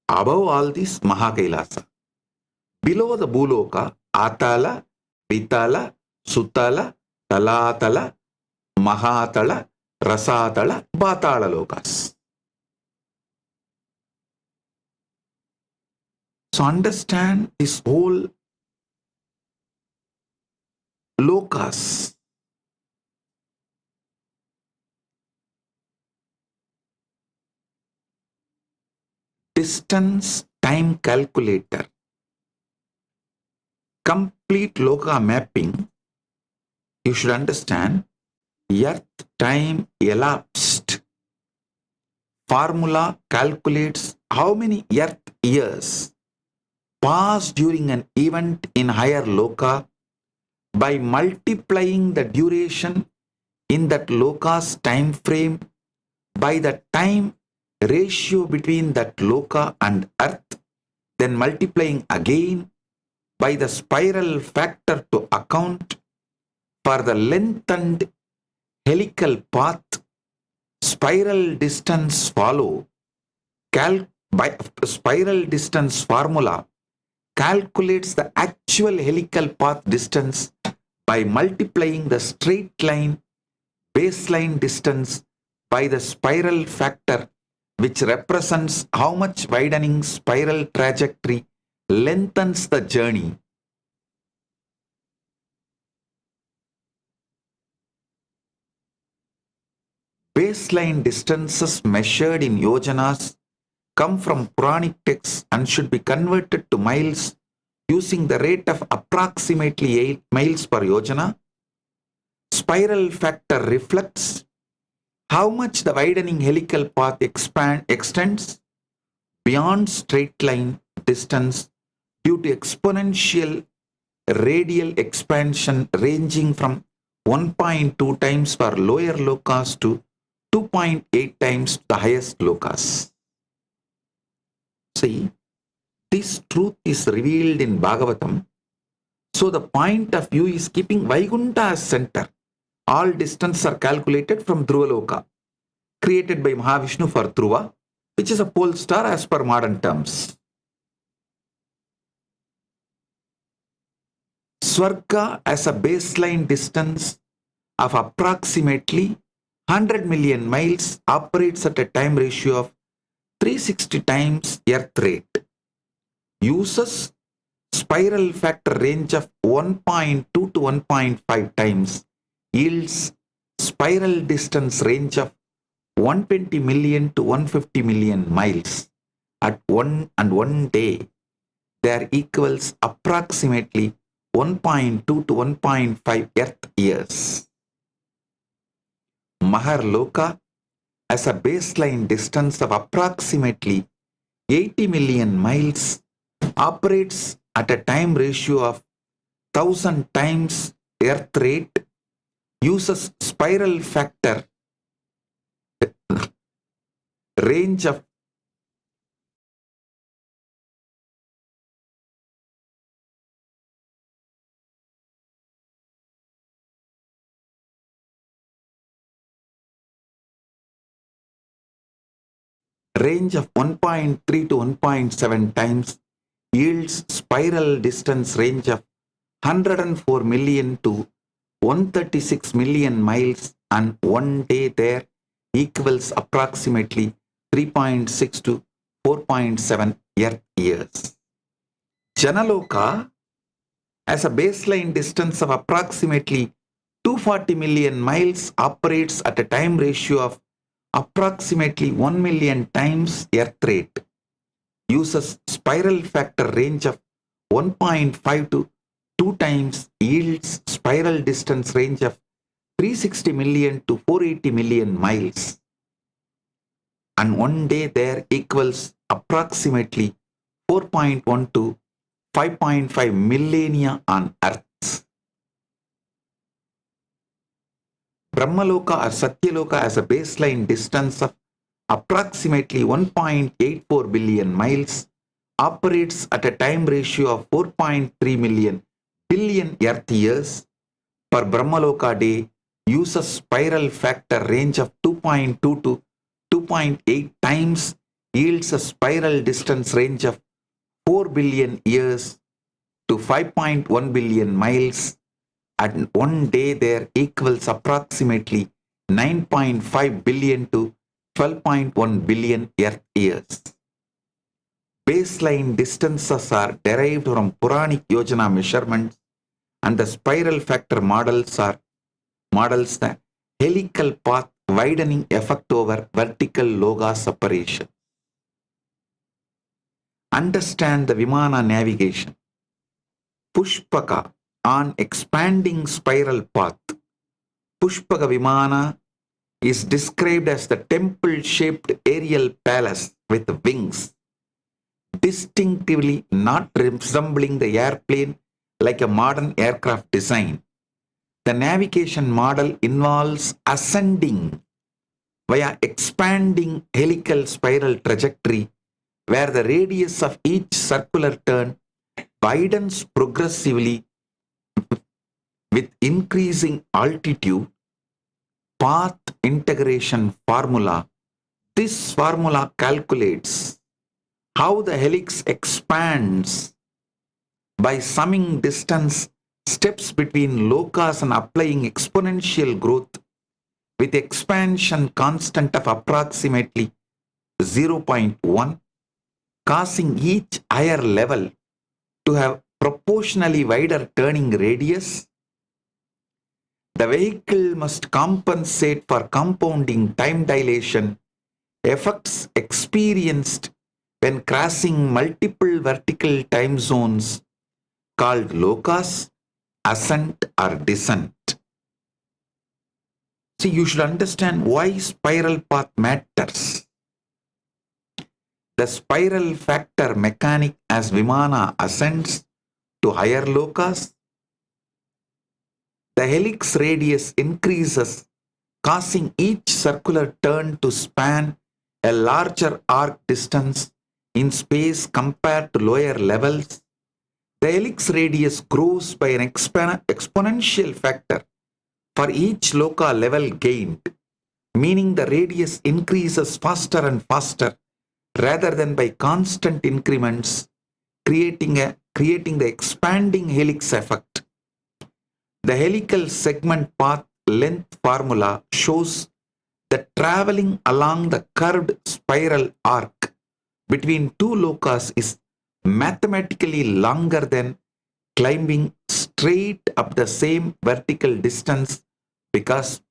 Above all this, Mahakailasa. Below the Bhuloka, Atala, Vitala, Sutala, Talatala, Mahatala, Rasatala, Patala lokas. So understand this whole lokas. Distance time calculator. Complete loka mapping. You should understand Earth time elapsed. Formula calculates how many Earth years pass during an event in higher loka by multiplying the duration in that loka's time frame by the time ratio between that loka and Earth, then multiplying again by the spiral factor to account for the lengthened helical path. Spiral distance follow. By spiral distance formula calculates the actual helical path distance by multiplying the straight line baseline distance by the spiral factor, which represents how much widening spiral trajectory lengthens the journey. Baseline distances measured in yojanas come from Puranic texts and should be converted to miles using the rate of approximately 8 miles per yojana. Spiral factor reflects how much the widening helical path extends beyond straight line distance due to exponential radial expansion ranging from 1.2 times for lower lokas to 2.8 times the highest lokas. See, this truth is revealed in Bhagavatam. So the point of view is keeping Vaikunta as center. All distances are calculated from Dhruva, created by Mahavishnu for Dhruva, which is a pole star as per modern terms. Swarga as a baseline distance of approximately 100 million miles operates at a time ratio of 360 times Earth rate. Uses spiral factor range of 1.2 to 1.5 times. Yields spiral distance range of 120 million to 150 million miles. At one day, there equals approximately 1.2 to 1.5 Earth years. Maharloka as a baseline distance of approximately 80 million miles operates at a time ratio of 1000 times Earth rate, uses spiral factor range of range of 1.3 to 1.7 times, yields spiral distance range of 104 million to 136 million miles, and one day there equals approximately 3.6 to 4.7 Earth years. Janaloka as a baseline distance of approximately 240 million miles operates at a time ratio of approximately 1 million times earth rate, uses spiral factor range of 1.5 to 2 times, yields spiral distance range of 360 million to 480 million miles. And one day there equals approximately 4.1 to 5.5 millennia on earth. Brahmaloka or Satyaloka has a baseline distance of approximately 1.84 billion miles, operates at a time ratio of 4.3 billion earth years per Brahmaloka day, uses spiral factor range of 2.2 to 2.8 times, yields a spiral distance range of 4 billion years to 5.1 billion miles. And one day there equals approximately 9.5 billion to 12.1 billion earth years. Baseline distances are derived from Puranic Yojana measurements, and the spiral factor models the helical path widening effect over vertical loga separation. Understand the Vimana navigation. Pushpaka on expanding spiral path. Pushpaka Vimana is described as the temple-shaped aerial palace with wings, distinctively not resembling the airplane like a modern aircraft design. The navigation model involves ascending via expanding helical spiral trajectory, where the radius of each circular turn widens progressively with increasing altitude. Path integration formula. This formula calculates how the helix expands by summing distance steps between lokas and applying exponential growth with expansion constant of approximately 0.1, causing each higher level to have proportionally wider turning radius. The vehicle must compensate for compounding time dilation effects experienced when crossing multiple vertical time zones called lokas, ascent or descent. See, you should understand why spiral path matters. The spiral factor mechanic as Vimana ascends to higher lokas, the helix radius increases, causing each circular turn to span a larger arc distance in space compared to lower levels. The helix radius grows by an exponential factor for each loka level gained, meaning the radius increases faster and faster rather than by constant increments, creating the expanding helix effect. The helical segment path length formula shows that traveling along the curved spiral arc between two lokas is mathematically longer than climbing straight up the same vertical distance, because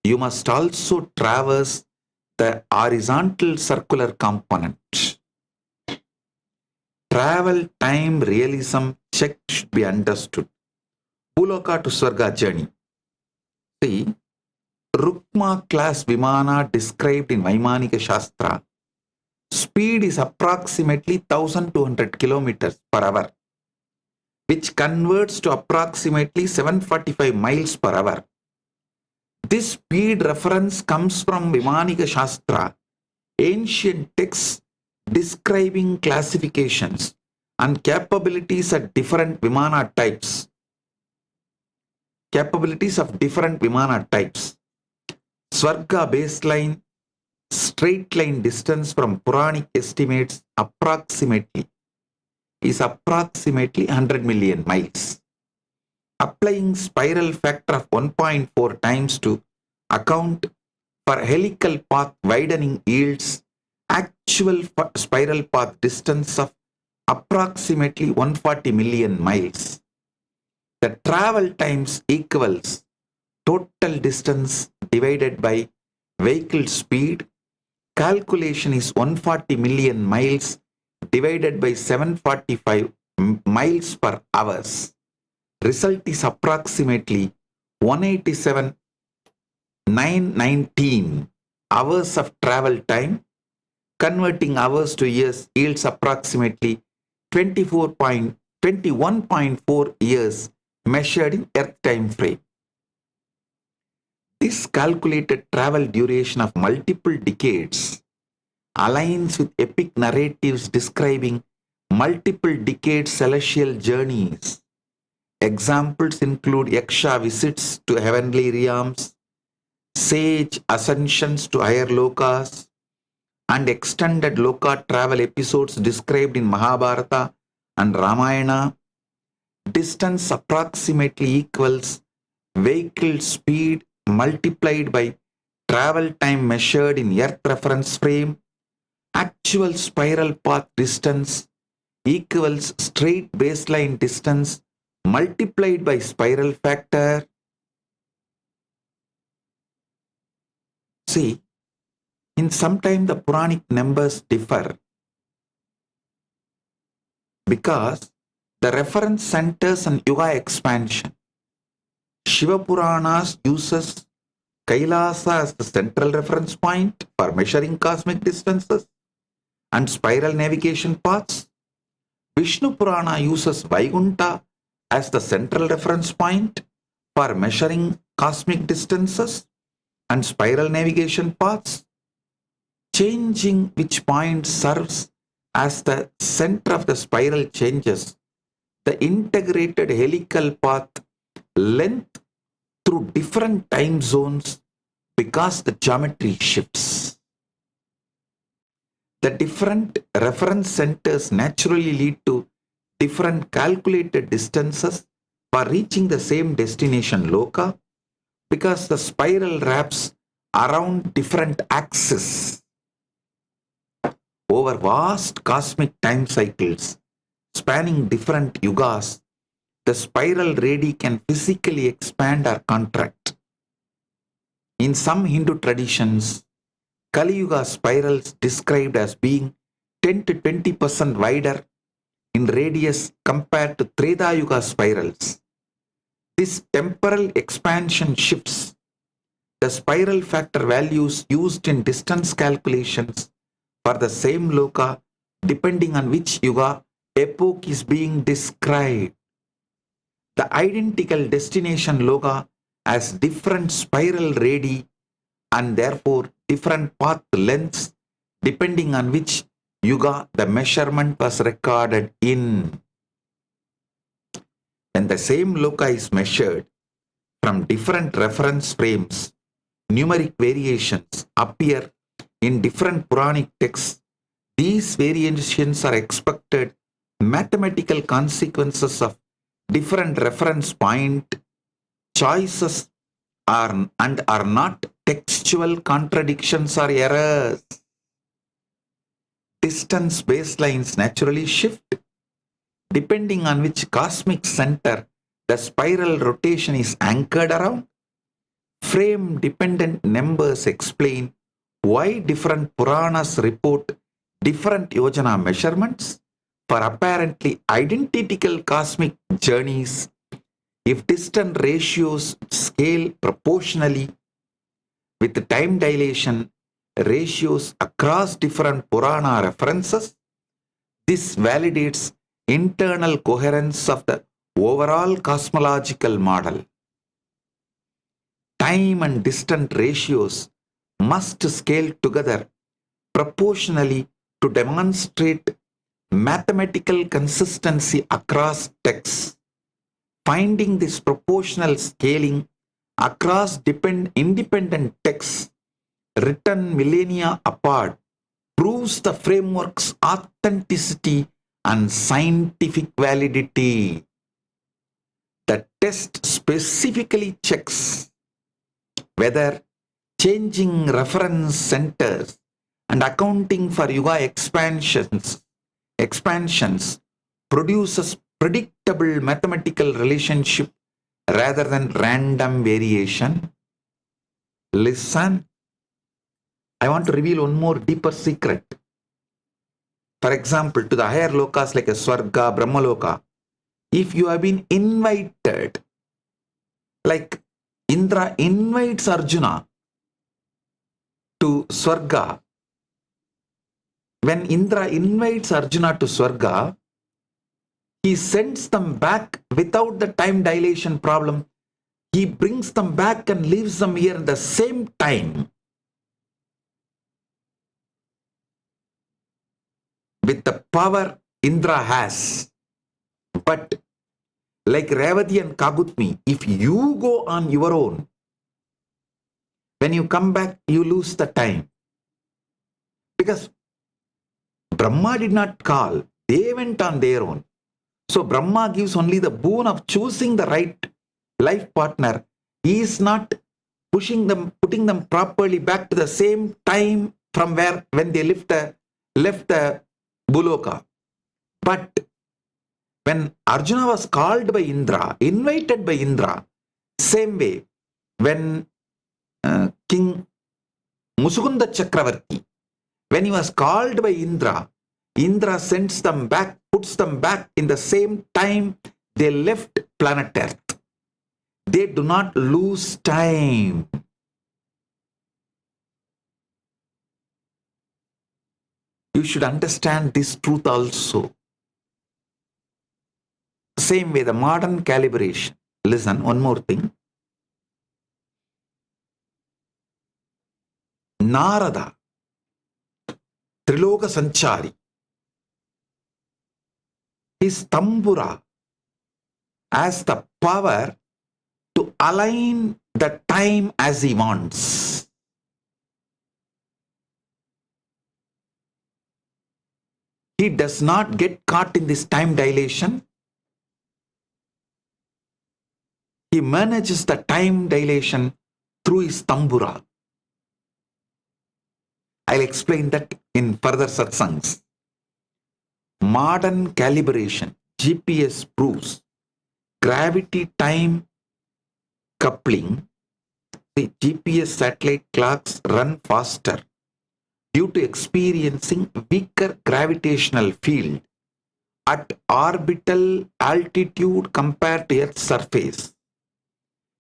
you must also traverse the horizontal circular component. Travel time realism check should be understood. Bhuloka to Swarga journey. See, Rukma class Vimana described in Vaimanika Shastra, speed is approximately 1200 kilometers per hour, which converts to approximately 745 miles per hour. This speed reference comes from Vaimanika Shastra, ancient texts describing classifications and capabilities at different Vimana types. Capabilities of different Vimana types. Swarga baseline straight line distance from Puranic estimates is approximately 100 million miles. Applying spiral factor of 1.4 times to account for helical path widening yields actual spiral path distance of approximately 140 million miles. The travel times equals total distance divided by vehicle speed calculation is 140 million miles divided by 745 miles per hours. Result is approximately 187,919 hours of travel time. Converting hours to years yields approximately 21.4 years measured in Earth time frame. This calculated travel duration of multiple decades aligns with epic narratives describing multiple decade celestial journeys. Examples include Yaksha visits to heavenly realms, sage ascensions to higher lokas, and extended loka travel episodes described in Mahabharata and Ramayana. Distance approximately equals vehicle speed multiplied by travel time measured in Earth reference frame. Actual spiral path distance equals straight baseline distance multiplied by spiral factor. See, in sometime the Puranic numbers differ because the reference centers on Yuga expansion. Shiva Puranas uses Kailasa as the central reference point for measuring cosmic distances and spiral navigation paths. Vishnu Purana uses Vaikunta as the central reference point for measuring cosmic distances and spiral navigation paths. Changing which point serves as the center of the spiral changes the integrated helical path length through different time zones because the geometry shifts. The different reference centers naturally lead to different calculated distances for reaching the same destination loka because the spiral wraps around different axes. Over vast cosmic time cycles spanning different yugas, the spiral radii can physically expand or contract. In some Hindu traditions, Kali Yuga spirals described as being 10 to 20% wider in radius compared to Treta Yuga spirals. This temporal expansion shifts the spiral factor values used in distance calculations for the same loka depending on which yuga epoch is being described. The identical destination loka has different spiral radii and therefore different path lengths depending on which yuga the measurement was recorded in. When the same loka is measured from different reference frames, numeric variations appear in different Puranic texts. These variations are expected mathematical consequences of different reference point choices and are not textual contradictions or errors. Distance baselines naturally shift depending on which cosmic center the spiral rotation is anchored around. Frame dependent numbers explain why different Puranas report different yojana measurements for apparently identical cosmic journeys if distant ratios scale proportionally with the time dilation ratios across different Purana references. This validates internal coherence of the overall cosmological model. Time and distance ratios must scale together proportionally to demonstrate mathematical consistency across texts. Finding this proportional scaling across independent texts written millennia apart proves the framework's authenticity and scientific validity. The test specifically checks whether changing reference centers and accounting for yuga expansions produces predictable mathematical relationship rather than random variation. Listen. I want to reveal one more deeper secret. For example, to the higher lokas like a Swarga, Brahmaloka, if you have been invited, like Indra invites Arjuna to Swarga, when Indra invites Arjuna to Swarga, he sends them back without the time dilation problem. He brings them back and leaves them here at the same time. With the power Indra has. But like Revati and Kagutmi, if you go on your own, when you come back, you lose the time. Because Brahma did not call, they went on their own. So Brahma gives only the boon of choosing the right life partner. He is not putting them properly back to the same time from when they left the Buloka. But when Arjuna was called by Indra, invited by Indra, same way, when King Musukunda Chakravarti, when he was called by Indra, Indra sends them back, puts them back in the same time they left planet Earth. They do not lose time. You should understand this truth also. Same way, the modern calibration. Listen, one more thing. Narada, Triloka Sanchari, his tambura has the power to align the time as he wants. He does not get caught in this time dilation. He manages the time dilation through his tambura. I'll explain that in further satsangs. Modern calibration, GPS proves gravity-time coupling. The GPS satellite clocks run faster due to experiencing weaker gravitational field at orbital altitude compared to Earth's surface,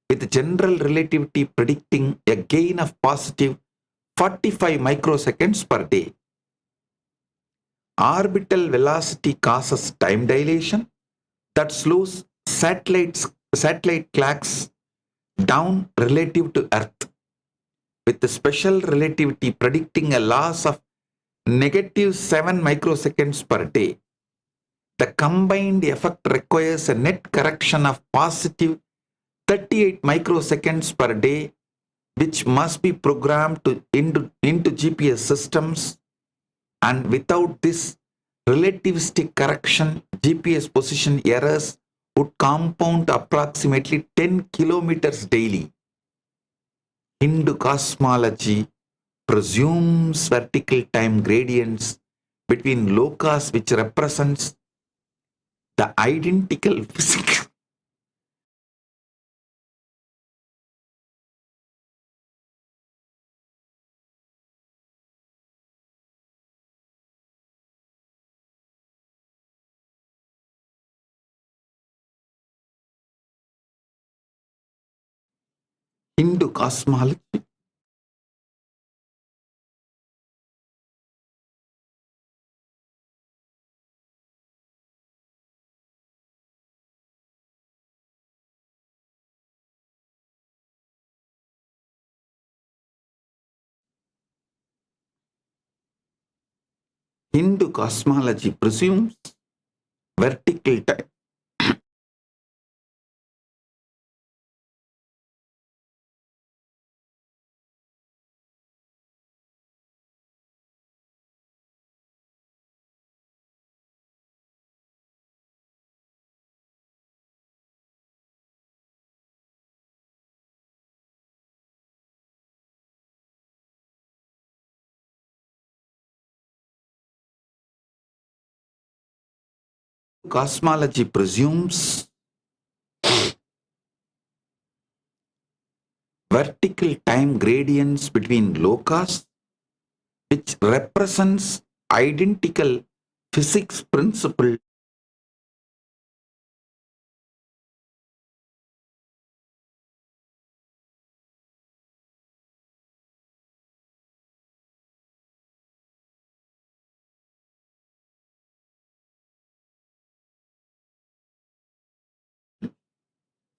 with general relativity predicting a gain of positive 45 microseconds per day. Orbital velocity causes time dilation that slows satellite clocks down relative to Earth, with the special relativity predicting a loss of -7 microseconds per day. The combined effect requires a net correction of positive 38 microseconds per day, which must be programmed into GPS systems, and without this relativistic correction, GPS position errors would compound approximately 10 kilometers daily. Hindu cosmology presumes vertical time gradients between lokas, which represents the identical physical Hindu cosmology presumes vertical time. Cosmology presumes vertical time gradients between lokas, which represents identical physics principle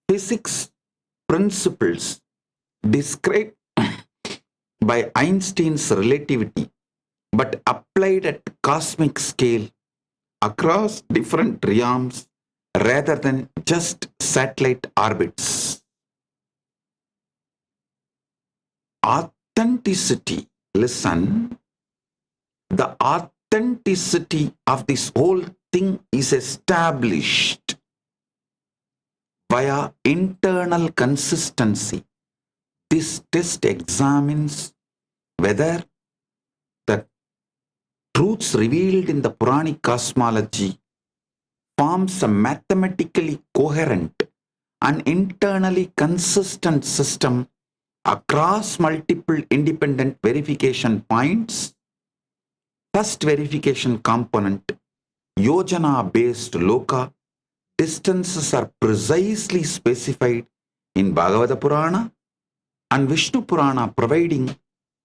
physics principles described by Einstein's relativity, but applied at cosmic scale across different realms rather than just satellite orbits. Authenticity, listen, the authenticity of this whole thing is established via internal consistency. This test examines whether the truths revealed in the Puranic cosmology forms a mathematically coherent and internally consistent system across multiple independent verification points. First verification component, Yojana-based Loka, distances are precisely specified in Bhagavata Purana and Vishnu Purana, providing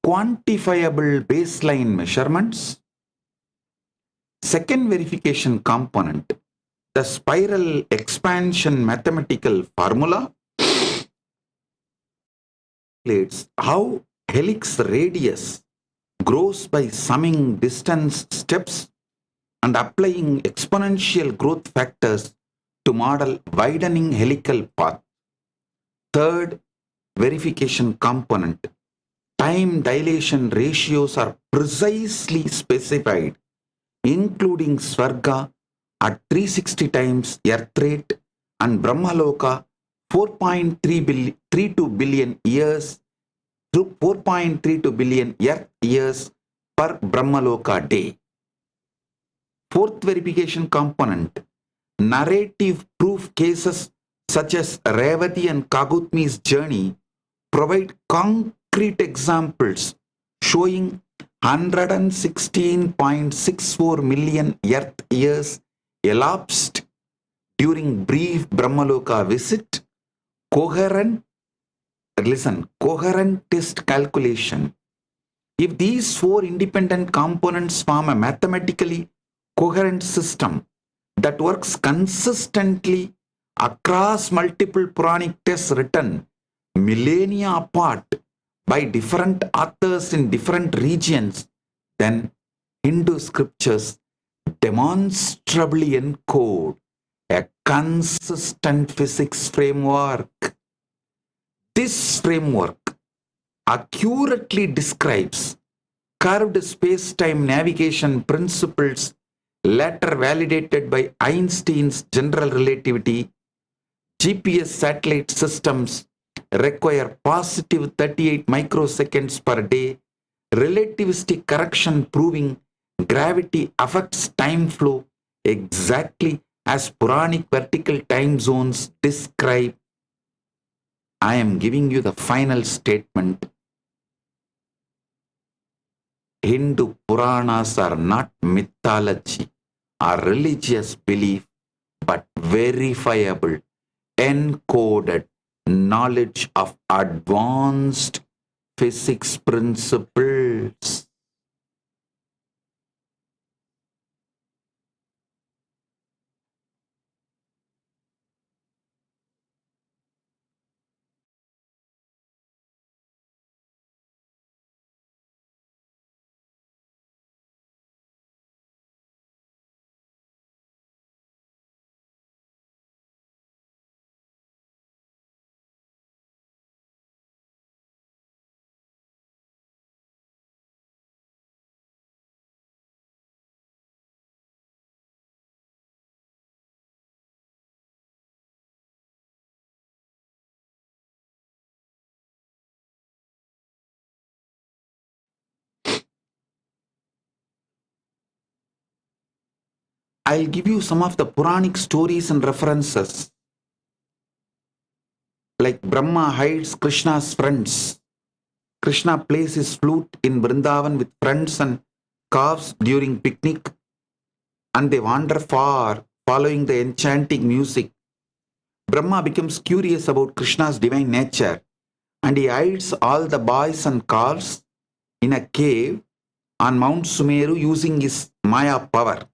quantifiable baseline measurements. Second verification component, the spiral expansion mathematical formula, calculates how helix radius grows by summing distance steps and applying exponential growth factors to model widening helical path. Third verification component, time dilation ratios are precisely specified, including Svarga at 360 times Earth rate and Brahmaloka 4.32 billion years to 4.32 billion Earth years per Brahmaloka day. Fourth verification component, narrative proof cases such as Revati and Kagutmi's journey provide concrete examples showing 116.64 million Earth years elapsed during brief Brahmaloka visit. Coherent test calculation. If these four independent components form a mathematically coherent system that works consistently across multiple Puranic texts written millennia apart by different authors in different regions, then Hindu scriptures demonstrably encode a consistent physics framework. This framework accurately describes curved space-time navigation principles later validated by Einstein's general relativity. GPS satellite systems require positive 38 microseconds per day, relativistic correction proving gravity affects time flow exactly as Puranic vertical time zones describe. I am giving you the final statement. Hindu Puranas are not mythology or religious belief, but verifiable, encoded knowledge of advanced physics principles. I'll give you some of the Puranic stories and references. Like Brahma hides Krishna's friends. Krishna plays his flute in Vrindavan with friends and calves during picnic, and they wander far following the enchanting music. Brahma becomes curious about Krishna's divine nature, and he hides all the boys and calves in a cave on Mount Sumeru using his Maya power.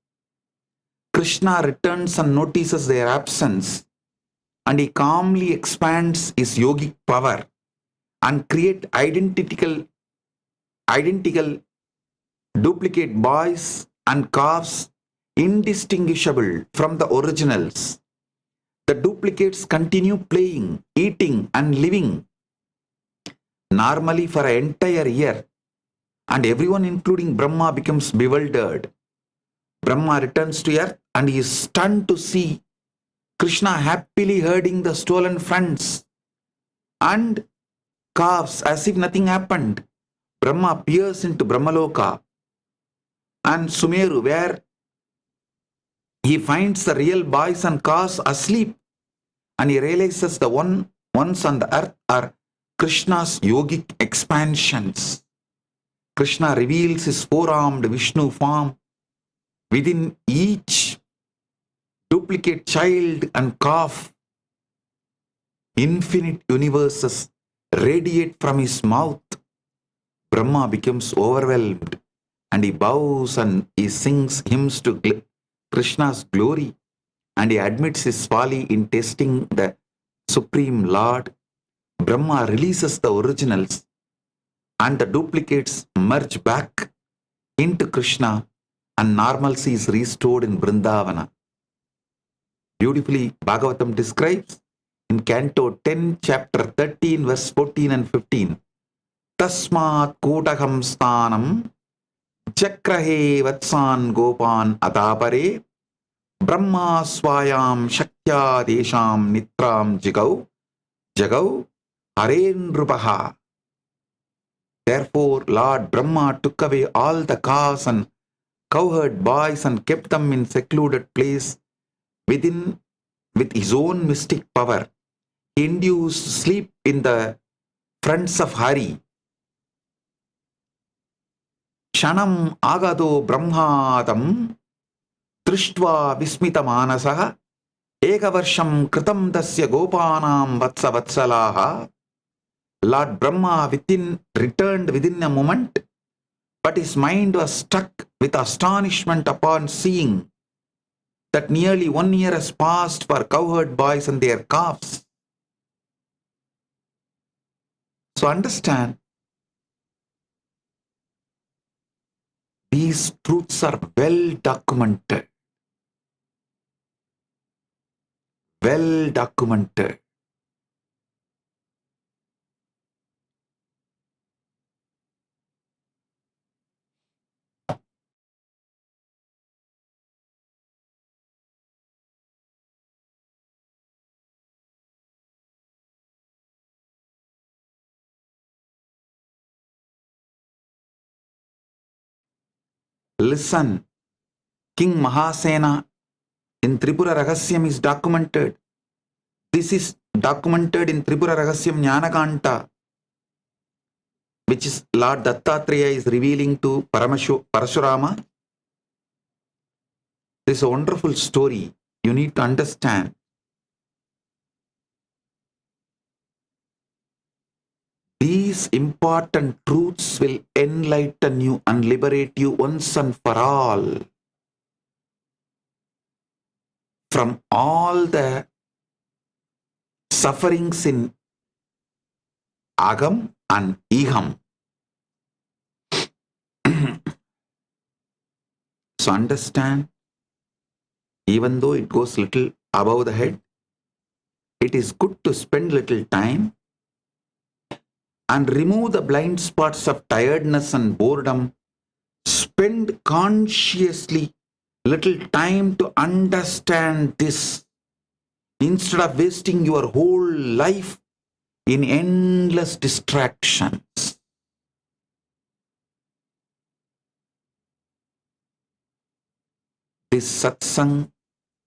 Krishna returns and notices their absence, and he calmly expands his yogic power and create identical duplicate boys and calves indistinguishable from the originals. The duplicates continue playing, eating and living normally for an entire year, and everyone including Brahma becomes bewildered. Brahma returns to earth and he is stunned to see Krishna happily herding the stolen friends and calves as if nothing happened. Brahma peers into Brahmaloka and Sumeru, where he finds the real boys and calves asleep, and he realizes the ones on the earth are Krishna's yogic expansions. Krishna reveals his four-armed Vishnu form. Within each duplicate child and calf, infinite universes radiate from his mouth. Brahma becomes overwhelmed and he bows and he sings hymns to Krishna's glory, and he admits his folly in testing the Supreme Lord. Brahma releases the originals and the duplicates merge back into Krishna, and normalcy is restored in Vrindavana. Beautifully, Bhagavatam describes in Canto 10, Chapter 13, verse 14 and 15. Tasmat Kotaham Sthanam Chakrahe Vatsan Gopan Adapare Brahma Swayam Shaktya Desham Nitram Jagau Harenrupaha. Therefore, Lord Brahma took away all the calves and cowherd boys and kept them in secluded place with his own mystic power. He induced sleep in the friends of Hari. Shanam agado brahmadam drishtva vismita manasaha ekavarsham kritam dasya gopanam vatsalaha. Lord Brahma returned within a moment, but his mind was struck with astonishment upon seeing that nearly 1 year has passed for cowherd boys and their calves. So understand, these truths are well documented. Well documented. Listen, King Mahasena in Tripura Rahasyam is documented. This is documented in Tripura Rahasyam Jnanakanta, which is Lord Dattatreya is revealing to Parashurama. This is a wonderful story. You need to understand. These important truths will enlighten you and liberate you once and for all from all the sufferings in Agam and Iham. So understand, even though it goes little above the head, it is good to spend little time and remove the blind spots of tiredness and boredom. Spend consciously little time to understand this instead of wasting your whole life in endless distractions. This satsang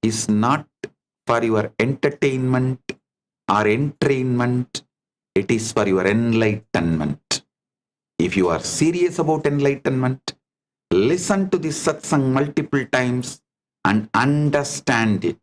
is not for your entertainment or entrainment. It is for your enlightenment. If you are serious about enlightenment, listen to this satsang multiple times and understand it.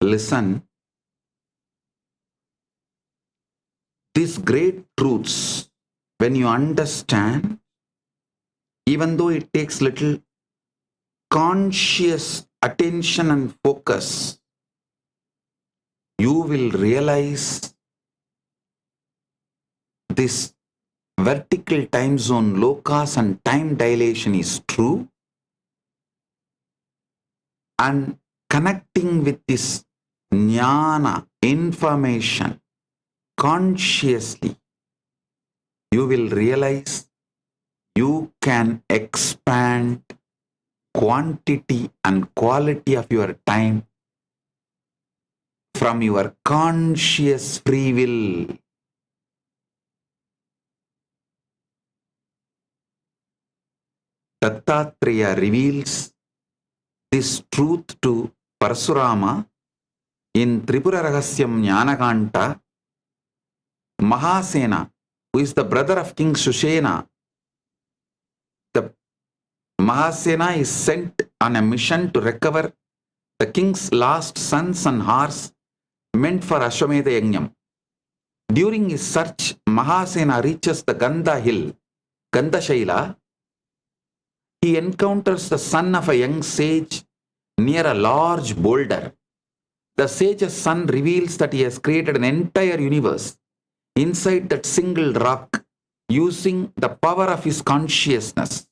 Listen, these great truths, when you understand, even though it takes little conscious attention and focus, you will realize this vertical time zone, lokas and time dilation is true, and connecting with this jnana, information, consciously, you will realize you can expand quantity and quality of your time from your conscious free will. Dattatreya reveals this truth to Parasurama in Tripura Rahasyam Jnanakanta. Mahasena, who is the brother of King Shushena, the Mahasena is sent on a mission to recover the king's lost sons and horse meant for Ashwamedha Yajnam. During his search, Mahasena reaches the Gandha hill, Gandhashaila. He encounters the son of a young sage near a large boulder. The sage's son reveals that he has created an entire universe inside that single rock using the power of his consciousness.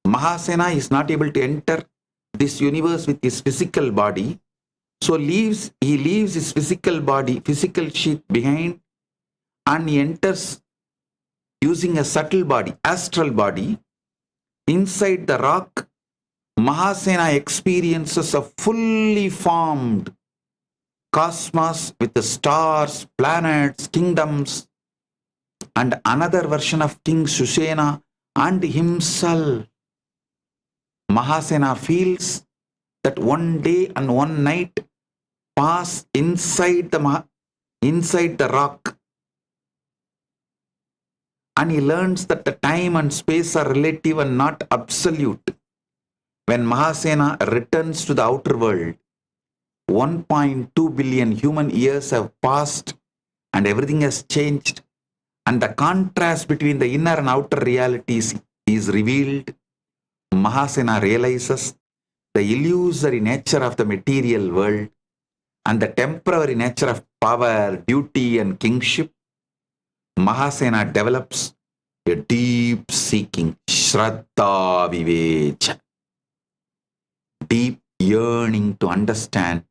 Mahasena is not able to enter this universe with his physical body, so he leaves his physical body, physical sheath behind, and he enters using a subtle body, astral body. Inside the rock, Mahasena experiences a fully formed cosmos with the stars, planets, kingdoms, and another version of King Shushena and himself. Mahasena feels that one day and one night pass inside the rock, and he learns that the time and space are relative and not absolute. When Mahasena returns to the outer world, 1.2 billion human years have passed and everything has changed, and the contrast between the inner and outer realities is revealed. Mahasena realizes the illusory nature of the material world and the temporary nature of power, duty, and kingship. Mahasena develops a deep seeking, Shraddha Vivecha, deep yearning to understand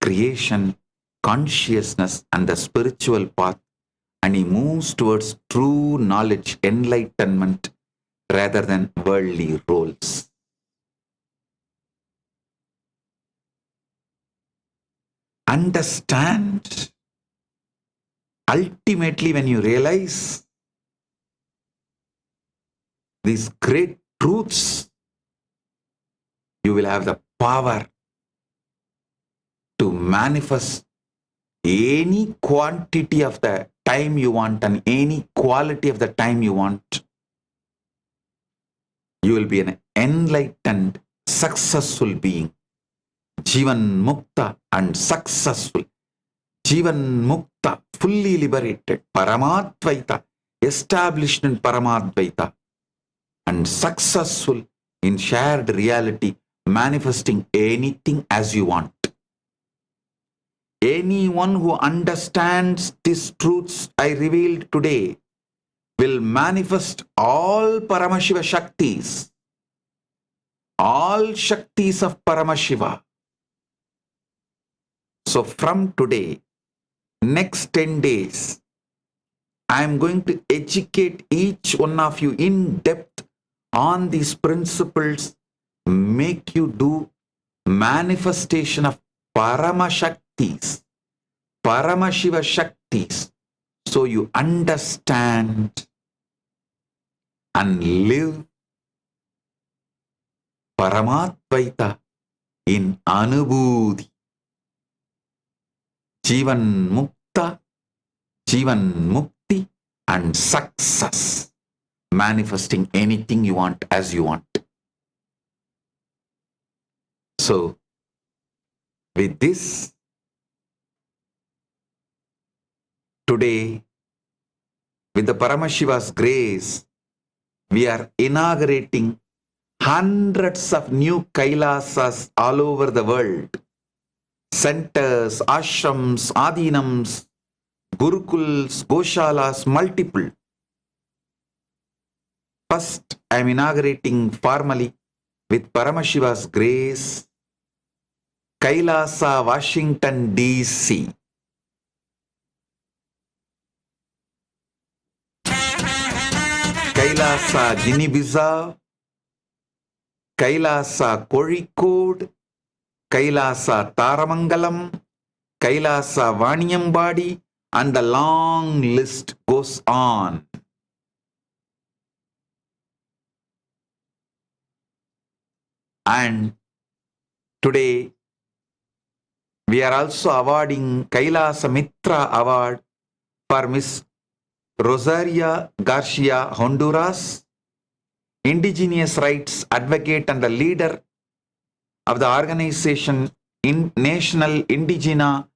creation, consciousness, and the spiritual path, and he moves towards true knowledge, enlightenment, rather than worldly roles. Understand. Ultimately, when you realize these great truths, you will have the power to manifest any quantity of the time you want and any quality of the time you want. You will be an enlightened, successful being. Jivan Mukta and successful. Jivan Mukta, fully liberated. Paramadvaita, established in Paramadvaita. And successful in shared reality, manifesting anything as you want. Anyone who understands these truths I revealed today will manifest all Paramashiva Shaktis, all Shaktis of Paramashiva. So from today, next 10 days, I am going to educate each one of you in depth on these principles, make you do manifestation of Paramashaktis, Paramashiva Shaktis, so you understand and live Paramadvaita in Anubhuti. Jivan Mukta, Jivan Mukti and success. Manifesting anything you want as you want. So, with this, today, with the Paramashiva's grace, we are inaugurating hundreds of new Kailasas all over the world. Centers, ashrams, adinams, gurukuls, goshalas, multiple. First, I am inaugurating formally with Paramashiva's grace, Kailasa, Washington, D.C. Kailasa, Guinea-Bissau, Kailasa, Kozhikode, Kailasa, Taramangalam, Kailasa, Vaniyambadi, and the long list goes on. And today, we are also awarding Kailasa Mitra Award for Miss Rosaria Garcia, Honduras, indigenous rights advocate and the leader of the organization National Indigena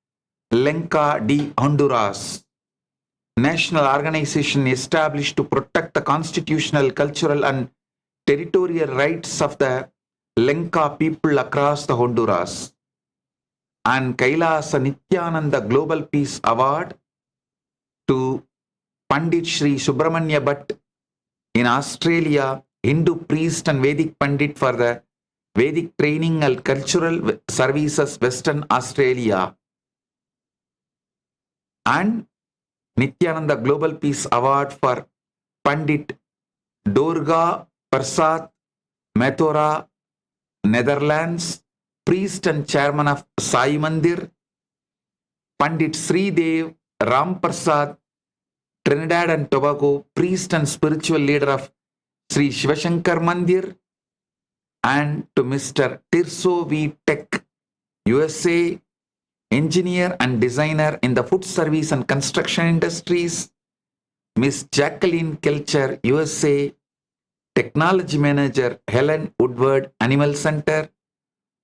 Lenca de Honduras, national organization established to protect the constitutional, cultural and territorial rights of the Lenca people across the Honduras. And Kailasa Nithyananda Global Peace Award to Pandit Sri Subramanya Bhatt in Australia, Hindu priest and Vedic Pandit for the Vedic Training and Cultural Services, Western Australia. And Nithyananda Global Peace Award for Pandit Durga Prasad Mathura, Netherlands, priest and chairman of Sai Mandir. Pandit Sri Dev Ram Prasad, Trinidad and Tobago, priest and spiritual leader of Sri Shivashankar Mandir. And to Mr. Tirso V. Tech, USA, engineer and designer in the food service and construction industries. Miss Jacqueline Kelcher, USA, technology manager, Helen Woodward, Animal Center.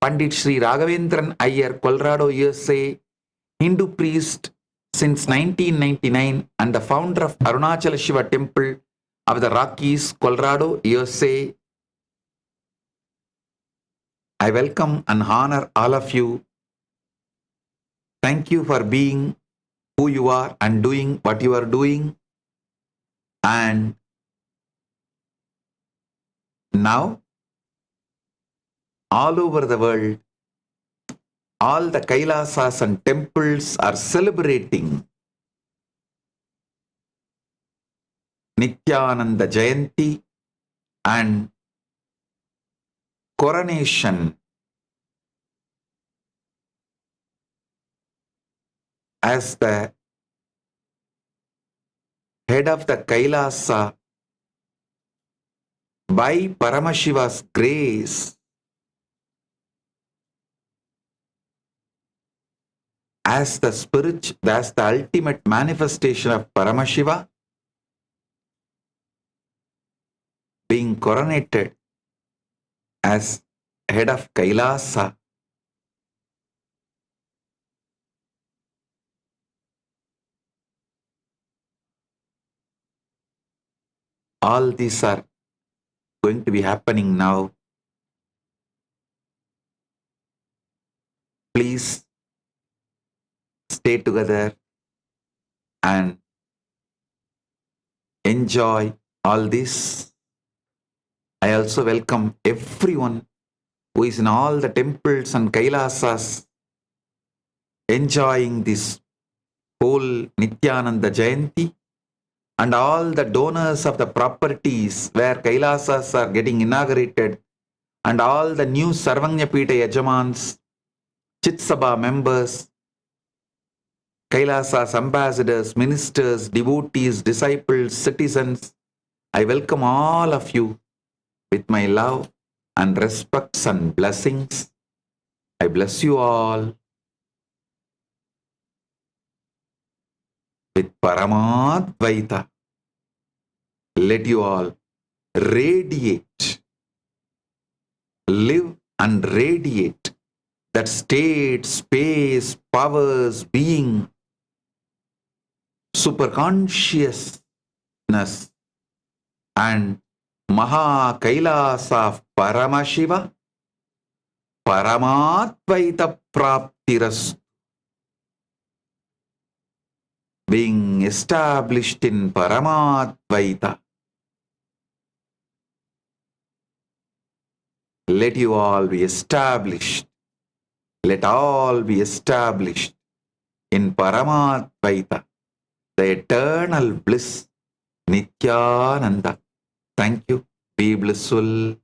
Pandit Sri Raghavendran Iyer, Colorado, USA, Hindu priest since 1999 and the founder of Arunachala Shiva Temple of the Rockies, Colorado, USA. I welcome and honor all of you. Thank you for being who you are and doing what you are doing. And now, all over the world, all the Kailasas and temples are celebrating Nithyananda Jayanthi and coronation as the head of the Kailasa by Paramashiva's grace. Nithyananda Jayanthi, 2023 as as the ultimate manifestation of Paramashiva, being coronated as head of Kailasa. All these are going to be happening now. Please stay together and enjoy all this. I also welcome everyone who is in all the temples and Kailasas enjoying this whole Nithyananda Jayanthi, and all the donors of the properties where Kailasas are getting inaugurated, and all the new Sarvanyapita Yajamans, Chitsabha members, Kailasa's ambassadors, ministers, devotees, disciples, citizens. I welcome all of you with my love and respects and blessings. I bless you all with Paramadvaita. Let you all radiate, live and radiate that state, space, powers, being, superconsciousness, and Maha Kailasa of Paramashiva, Paramadvaita Praptiras, being established in Paramadvaita. Let you all be established. Let all be established in Paramadvaita, the eternal bliss, Nithyananda. Thank you. Be blissful.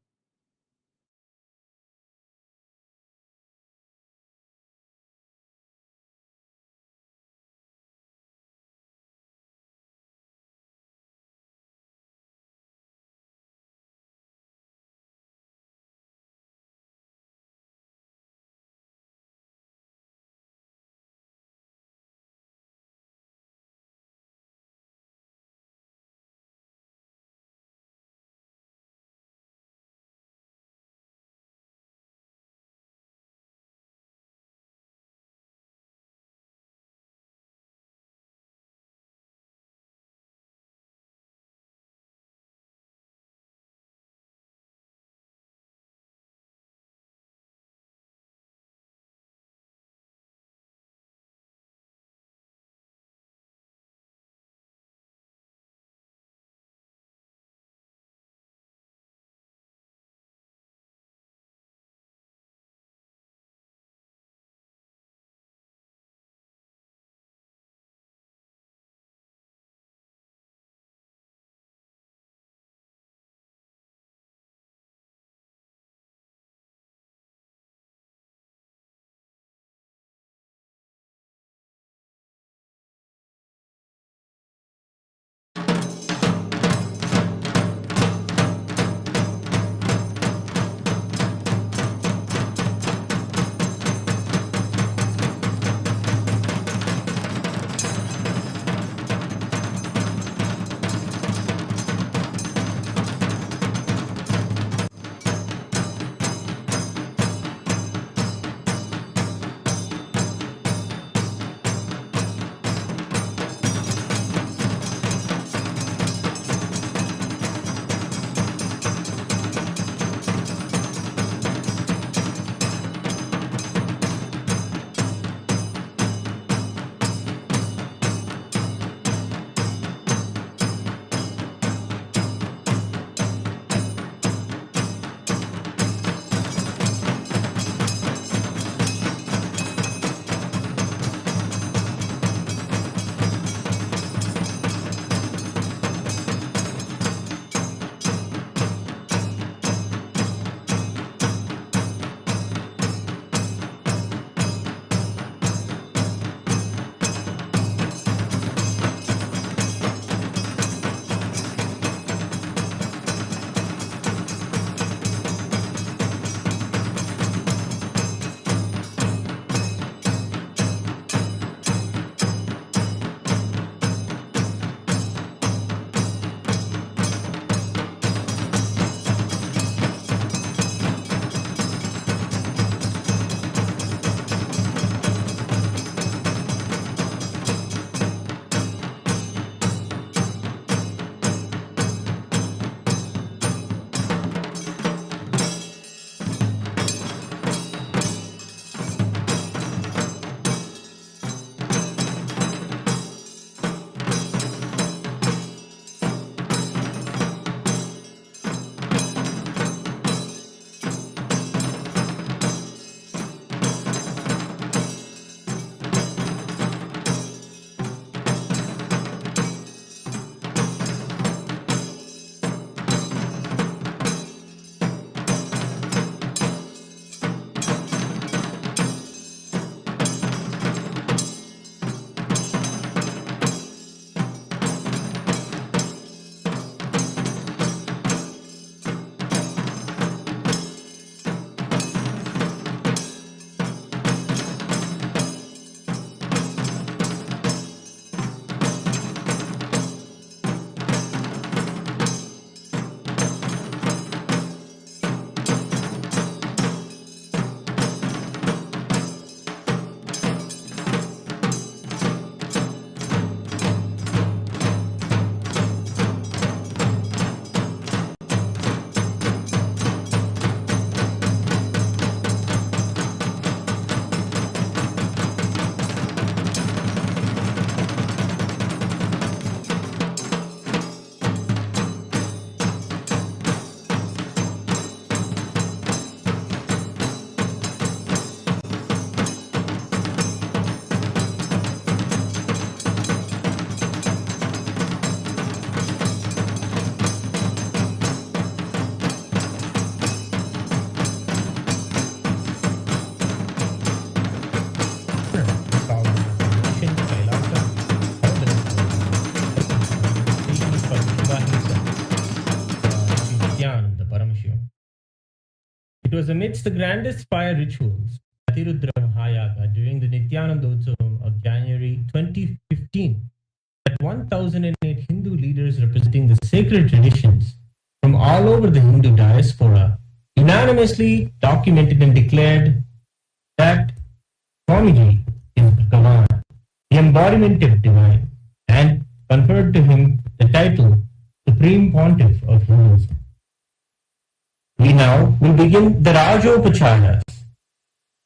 It was amidst the grandest fire rituals, Tirudra during the Nithyanandotsavam of January 2015, that 1008 Hindu leaders representing the sacred traditions from all over the Hindu diaspora unanimously documented and declared that Swamiji is Bhagavan, the embodiment of divine, and conferred to him the title Supreme Pontiff of Hinduism. We now will begin the Rajopacharas.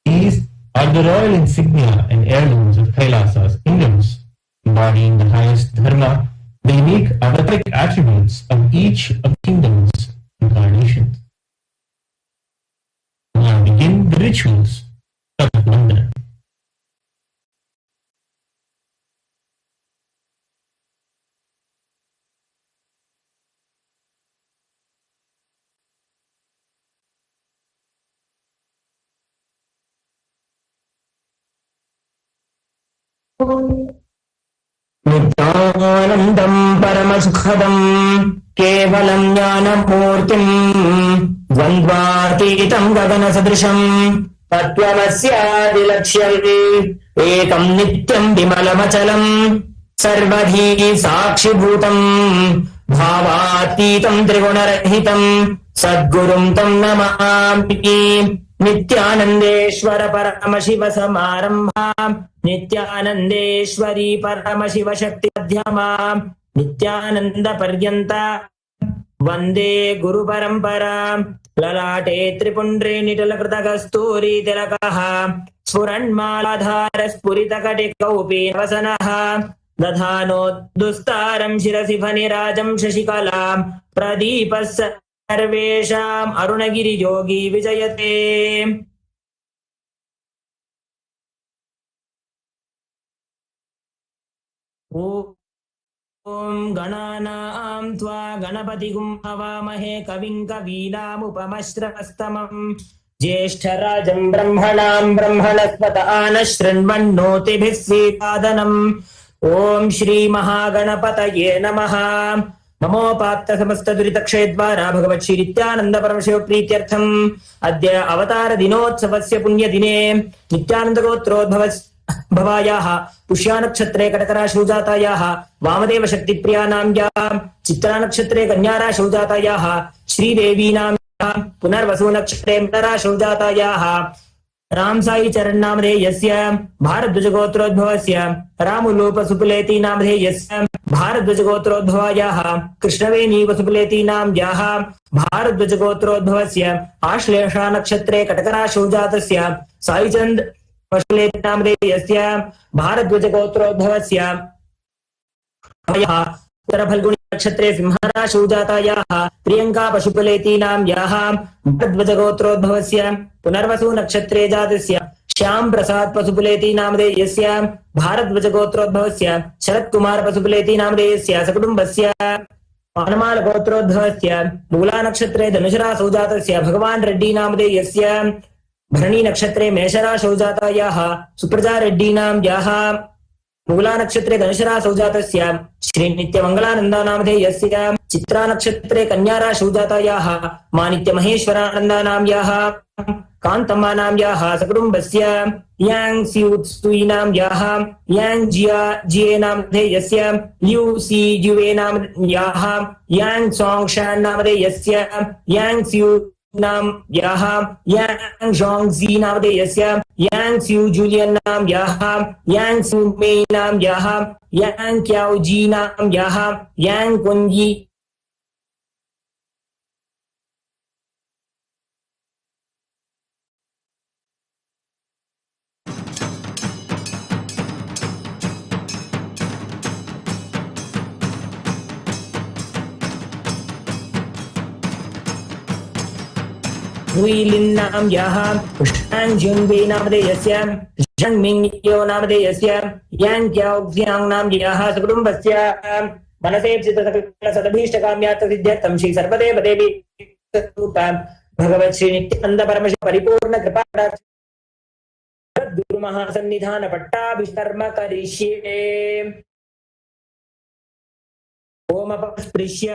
These are the royal insignia and heirlooms of Kailasa's kingdoms, embodying the highest dharma, the unique avataric attributes of each of the kingdom's incarnations. We now begin the rituals of Vandana. नित्यानन्दं परमसुखदं केवलं ज्ञानमूर्तिं द्वन्द्वातीतं गगनसदृशं तत्त्वमस्यादिलक्ष्यम् एकं नित्यं विमलमचलं सर्वधी साक्षिभूतं भावातीतं त्रिगुणरहितं सद्गुरुं तं नमामि। नित्यानन्देश्वर परमशिव समारम्भा नित्यानन्देश्वरी परमशिव शक्ति मध्यमा नित्यानन्द पर्यन्त वन्दे गुरु परम्परा। ललाटे त्रिपुण्ड्रे निटलकृतकस्तूरी तिलकः स्फुरन्मालाधार स्फुरितकटिकौपीनवसनः दधानोद्दुस्तारं शिरसि फणिराजं शशिकलां प्रदीपः सर्वेषाम् अरुणगिरियोगी विजयते। ॐ गणानां त्वा गणपतिगुं हवामहे कविं कवीनामुपमश्रवस्तमम् ज्येष्ठराजं ब्रह्मणां ब्रह्मणस्पत आनः शृण्वन्नोतिभिः सीतादनम्। ॐ श्रीमहागणपतये नमः। नमोपात्त समस्त दुरितक्षयद्वारा भगवत् श्री नित्यानंद परमशिव प्रीत्यर्थम् अद्य अवतार दिनोत्सवस्य पुण्यदिने नित्यानंद गोत्रोद्भवायाः पुष्यानक्षत्रे कटकराशौ जातायाः वामदेव शक्तिप्रियानाम्याः चित्रानक्षत्रे कन्याराशौ जातायाः श्रीदेवीनाम्याः पुनर्वसु नक्षत्रे मकराशौ जातायाः रामसाई चरण नामधेयस्य भारद्वाज गोत्रोद्भवस्य रामुलूप सुपुलेति नामधेयस्य भारद्वाज गोत्रोद्भवायाः कृष्णवेणी वसुपुलेति नाम्याः भारद्वाज गोत्रोद्भवस्य आश्लेषा नक्षत्रे कटकराशौ जातस्य साईचंद वसुपुलेति नामधेयस्य भारद्वाज गोत्रोद्भवस्य उत्तरफल्गुनी नक्षत्रे सिंहराशौ जातायाः प्रियंका पशुपलेति नाम्याः भारद्वाज गोत्रोद्भवस्य पुनर्वसु नक्षत्रे जातस्य श्याम प्रसाद पशुपलेति नामधेयस्य भारद्वाज गोत्रोद्भवस्य शरद कुमार पशुपलेति नामधेयस्य सकुटुम्बस्य पानमाल गोत्रोद्भवस्य मूला नक्षत्रे धनुषराशौ जातस्य भगवान रेड्डी नामधेयस्य भरणी नक्षत्रे मेषराशौ जातायाः सुप्रजा रेड्डी नाम्याः मूला नक्षत्रे धनुषराशौ जातस्य श्री नित्यमंगलानंद नामधेयस्य चित्रा नक्षत्रे कन्याराशौ जातायाः मानित्य महेश्वरानंद नाम्याः कांतम्मा नाम्याः सकुटुम्बस्य यांग स्यूत्सुई नाम्याः यांग जिया जिए नामधेयस्य लिउ सी जुवे नाम्याः यांग सोंग शान नामधेयस्य यांग स्यू नाम्याः यांग जोंगजी नामधेयस्य यांग स्यू जूलियन नाम्याः यांग सू मेई नाम्याः यांग क्याओ जी नाम्याः यांग कुंजी नाम्याः शांग जुनबे नामधेयस्य झंग मिंगयो नामधेयस्य यांग क्याओ नाम्याः सकुटुम्बस्य मनसेप्सितसकलसदभीष्टकाम्यार्थसिद्ध्यर्थं श्री सर्वदेव देवी भगवत् श्री नित्यानंद परमशिव परिपूर्ण कृपा गुरु महासन्निधान पट्टाभिकर्म करिष्ये। ओम अपस्पृश्य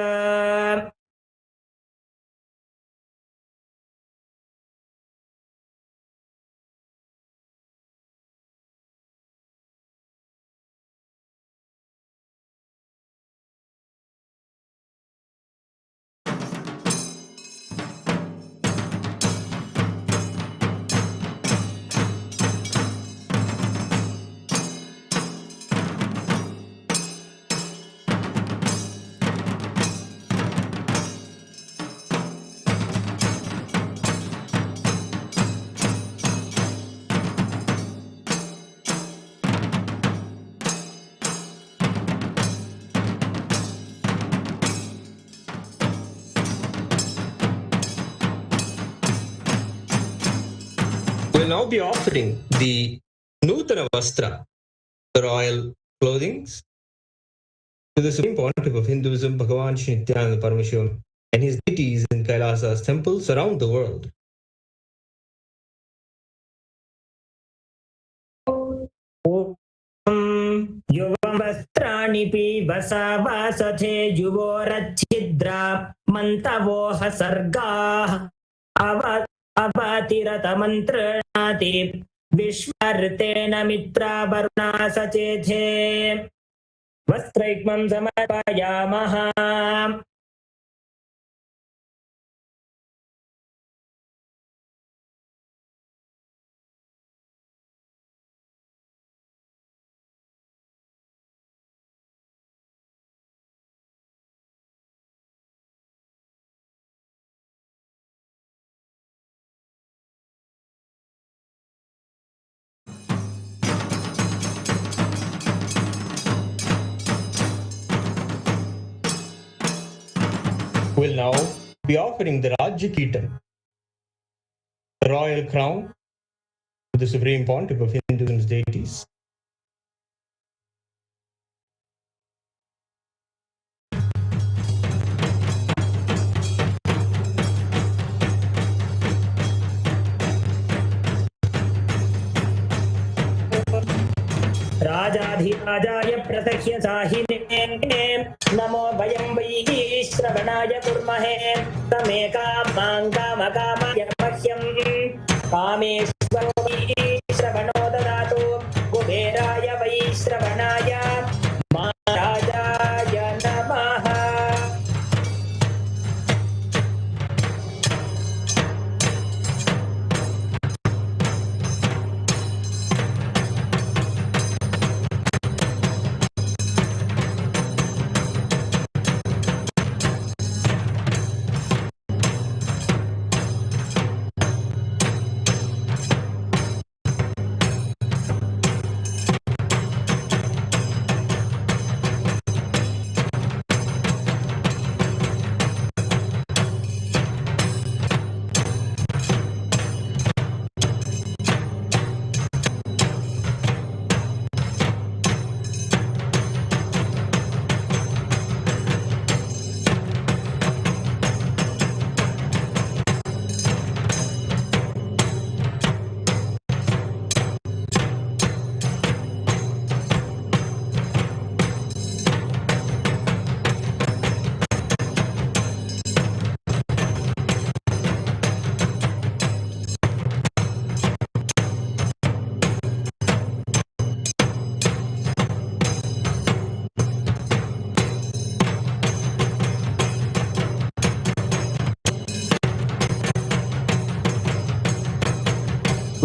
will now be offering the Nutana Vastra, the royal clothing, to the Supreme Pontiff of Hinduism, Bhagavan Sri Nithyānanda Paramashivam, and his deities in Kailasa's temples around the world. युवं वस्त्राणि पीवसावासथे युवोरच्छिद्रा मन्तवोह सर्गाः अवातिरतमन्त्रणाति विश्वर्तेन मित्रा Varuna सचेथे वस्त्रैक्मं समर्पयामः. Will now be offering the Rajyakitam, the royal crown, to the Supreme Pontiff of Hinduism's deities. राजाधिराजाय प्रसह्य साहिने नमो वयं वै श्रवणाय कुर्महे तमेकामां कामकामाय मह्यं कामेश्वरो वै श्रवणो ददातु कुबेराय वै श्रवणाय महाराजाय नमः.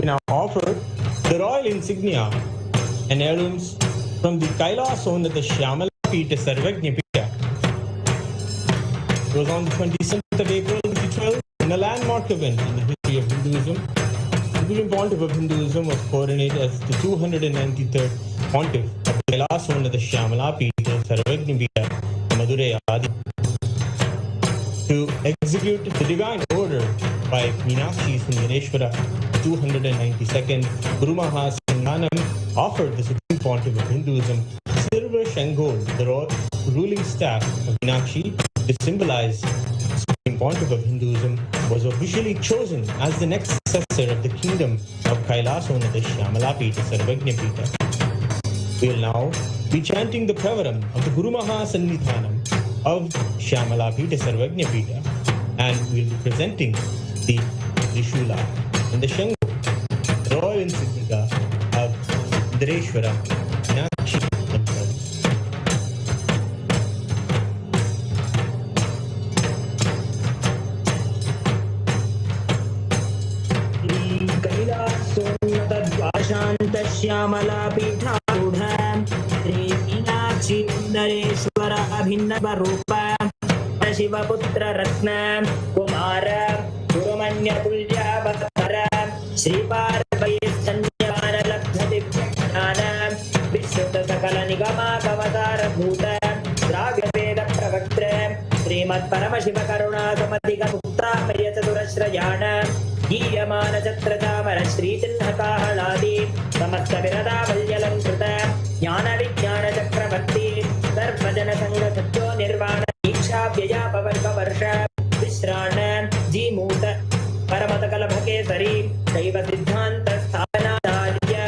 We now offer the royal insignia and heirlooms from the Kailasa Unnata Shyamala Pita Sarvagnya Pita. It was on the 27th of April 2012 in a landmark event in the history of Hinduism. The Supreme Pontiff of Hinduism was coronated as the 293rd Pontiff of the Kailasa Unnata Shyamala Pita Sarvagnya Pita, Madurai Adi. To execute the divine order by Meenakshi Sundareshwara, 292nd Guru Mahasinghanam offered the Supreme Pontiff of Hinduism silver Shangol, the ruling staff of Meenakshi, to symbolize the Supreme Pontiff of Hinduism, was officially chosen as the next successor of the kingdom of Kailasa Unnata Shyamala Pita Sarvagnya Pita. We will now be chanting the Pravaram of the Guru Mahasannithanam of Shyamala Pita Sarvagnya Pita, and we will be presenting the Trishula and the Shango, the royal insignia of Sundareshwara Meenakshi themselves. Kailasonnata Pithāruಢa Sri Meenakshi Sundareshwara Abhinava Shivaputra Ratna Kumara Gurumanya Tulyavatara Sri Parvai Sanyana Lakshadipyana Vishwata Sakala Nigama Kavatara Bhuta Dravya Veda Pravaktra Srimad Paramashiva Karuna Samadhika Putra Mariya Chaturashrayana गीयमान छत्रचामर श्रीचिह्नकाहलादि समस्त विरदावल्यलङ्कृत ज्ञानविज्ञान चक्रवर्ती सर्वजन संघ सत्यो निर्वाण दीक्षा व्ययापवर्गवर्ष विश्राण जीमूत परमत कलभकेसरी शैव सिद्धान्त स्थापनाचार्य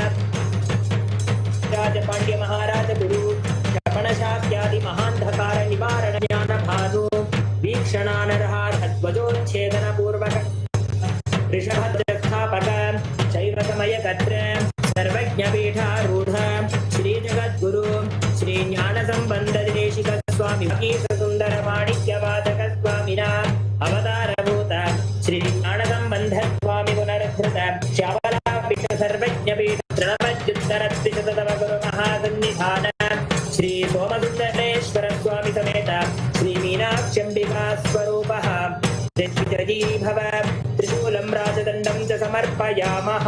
राज पांड्य महाराज गुरु क्षपण शाक्यादि महांधकार निवारण ज्ञान भानु वीक्षणानरहार ध्वजोच्छेदन पूर्वक ऋषभद्र स्थापक शैव समय कत्र सर्वज्ञ पीठारूढ़ श्री जगद्गुरु श्री ज्ञान संबंध देशिक स्वामी मकीश सुंदर माणिक्यवादक स्वामिना अवतारभूत श्री ज्ञान संबंध स्वामी पुनरुद्धृत श्यामला पीठ सर्वज्ञ पीठ तृणमद्युत्तर त्रिशततम गुरु महासन्निधान श्री सोमसुंदरेश्वर स्वामी समेत श्री मीनाक्षम्बिका स्वरूपः जयी भव त्रिशूलं राजदण्डं च समर्पयामः.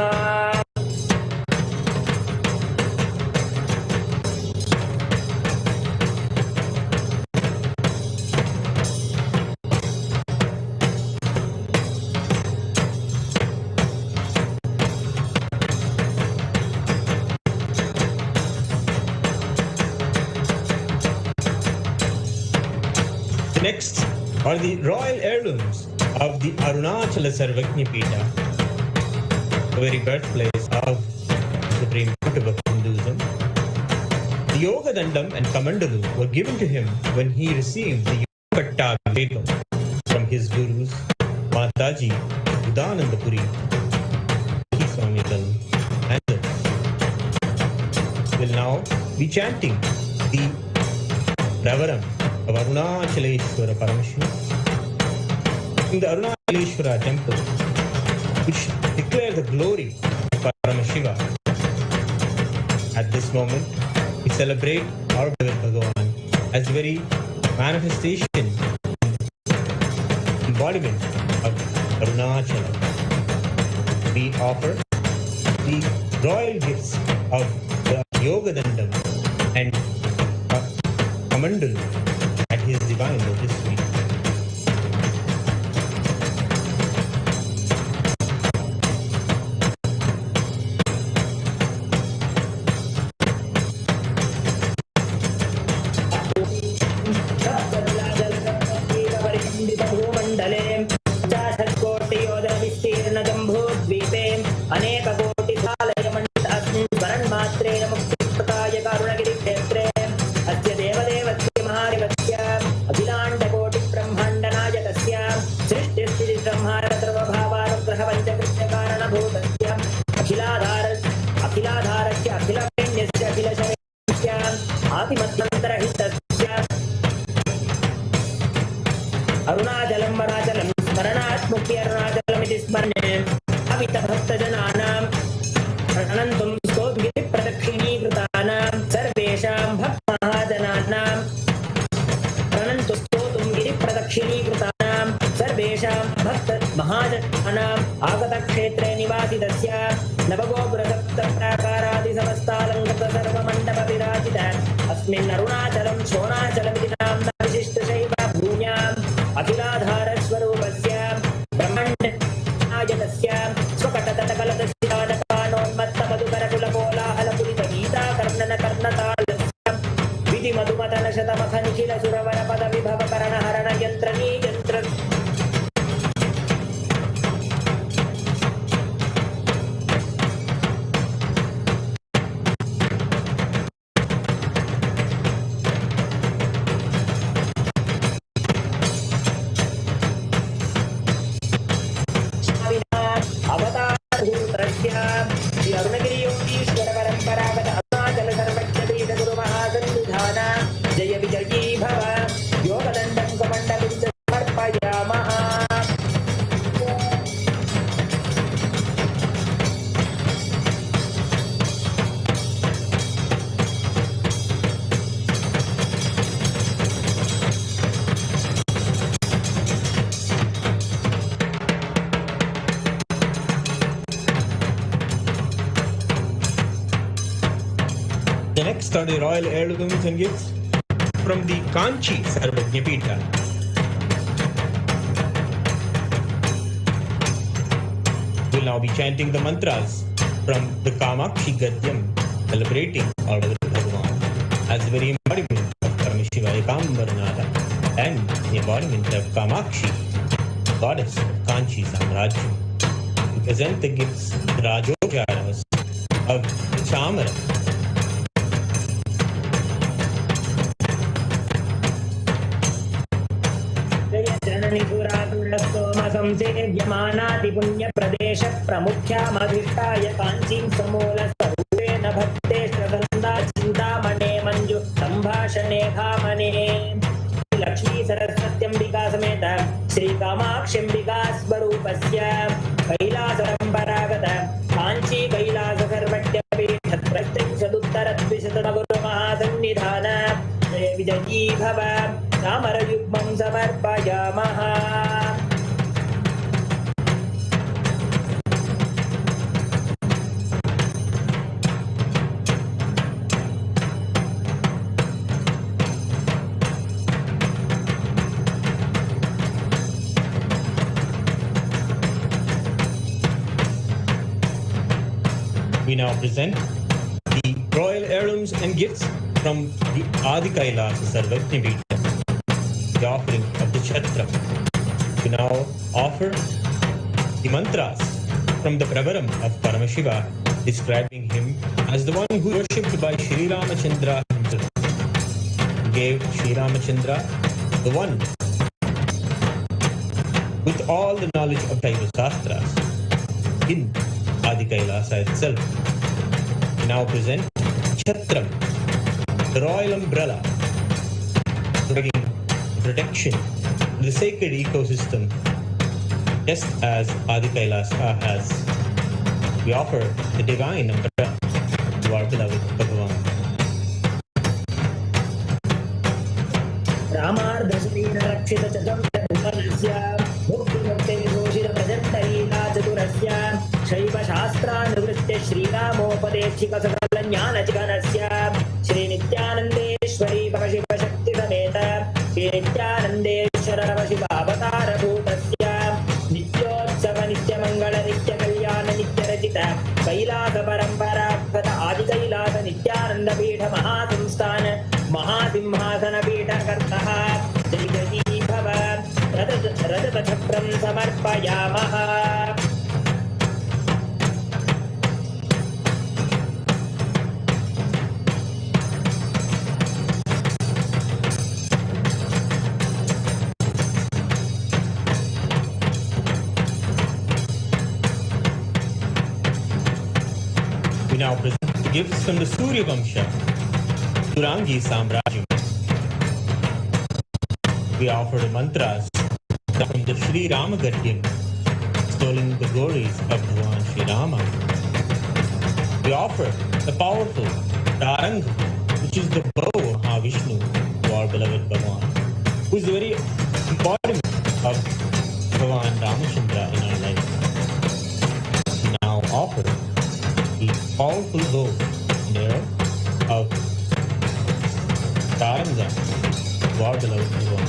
Next are the royal heirlooms of the Arunachala Sarvajña Pīṭha, the very birthplace of Supreme Pontiff of Hinduism. The Yoga Dandam and Kamandalu were given to him when he received the Yoga Vivekam from his gurus Mazhgazhi, Udananda Puri, Swamigal, and others. We'll now be chanting the Ravaram of Arunachaleshwara Paramashiva in the Arunachaleshwara temple, which declare the glory of Paramashiva. At this moment, we celebrate our beloved Bhagavan as the very manifestation, embodiment of Arunachala. We offer the royal gifts of the Yoga Dandam and Kamandalu at his divine lotus feet. अनेक कोटि सालय मंडित अस्मिन् स्मरणमात्रेण मुक्तिप्रदाय कारुणगिरि क्षेत्रे अस्य देवदेवस्य महादेवस्य अखिलाण्डकोटि ब्रह्माण्डनायकस्य सृष्टिस्थिति संहार सर्वभावानुग्रह पञ्चकृत्य कारणभूतस्य अखिलाधारस्य अखिलप्रेण्यस्य अखिलशरण्यस्य आदिमध्यन्तरहितस्य अरुणाचलं वनाचलं स्मरणात् मुक्ति अरुणाचलमिति स्मरणे भक्तजनानां प्रणन्तुं स्तोतुगिरिप्रदक्षिणीकृतानां सर्वेषां भक्तमहाजनानां प्रणन्तु स्तोतुं गिरिप्रदक्षिणीकृतानां सर्वेषां भक्तमहाजनानाम् आगतक्षेत्रे निवासितस्य नवगोपुरसप्तप्राकारादिसमस्तालङ्कृत सर्वमण्डपविराजित अस्मिन् अरुणाचलं शोणाचलमिति नाम्ना विशिष्टशैव भूम्याम् अखिलाधारस्वरूपस्य ब्रह्माण्डनायकस्य विधिमधुमतन शतमख निखिल सुरवर पद विभव करण हरण यंत्र नीयंत्र अवतारभूतस्य श्री अरुणगिरि योगीश्वर परंपरागत अरुणाचल सर्वज्ञ पीठ गुरु महासन्निधान जय विजयी भव योगदण्डं कमण्डलं च समर्पयामः. The next are the royal heirlooms and gifts from the Kanchi Sarvajña Pīṭha. now be chanting the mantras from the Kamakshi Gadyam, celebrating our Bhagavan as the very embodiment of Paramashiva Ekambaranada and the embodiment of Kamakshi, goddess of Kanchi Samrajyam. We present the gifts, the Rajojaras of Chamara. संसेव्यमानाति पुण्यप्रदेश प्रमुख्यामधिष्ठाय काञ्चीं समूलस्वरूपेण भक्ते श्रवन्दा चिन्तामणे मञ्जु सम्भाषणे भामने लक्ष्मी सरस्वत्यम्बिका समेत श्रीकामाक्ष्यम्बिका स्वरूपस्य कैलासपरम्परागत काञ्ची कैलास सर्वज्ञपीठत्रस्त्रिंशदुत्तरद्विशतमगुरुमहासन्निधान जय विजयी भव चामरयुग्मं समर्पयामः. We now present the royal heirlooms and gifts from the Adi Kailasa Sarvajñapīఠa, the offering of the Chitra. We now offer the mantras from the Pravaram of Paramashiva, describing him as the one who was worshipped by Sri Ramachandra himself. He gave Sri Ramachandra the one with all the knowledge of Taiva Shastras in Adi Kailasa itself. We now present Chatram, the royal umbrella, providing protection to the sacred ecosystem, just as Adi Kailasa has. We offer the divine umbrella to our beloved Bhagavan. रामार्धश्रीन रक्षित चतुर्भुवनस्य मुक्तिमुक्ते विभूषित प्रजन्तरीला चतुरस्य शैव शास्त्रानुवृत्य श्रीरामोपदेशिक सकल ज्ञानचिकनस्य श्री नित्यानन्देश्वरी परमशिवशक्ति समेत श्री नित्यानन्देश्वर परमशिवावतार भूतस्य नित्योत्सव नित्यमङ्गल नित्यकल्याण नित्यरचित कैलास परम्परागत आदि कैलास नित्यानन्दपीठ महासंस्थान महासिंहासन पीठकर्तः जय जयी भव रजतचक्रं समर्पयामः. We now present the gifts from the Surya Vamsha, Turangi Samrajyam. We offer the mantras from the Sri Rama Gadyam, extolling the glories of Bhagavan Sri Rama. We offer the powerful Tarang, which is the bow of Mahavishnu, to our beloved Bhagavan, who is the very embodiment of Bhagavan Ramachandra in our life. We now offer the powerful bow and arrow of Taranga, to our beloved Bhagavan.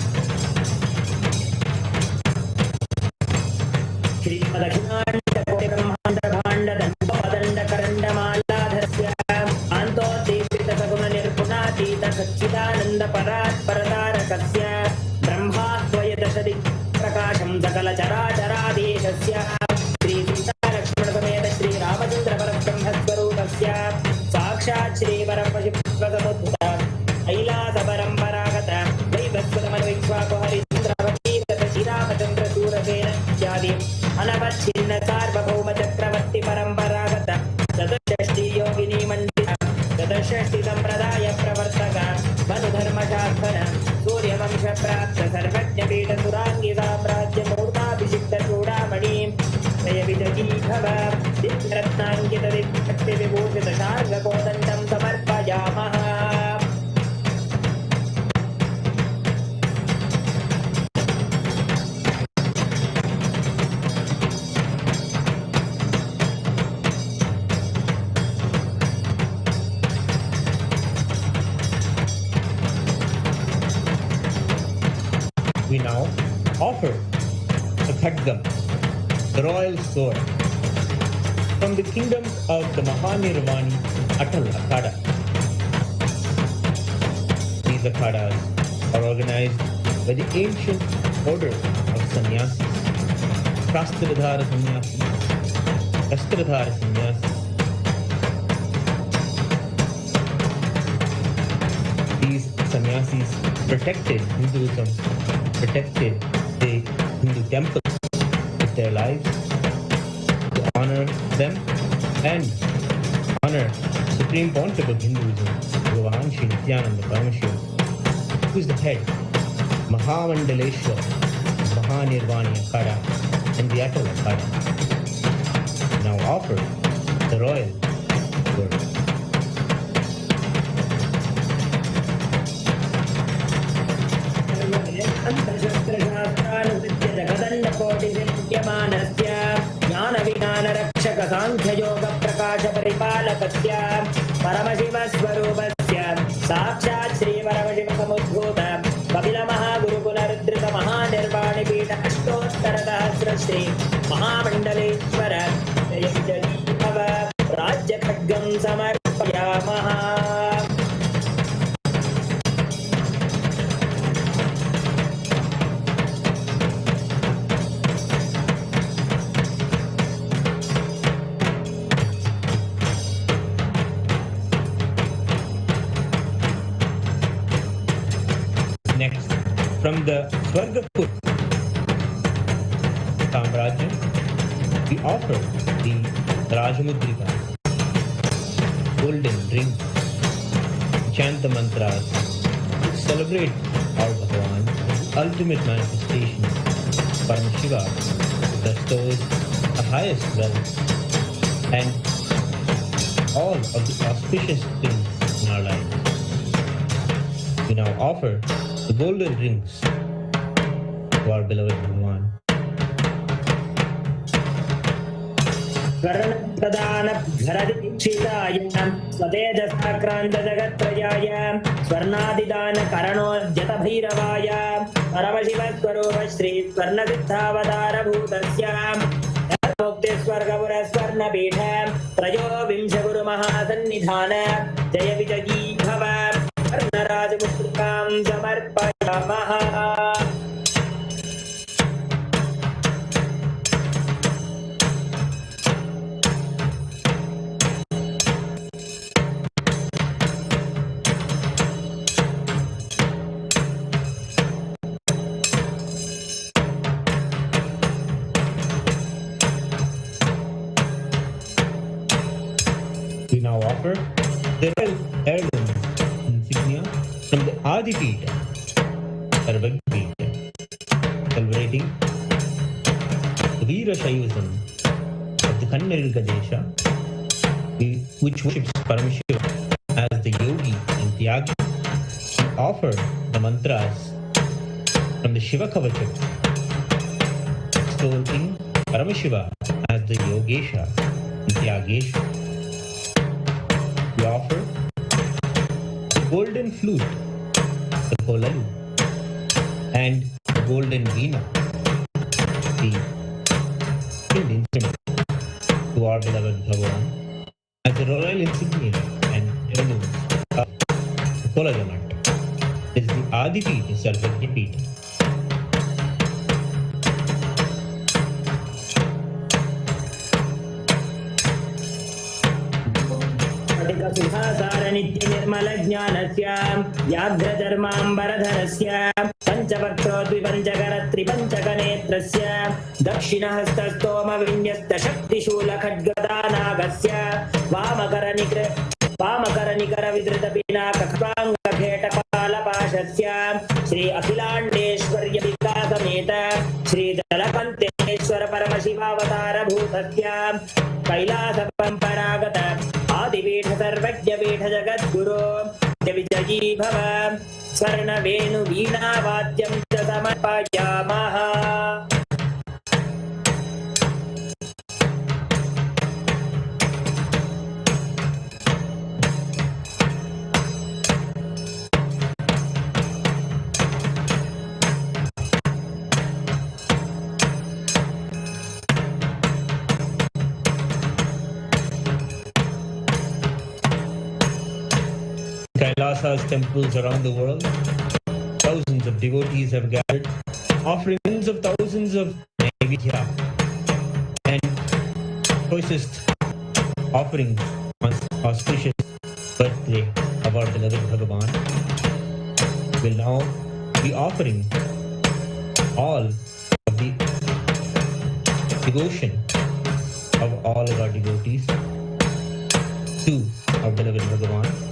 श्रीमदखिलाण्डकोटिब्रह्माण्डभाण्डदण्डोदण्डकरण्डमालाधरस्य आन्तोद्दीपितसगुणनिर्गुणातीतसच्चिदानन्दपरात्परतारकस्य ब्रह्माद्वयदशदिक्प्रकाशं सकलचराचरादेशस्य श्रीसीतालक्ष्मणसमेत श्रीरामचन्द्रपरब्रह्मस्वरूपस्य साक्षात् श्रीपरमशिवसमुद्भूत कैलासपरम्परागत वैवस्वतमनुविक्ष्वाकुहरिन्द्रवतीगत श्रीरामचन्द्रशूरसेन इत्यादि अनवच्छिन्न सार्वभौम चक्रवर्ति परम्परागत चतुष्षष्टि योगिनी मण्डित चतुष्षष्टि सम्प्रदाय प्रवर्तक मनुधर्मशास्त्र सूर्यवंश प्राप्त सर्वज्ञपीठ सुराङ्गी साम्राज्य मूर्ताभिषिक्त चूडामणि जय विजयी भव दिव्यरत्नाङ्कित दिव्यशक्ति विभूषित शार्ङ्गकोदण्डं समर्पयामः. We now offer the Khadgam, the royal sword, from the kingdom of the Mahanirvani Atal Akhada. These akhadas are organized by the ancient order of sannyasis, Shastradhara sannyasis, Shastradhara sannyasis. These sannyasis protected Hinduism, protected the Hindu temples with their lives, to honor them and honor Supreme Pontiff of Hinduism, Bhagavan Sri Nithyānanda Parāmashivam, who is the head, Mahamandaleshwar, Mahanirvani Akhada, and the Atal Akhada. Now offer the royal word. ज्ञानविज्ञानरक्षकसाङ्ख्ययोगप्रकाशपरिपालकस्य परमशिवस्वरूपस्य साक्षात् श्रीपरमशिवसमुद्भूत कपिलमहागुरुकुलरुद्रतमहानिर्वाणिपीठ अष्टोत्तरसहस्रश्री महामण्डलेश्वर जय भव राज्यखड्गं समर्पयामः. Next, from the Swargapur Samrajya, we offer the Rajamudrika, golden ring, chant the mantras, celebrate our Bhagavan, ultimate manifestation, Paramashiva, who bestows the highest wealth and all of the auspicious things in our lives. We now offer the golden rings to our beloved Bhagavan. स्वर्णप्रदानभरदीक्षिताय स्वतेजसाक्रान्तजगत्त्रयाय स्वर्णादिदानकरणोद्यतभैरवाय परमशिवस्वरूप Shri स्वर्णसिद्धावतारभूतस्य मुक्तिस्वर्गपुरस्वर्णपीठ त्रयोविंशगुरुमहासन्निधान जय विजयी भव स्वर्णराजमुद्रिकां समर्पयामः. We now offer the royal heirloom insignia from the Adipita, Sarvagpita, celebrating the Veera Shaivism of the Kannada Desha, which worships Paramashiva as the yogi and tyagi. We offer the mantras from the Shiva Kavacham, extolling Paramashiva as the Yogesha and Tyagesha. We offer the golden flute, the kolalu, and the golden veena, the stringed instrument, to our beloved Bhagavan as the royal insignia and heirloom of the Kolagamat. This is the Adipita Sarvagpita. नित्यनिर्मलज्ञानस्य व्याघ्रधर्माम्बरधरस्य पञ्चवक्त्रोद्विपञ्चकरत्रिपञ्चकनेत्रस्य दक्षिणहस्तस्तोमविन्यस्तशक्तिशूलखड्गदानागस्य वामकरनिकरविधृतपिनाकपाङ्गखेटपालपाशस्य Shri अखिलाण्डेश्वर्यविकासमेत श्रीजलकन्तेश्वर परमशिवावतारभूतस्य कैलासपरम्परागत आदिपीठ सर्वज्ञपीठ जगद्गुरो विजयी भव स्वर्णवेणुवीणावाद्यं च समर्पयामः. Kailasa's temples around the world. Thousands of devotees have gathered, offering tens of thousands of Naivedya and choicest offerings on auspicious birthday of our beloved Bhagavan. Will now be offering all of the devotion of all of our devotees to our beloved Bhagavan.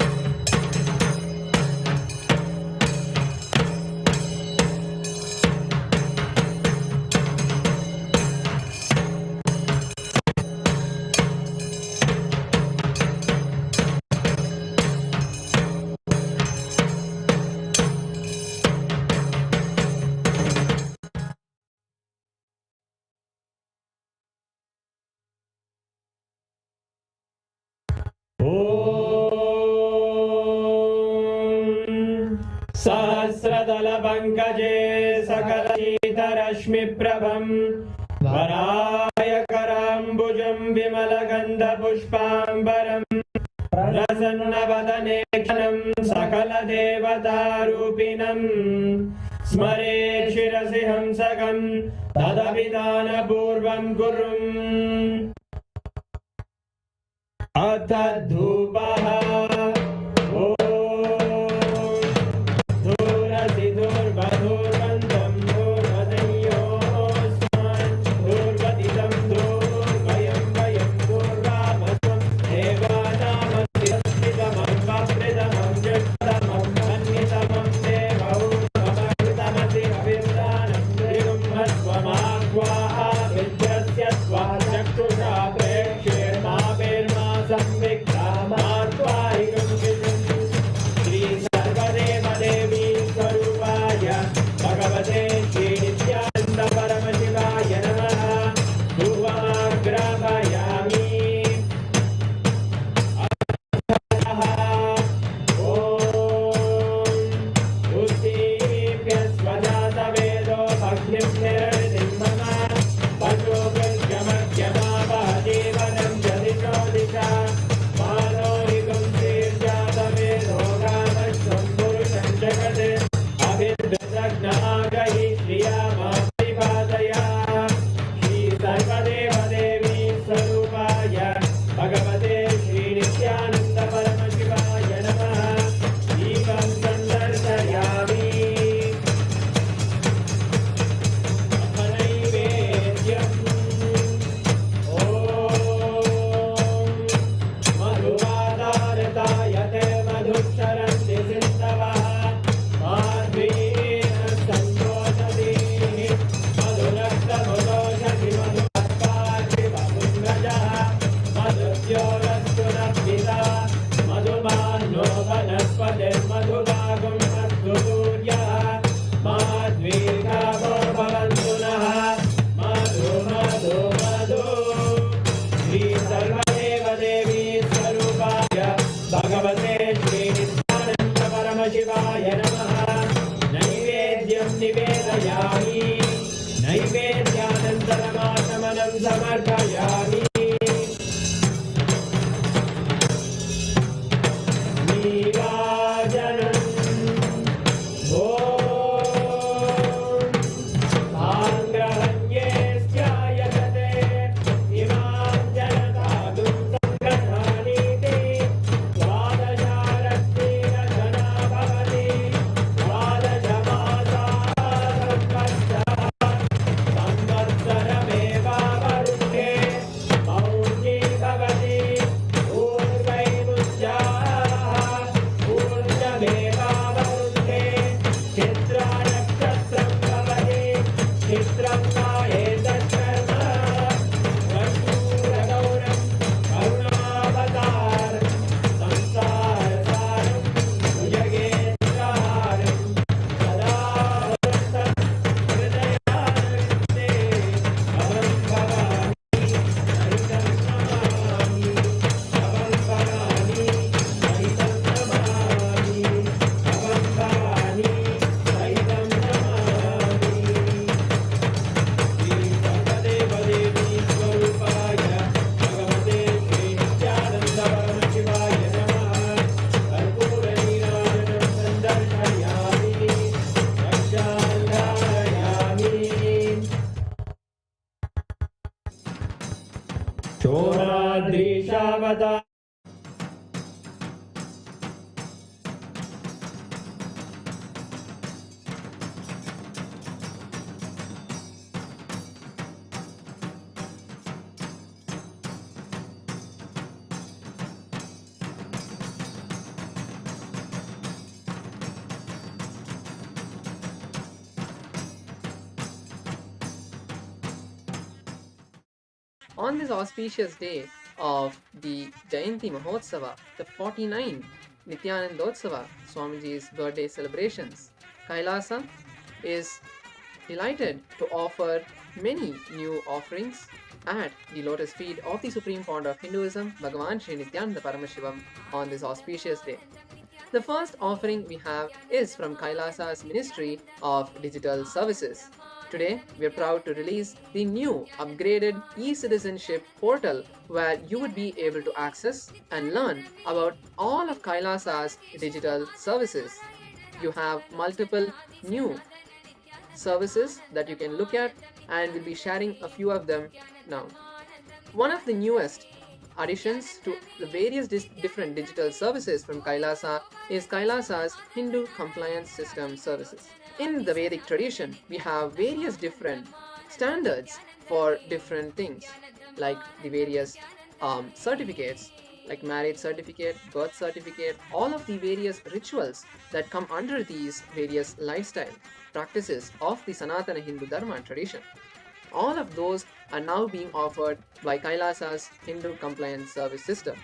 सहस्रदलपङ्कजे सकलशीतरश्मिप्रभं वरायकराम्बुजं विमलगन्धपुष्पाम्बरं प्रसन्नवदने क्षणं सकलदेवतारूपिणं स्मरे शिरसि हंसकं तदभिधानपूर्वं कुर्वन् अथ धूपः Shoradrishavata. On this auspicious day of the Jayanti Mahotsava, the 49th Nithyanandotsavam, Swamiji's birthday celebrations, Kailasa is delighted to offer many new offerings at the lotus feet of the Supreme Pontiff of Hinduism, Bhagavan Sri Nithyānanda Paramashivam, on this auspicious day. The first offering we have is from Kailasa's Ministry of Digital Services. Today, we are proud to release the new upgraded e-citizenship portal where you would be able to access and learn about all of Kailasa's digital services. You have multiple new services that you can look at, and we'll be sharing a few of them now. One of the newest additions to the various different digital services from Kailasa is Kailasa's Hindu Compliance System services. In the Vedic tradition, we have various different standards for different things, like the various certificates, like marriage certificate, birth certificate, all of the various rituals that come under these various lifestyle practices of the Sanatana Hindu Dharma tradition. All of those are now being offered by Kailasa's Hindu Compliance Service System.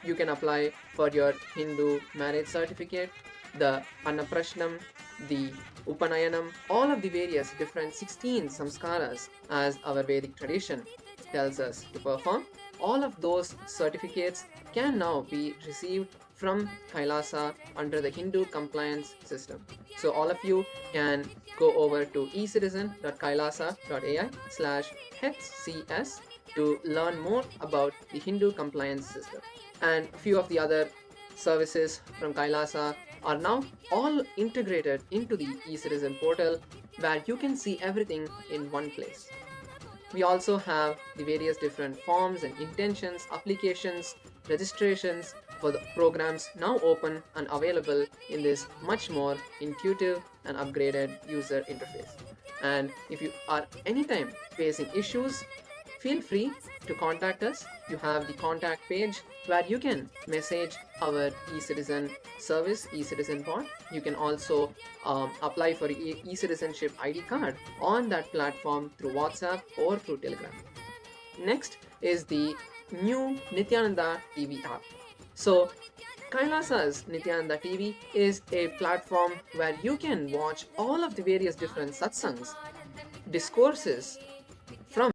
You can apply for your Hindu marriage certificate, the Annaprashnam, the Upanayanam, all of the various different 16 samskaras as our Vedic tradition tells us to perform. All of those certificates can now be received from Kailasa under the Hindu compliance system. So all of you can go over to ecitizen.kailasa.ai/HCS to learn more about the Hindu compliance system. And a few of the other services from Kailasa are now all integrated into the eCitizen portal where you can see everything in one place. We also have the various different forms and intentions, applications, registrations for the programs now open and available in this much more intuitive and upgraded user interface. And if you are anytime facing issues, feel free to contact us. You have the contact page where you can message our eCitizen service, eCitizen bot. You can also apply for eCitizenship ID card on that platform through WhatsApp or through Telegram. Next is the new Nithyananda TV app. So Kailasa's Nithyananda TV is a platform where you can watch all of the various different satsangs, discourses from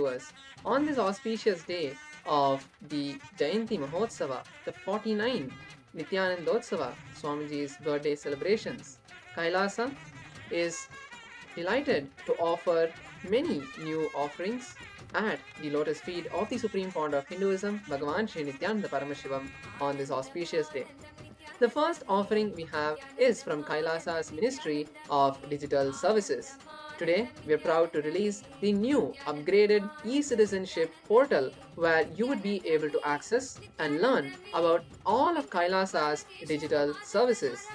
to us. On this auspicious day of the Jayanthi Mahotsava, the 49th Nithyanandotsavam, Swamiji's birthday celebrations, Kailasa is delighted to offer many new offerings at the lotus feet of the Supreme Pontiff of Hinduism, Bhagavan Sri Nithyānanda Parāmashivam, on this auspicious day. The first offering we have is from KAILASA'S Ministry of Digital Services. Today, we are proud to release the new upgraded e-citizenship portal where you would be able to access and learn about all of KAILASA'S digital services.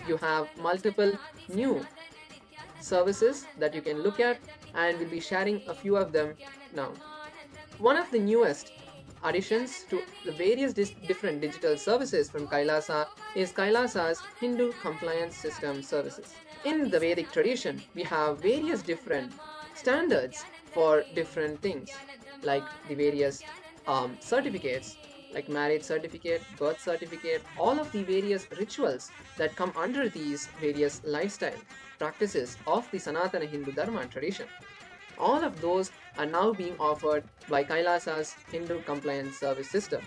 You have multiple new services that you can look at, and we'll be sharing a few of them now. One of the newest additions to the various different digital services from Kailasa is Kailasa's Hindu Compliance System services. In the Vedic tradition, we have various different standards for different things, like the various certificates, like marriage certificate, birth certificate, all of the various rituals that come under these various lifestyle practices of the Sanatana Hindu Dharma tradition. All of those are now being offered by Kailasa's Hindu Compliance Service System.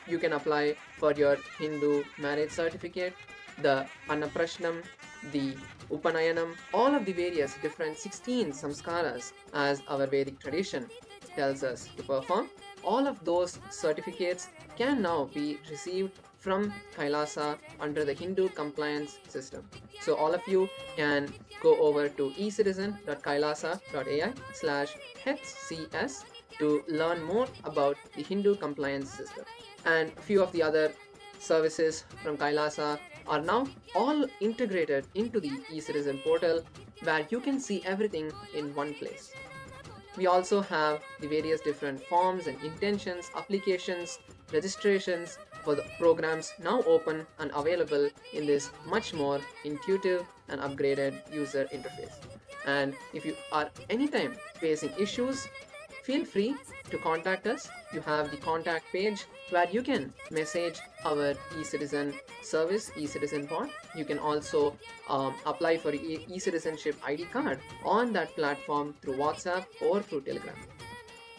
You can apply for your Hindu marriage certificate, the Annaprashnam, the Upanayanam, all of the various different 16 samskaras as our Vedic tradition tells us to perform. All of those certificates can now be received from Kailasa under the Hindu compliance system. So all of you can go over to ecitizen.kailasa.ai/HCS to learn more about the Hindu compliance system. And a few of the other services from Kailasa are now all integrated into the eCitizen portal where you can see everything in one place. We also have the various different forms and intentions, applications, registrations for the programs now open and available in this much more intuitive and upgraded user interface. And if you are anytime facing issues, feel free to contact us. You have the contact page where you can message our eCitizen service, eCitizen bot. You can also apply for eCitizenship ID card on that platform through WhatsApp or through Telegram.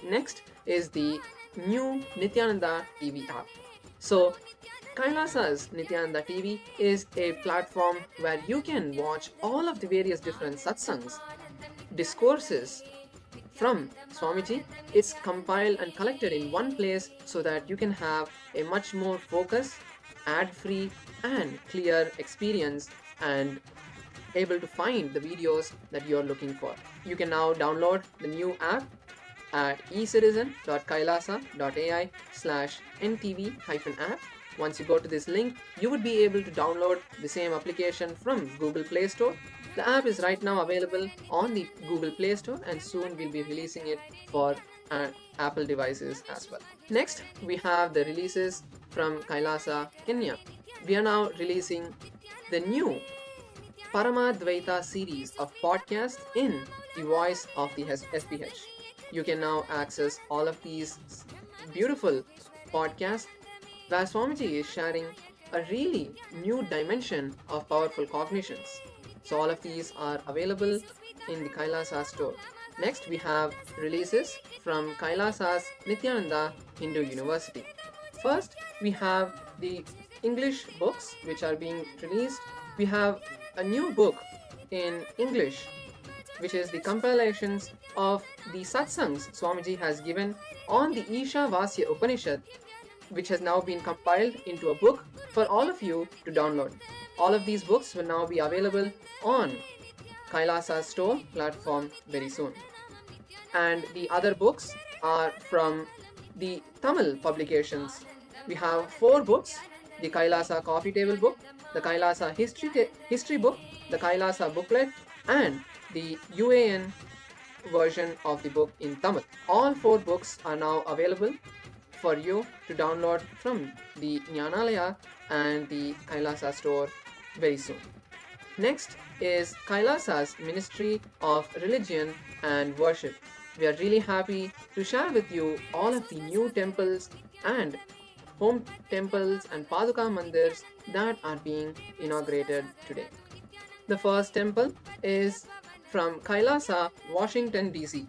Next is the new Nithyananda TV app. So Kailasa's Nithyananda TV is a platform where you can watch all of the various different satsangs, discourses from Swamiji. It's compiled and collected in one place so that you can have a much more focused, ad-free and clear experience and able to find the videos that you're looking for. You can now download the new app at ecitizen.kailasa.ai/ntv-app. Once you go to this link, you would be able to download the same application from Google Play Store. The app is right now available on the Google Play Store and soon we'll be releasing it for Apple devices as well. Next, we have the releases from Kailasa, Kanyā. We are now releasing the new Paramadvaita series of podcasts in the voice of the SPH. You can now access all of these beautiful podcasts where Swamiji is sharing a really new dimension of powerful cognitions. So all of these are available in the Kailasa store. Next, we have releases from Kailasa's Nithyananda Hindu University. First, we have the English books which are being released. We have a new book in English which is the compilations of the satsangs Swamiji has given on the Isha Vasya Upanishad, which has now been compiled into a book for all of you to download. All of these books will now be available on Kailasa's store platform very soon. And the other books are from the Tamil publications. We have 4 books: the Kailasa Coffee Table book, the Kailasa History book, the Kailasa booklet, and the UAN version of the book in Tamil. All 4 books are now available for you to download from the Jnanalaya and the Kailasa store very soon. Next is Kailasa's Ministry of Religion and Worship. We are really happy to share with you all of the new temples and home temples and Paduka Mandirs that are being inaugurated today. The first temple is from Kailasa, Washington DC.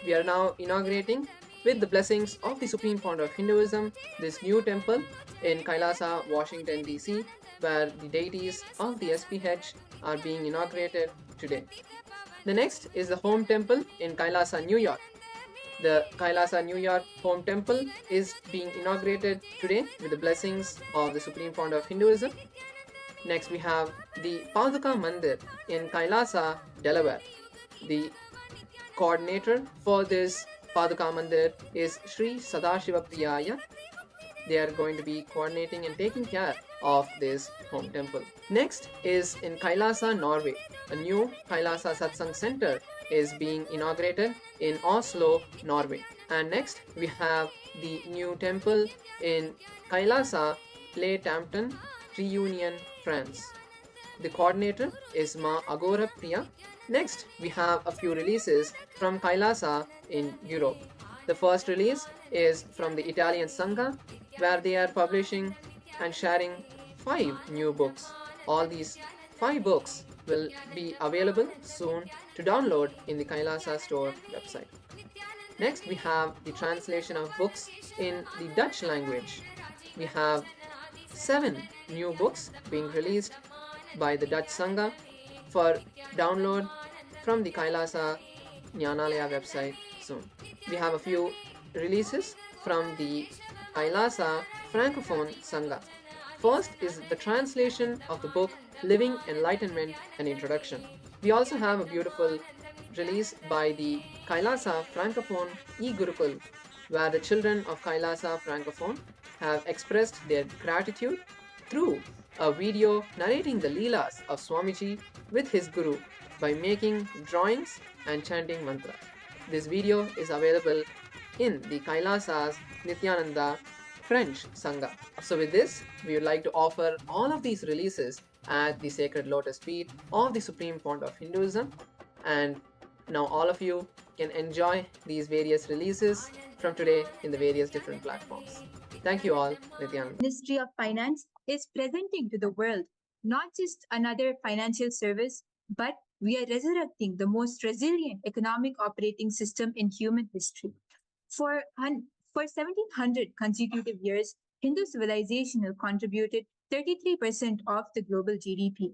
we are now inaugurating, with the blessings of the Supreme Pontiff of Hinduism, this new temple in Kailasa, Washington, D.C., where the deities of the SPH are being inaugurated today. The next is the home temple in Kailasa, New York. The Kailasa, New York home temple is being inaugurated today with the blessings of the Supreme Pontiff of Hinduism. Next, we have the Paduka Mandir in Kailasa, Delaware. The coordinator for this Paduka Mandir is Sri Sadashiva Priyaya. They are going to be coordinating and taking care of this home temple. Next is in Kailasa, Norway. A new Kailasa Satsang Center is being inaugurated in Oslo, Norway. And next we have the new temple in Kailasa, Tampton, Reunion, France. The coordinator is Ma Agora Priya. Next, we have a few releases from Kailasa in Europe. The first release is from the Italian Sangha, where they are publishing and sharing 5 new books. All these 5 books will be available soon to download in the Kailasa store website. Next, we have the translation of books in the Dutch language. We have 7 new books being released by the Dutch Sangha for download from the Kailasa Jnanalaya website soon. We have a few releases from the Kailasa Francophone Sangha. First is the translation of the book Living Enlightenment and Introduction. We also have a beautiful release by the Kailasa Francophone e-Gurukul, where the children of Kailasa Francophone have expressed their gratitude through a video narrating the Leelas of Swamiji with his Guru by making drawings and chanting mantra. This video is available in the Kailasa's Nithyananda French Sangha. So with this, we would like to offer all of these releases at the sacred lotus feet of the Supreme Pontiff of Hinduism, and now all of you can enjoy these various releases from today in the various different platforms. Thank you all, Nithyananda. Ministry of Finance is presenting to the world not just another financial service, but we are resurrecting the most resilient economic operating system in human history. For 1700 consecutive years, Hindu civilization contributed 33% of the global GDP.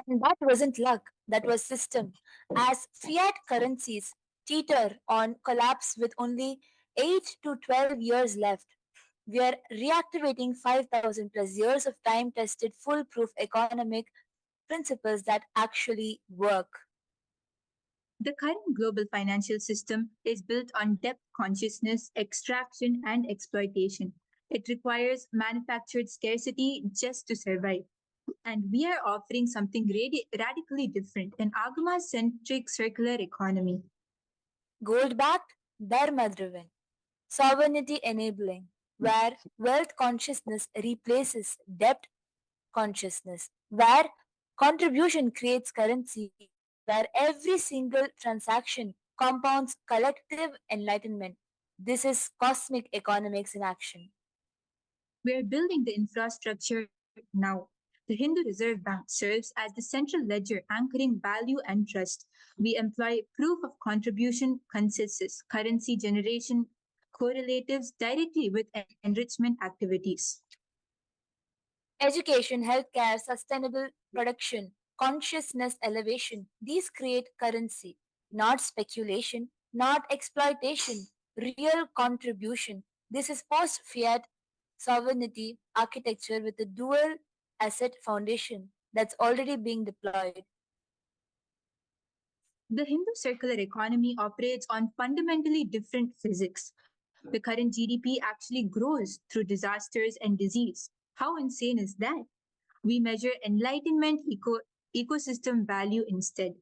And that wasn't luck, that was system. As fiat currencies teeter on collapse with only 8 to 12 years left, we are reactivating 5,000 plus years of time tested foolproof economic principles that actually work. The current global financial system is built on depth consciousness, extraction, and exploitation. It requires manufactured scarcity just to survive. And we are offering something radically different, an Agama-centric circular economy. Gold-backed, dharma-driven, sovereignty-enabling, where wealth consciousness replaces debt consciousness, where contribution creates currency, where every single transaction compounds collective enlightenment. This is cosmic economics in action. We are building the infrastructure now. The Hindu Reserve Bank serves as the central ledger anchoring value and trust. We employ proof of contribution consensus, currency generation correlatives directly with enrichment activities. Education, healthcare, sustainable production, consciousness elevation, these create currency, not speculation, not exploitation, real contribution. This is post fiat sovereignty architecture with a dual asset foundation that's already being deployed. The Hindu circular economy operates on fundamentally different physics. The current GDP actually grows through disasters and disease. How insane is that? We measure enlightenment ecosystem value instead.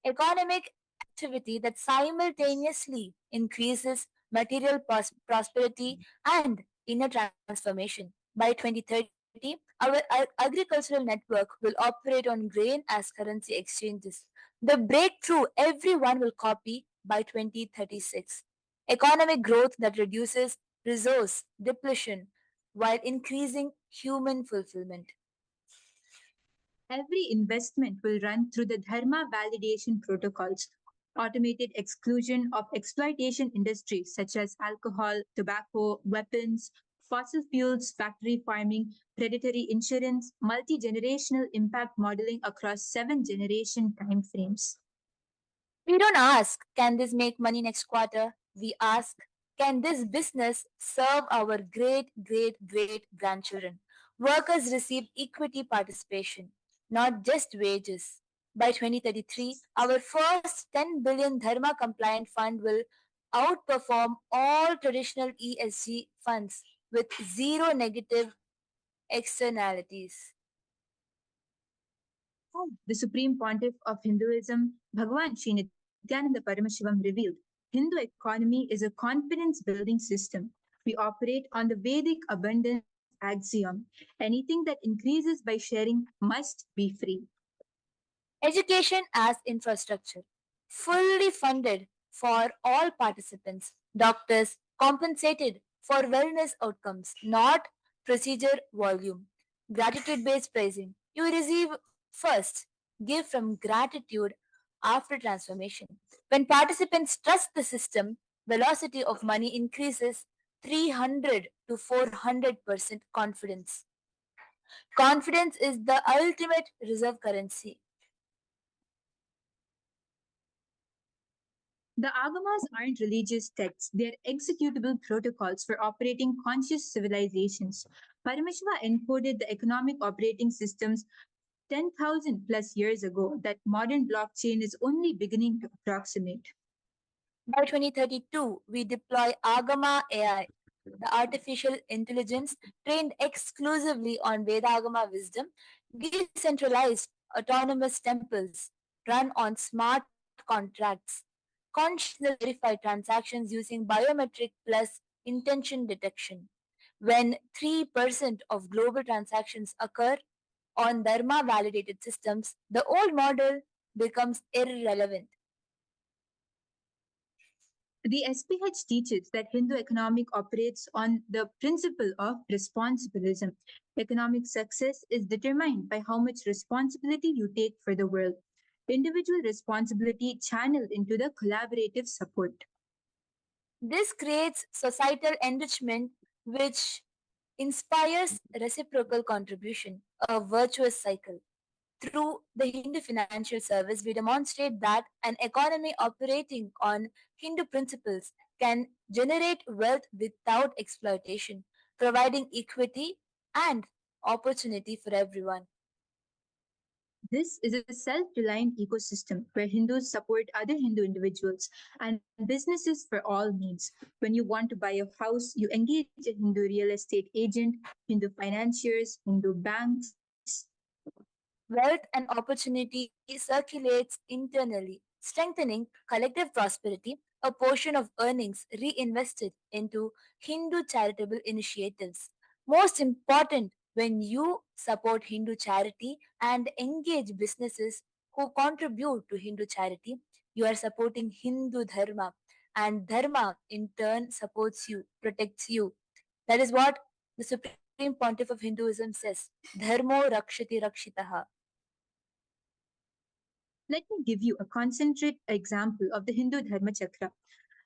Economic activity that simultaneously increases material prosperity and inner transformation. By 2030, our agricultural network will operate on grain as currency exchanges. The breakthrough everyone will copy by 2036. Economic growth that reduces resource depletion while increasing human fulfillment. Every investment will run through the Dharma validation protocols. automated exclusion of exploitation industries such as alcohol, tobacco, weapons, fossil fuels, factory farming, predatory insurance, multi-generational impact modeling across 7-generation timeframes. We don't ask, can this make money next quarter? We ask, can this business serve our great grandchildren? Workers receive equity participation, not just wages. By 2033, our first 10 billion Dharma compliant fund will outperform all traditional ESG funds with zero negative externalities. The Supreme Pontiff of Hinduism, Bhagavan Sri Nithyananda Paramashivam revealed, Hindu economy is a confidence-building system. We operate on the Vedic abundance axiom. Anything that increases by sharing must be free. Education as infrastructure, fully funded for all participants, doctors compensated for wellness outcomes, not procedure volume. Gratitude based pricing. You receive first, give from gratitude after transformation. When participants trust the system, velocity of money increases 300 to 400% confidence. Confidence is the ultimate reserve currency. The Agamas aren't religious texts, they're executable protocols for operating conscious civilizations. Paramashiva encoded the economic operating systems 10,000 plus years ago that modern blockchain is only beginning to approximate. By 2032, we deploy Agama AI, the artificial intelligence trained exclusively on Vedagama wisdom, decentralized autonomous temples run on smart contracts, conditional verified transactions using biometric plus intention detection. When 3% of global transactions occur on Dharma validated systems, the old model becomes irrelevant. The SPH teaches that Hindu economic operates on the principle of responsibilism. Economic success is determined by how much responsibility you take for the world. Individual responsibility channeled into the collaborative support. This creates societal enrichment which inspires reciprocal contribution, a virtuous cycle. Through the Hindu financial service, we demonstrate that an economy operating on Hindu principles can generate wealth without exploitation, providing equity and opportunity for everyone. This is a self-reliant ecosystem where Hindus support other Hindu individuals and businesses for all needs. When you want to buy a house, you engage a Hindu real estate agent, Hindu financiers, Hindu banks. Wealth and opportunity circulates internally, strengthening collective prosperity, a portion of earnings reinvested into Hindu charitable initiatives. Most important, when you support Hindu charity and engage businesses who contribute to Hindu charity, you are supporting Hindu Dharma, and Dharma in turn supports you, protects you. That is what the Supreme Pontiff of Hinduism says. Dharmo rakshati rakshitaha. Let me give you a concentrate example of the Hindu Dharma Chakra.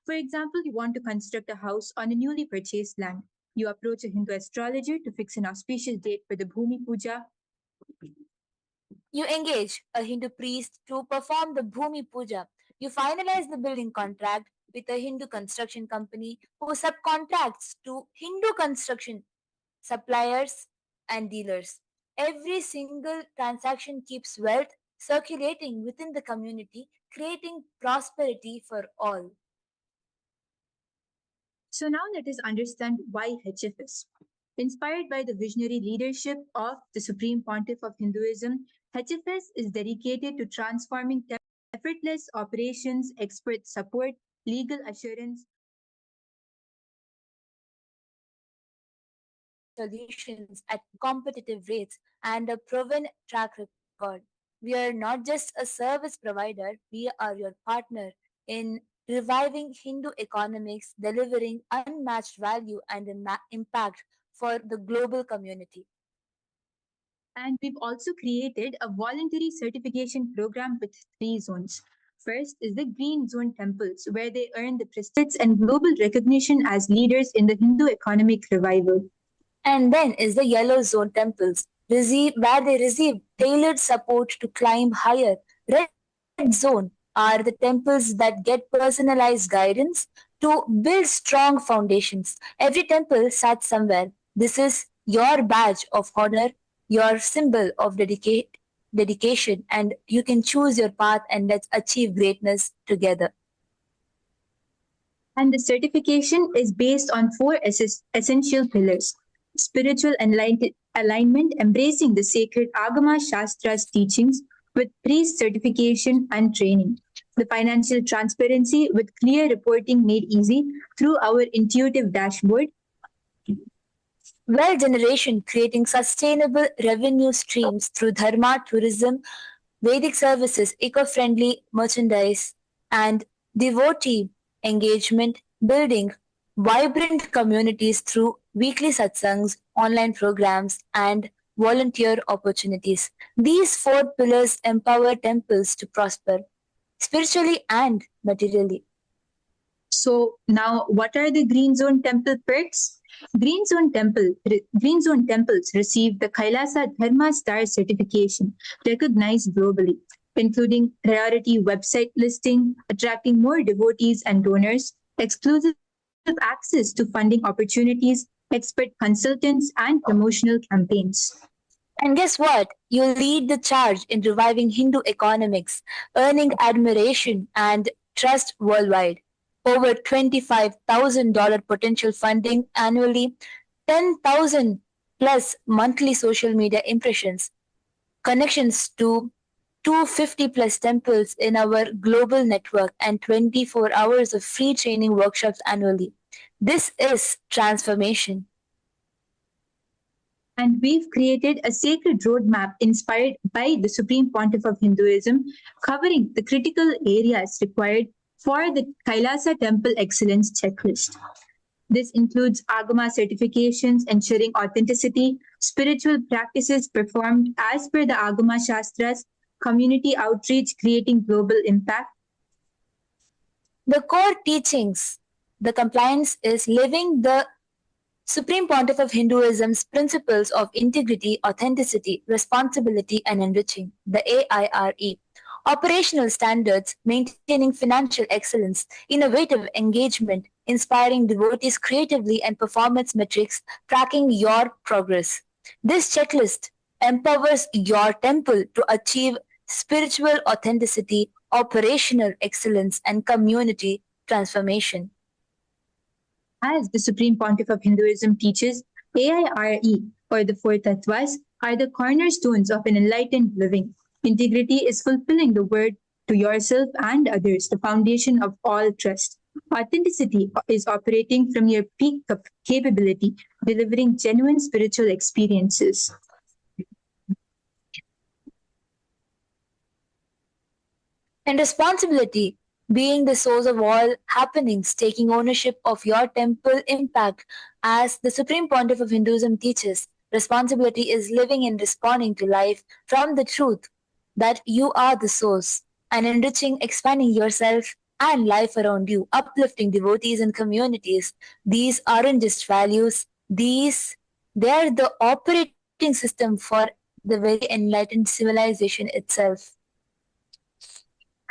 For example, you want to construct a house on a newly purchased land. You approach a Hindu astrologer to fix an auspicious date for the Bhumi Puja. You engage a Hindu priest to perform the Bhumi Puja. You finalize the building contract with a Hindu construction company who subcontracts to Hindu construction suppliers and dealers. Every single transaction keeps wealth circulating within the community, creating prosperity for all. So now let us understand why HFS. Inspired by the visionary leadership of the Supreme Pontiff of Hinduism, HFS is dedicated to transforming effortless operations, expert support, legal assurance, solutions at competitive rates and a proven track record. We are not just a service provider, we are your partner in reviving Hindu economics, delivering unmatched value and impact for the global community. and we've also created a voluntary certification program with 3 zones. First is the green zone temples, where they earn the prestige and global recognition as leaders in the Hindu economic revival. And then is the yellow zone temples, where they receive tailored support to climb higher. Red zone are the temples that get personalized guidance to build strong foundations. Every temple starts somewhere. This is your badge of honor, your symbol of dedication, and you can choose your path and let's achieve greatness together. And the certification is based on four essential pillars: spiritual alignment, embracing the sacred Agama Shastra's teachings with priest certification and training; the financial transparency with clear reporting made easy through our intuitive dashboard; Wealth generation, creating sustainable revenue streams through dharma, tourism, Vedic services, eco-friendly merchandise, and devotee engagement, building vibrant communities through weekly satsangs, online programs, and volunteer opportunities. These four pillars empower temples to prosper spiritually and materially. So now, what are the green zone temple perks? Green zone temples receive the Kailasa Dharma Star certification, recognized globally, including priority website listing, attracting more devotees and donors, exclusive access to funding opportunities, expert consultants, and promotional campaigns. And guess what? You lead the charge in reviving Hindu economics, earning admiration and trust worldwide. Over $25,000 potential funding annually, 10,000 plus monthly social media impressions, connections to 250 plus temples in our global network, and 24 hours of free training workshops annually. This is transformation. And we've created a sacred roadmap inspired by the Supreme Pontiff of Hinduism, covering the critical areas required for the Kailasa Temple Excellence Checklist. This includes Agama certifications ensuring authenticity, spiritual practices performed as per the Agama Shastras, community outreach creating global impact. The core teachings, the compliance is living the Supreme Pontiff of Hinduism's principles of integrity, authenticity, responsibility, and enriching, the AIRE. Operational standards, maintaining financial excellence, innovative engagement, inspiring devotees creatively, and performance metrics, tracking your progress. This checklist empowers your temple to achieve spiritual authenticity, operational excellence, and community transformation. As the Supreme Pontiff of Hinduism teaches, AIRE, or the four tattvas, are the cornerstones of an enlightened living. Integrity is fulfilling the word to yourself and others, the foundation of all trust. Authenticity is operating from your peak of capability, delivering genuine spiritual experiences. And responsibility, being the source of all happenings, taking ownership of your temple impact. As the Supreme Pontiff of Hinduism teaches, responsibility is living and responding to life from the truth that you are the source, and enriching, expanding yourself and life around you, uplifting devotees and communities. These aren't just values, they're the operating system for the very enlightened civilization itself.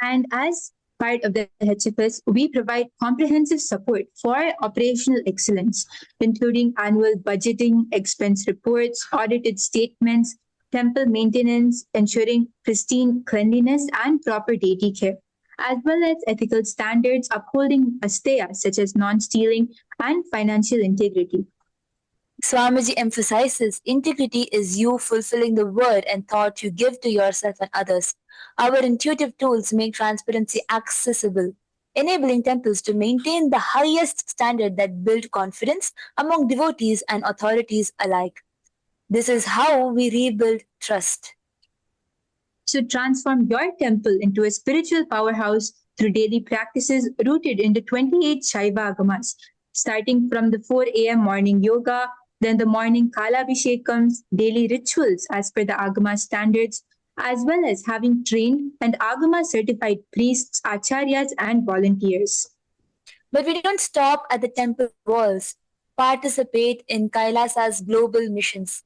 And as part of the HFS, we provide comprehensive support for operational excellence, including annual budgeting, expense reports, audited statements, temple maintenance, ensuring pristine cleanliness and proper deity care, as well as ethical standards upholding asteya such as non-stealing and financial integrity. Swamiji emphasizes integrity is you fulfilling the word and thought you give to yourself and others. Our intuitive tools make transparency accessible, enabling temples to maintain the highest standard that build confidence among devotees and authorities alike. This is how we rebuild trust. So transform your temple into a spiritual powerhouse through daily practices rooted in the 28 Shaiva Agamas, starting from the 4 a.m. morning yoga, then the morning Kalabhishekams, daily rituals as per the Agama standards, as well as having trained and Agama certified priests, acharyas, and volunteers. But we don't stop at the temple walls. Participate in Kailasa's global missions.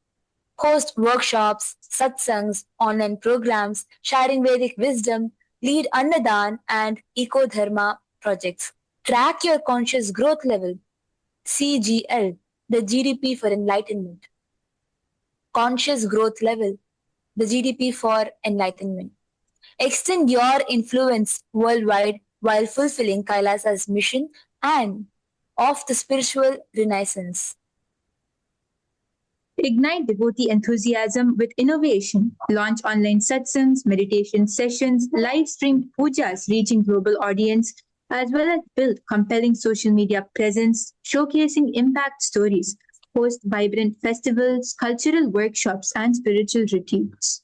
Host workshops, satsangs, online programs, sharing Vedic wisdom, lead Annadan and Eco-Dharma projects. Track your conscious growth level. CGL, the GDP for enlightenment. Conscious growth level, the GDP for enlightenment. Extend your influence worldwide while fulfilling Kailasa's mission and of the spiritual renaissance. Ignite devotee enthusiasm with innovation. Launch online satsangs, meditation sessions, live streamed pujas reaching global audience, as well as build compelling social media presence, showcasing impact stories. Host vibrant festivals, cultural workshops, and spiritual retreats.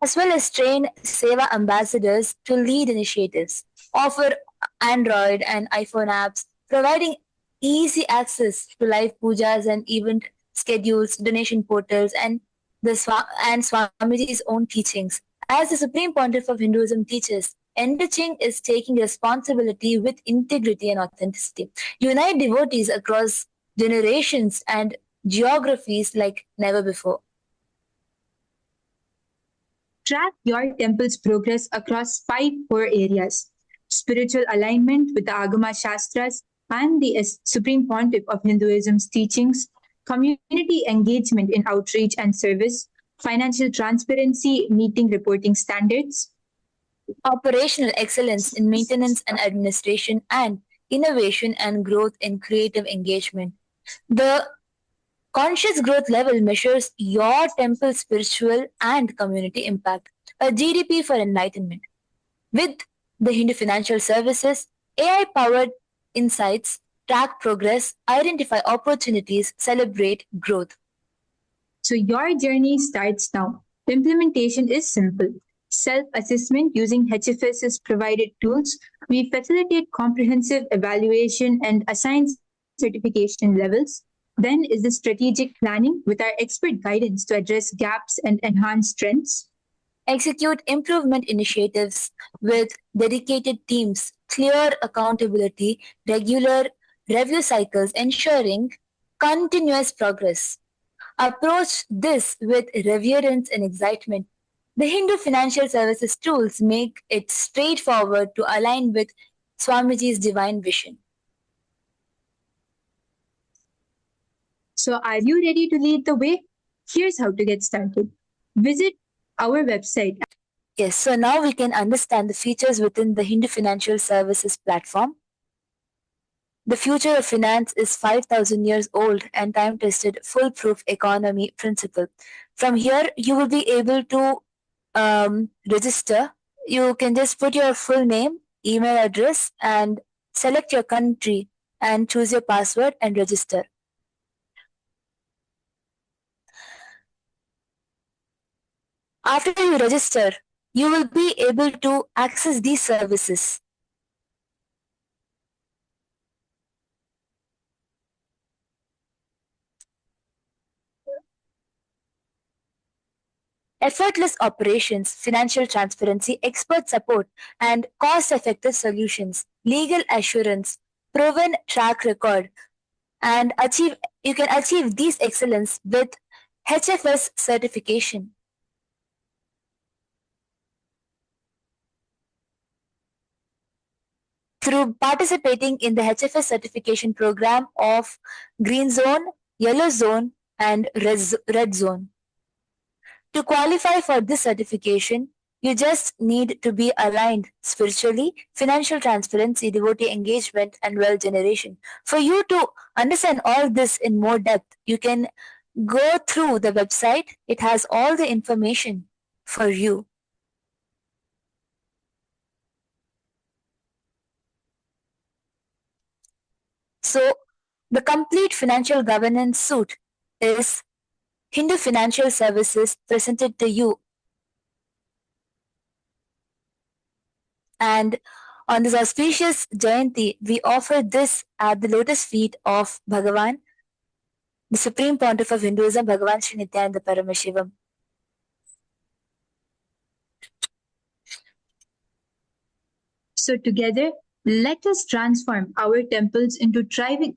As well as train Seva ambassadors to lead initiatives. Offer Android and iPhone apps, providing easy access to live pujas and event schedules, donation portals, and Swamiji's own teachings. As the Supreme Pontiff of Hinduism teaches, enriching is taking responsibility with integrity and authenticity. Unite devotees across generations and geographies like never before. Track your temple's progress across 5 core areas: spiritual alignment with the Agama Shastras and the Supreme Pontiff of Hinduism's teachings, community engagement in outreach and service, financial transparency meeting reporting standards, operational excellence in maintenance and administration, and innovation and growth in creative engagement. The conscious growth level measures your temple's spiritual and community impact, a GDP for enlightenment. With the Hindu Financial Services, AI-powered insights track progress, identify opportunities, celebrate growth. So your journey starts now. Implementation is simple. Self-assessment using HFS's provided tools. We facilitate comprehensive evaluation and assign certification levels. Then is the strategic planning with our expert guidance to address gaps and enhance strengths. Execute improvement initiatives with dedicated teams, clear accountability, regular review cycles, ensuring continuous progress. Approach this with reverence and excitement. The Hindu Financial Services tools make it straightforward to align with Swamiji's divine vision. So are you ready to lead the way? Here's how to get started. Visit our website. Yes, so now we can understand the features within the Hindu Financial Services platform. The future of finance is 5,000 years old and time-tested foolproof economy principle. From here, you will be able to register. You can just put your full name, email address, and select your country and choose your password and register. After you register, you will be able to access these services. Effortless operations, financial transparency, expert support, and cost-effective solutions, legal assurance, proven track record, and you can achieve these excellence with HFS certification. Through participating in the HFS certification program of Green Zone, Yellow Zone, and Red Zone. To qualify for this certification, you just need to be aligned spiritually, financial transparency, devotee engagement, and wealth generation. For you to understand all this in more depth, you can go through the website. It has all the information for you. So, the complete financial governance suite is Hindu Financial Services presented to you. And on this auspicious Jayanti, we offer this at the lotus feet of Bhagavan, the Supreme Pontiff of Hinduism, Bhagavan Sri Nithyānanda Paramashivam. So together, let us transform our temples into thriving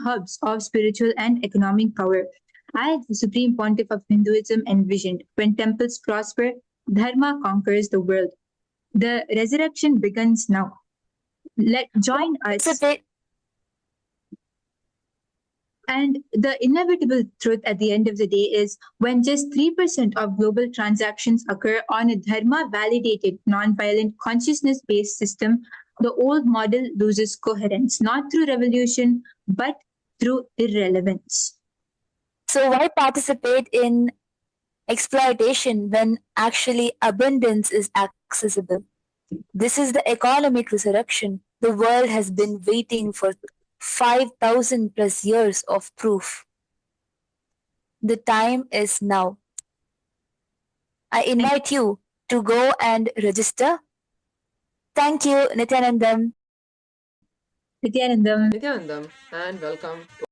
hubs of spiritual and economic power. As the Supreme Pontiff of Hinduism envisioned, when temples prosper, Dharma conquers the world. The resurrection begins now. Join us. And the inevitable truth at the end of the day is when just 3% of global transactions occur on a dharma validated, non-violent, consciousness based system, the old model loses coherence, not through revolution, but through irrelevance. So, why participate in exploitation when actually abundance is accessible? This is the economic resurrection the world has been waiting for 5,000 plus years of proof. The time is now. I invite you to go and register. Thank you, Nithyanandam. Nithyanandam, and welcome to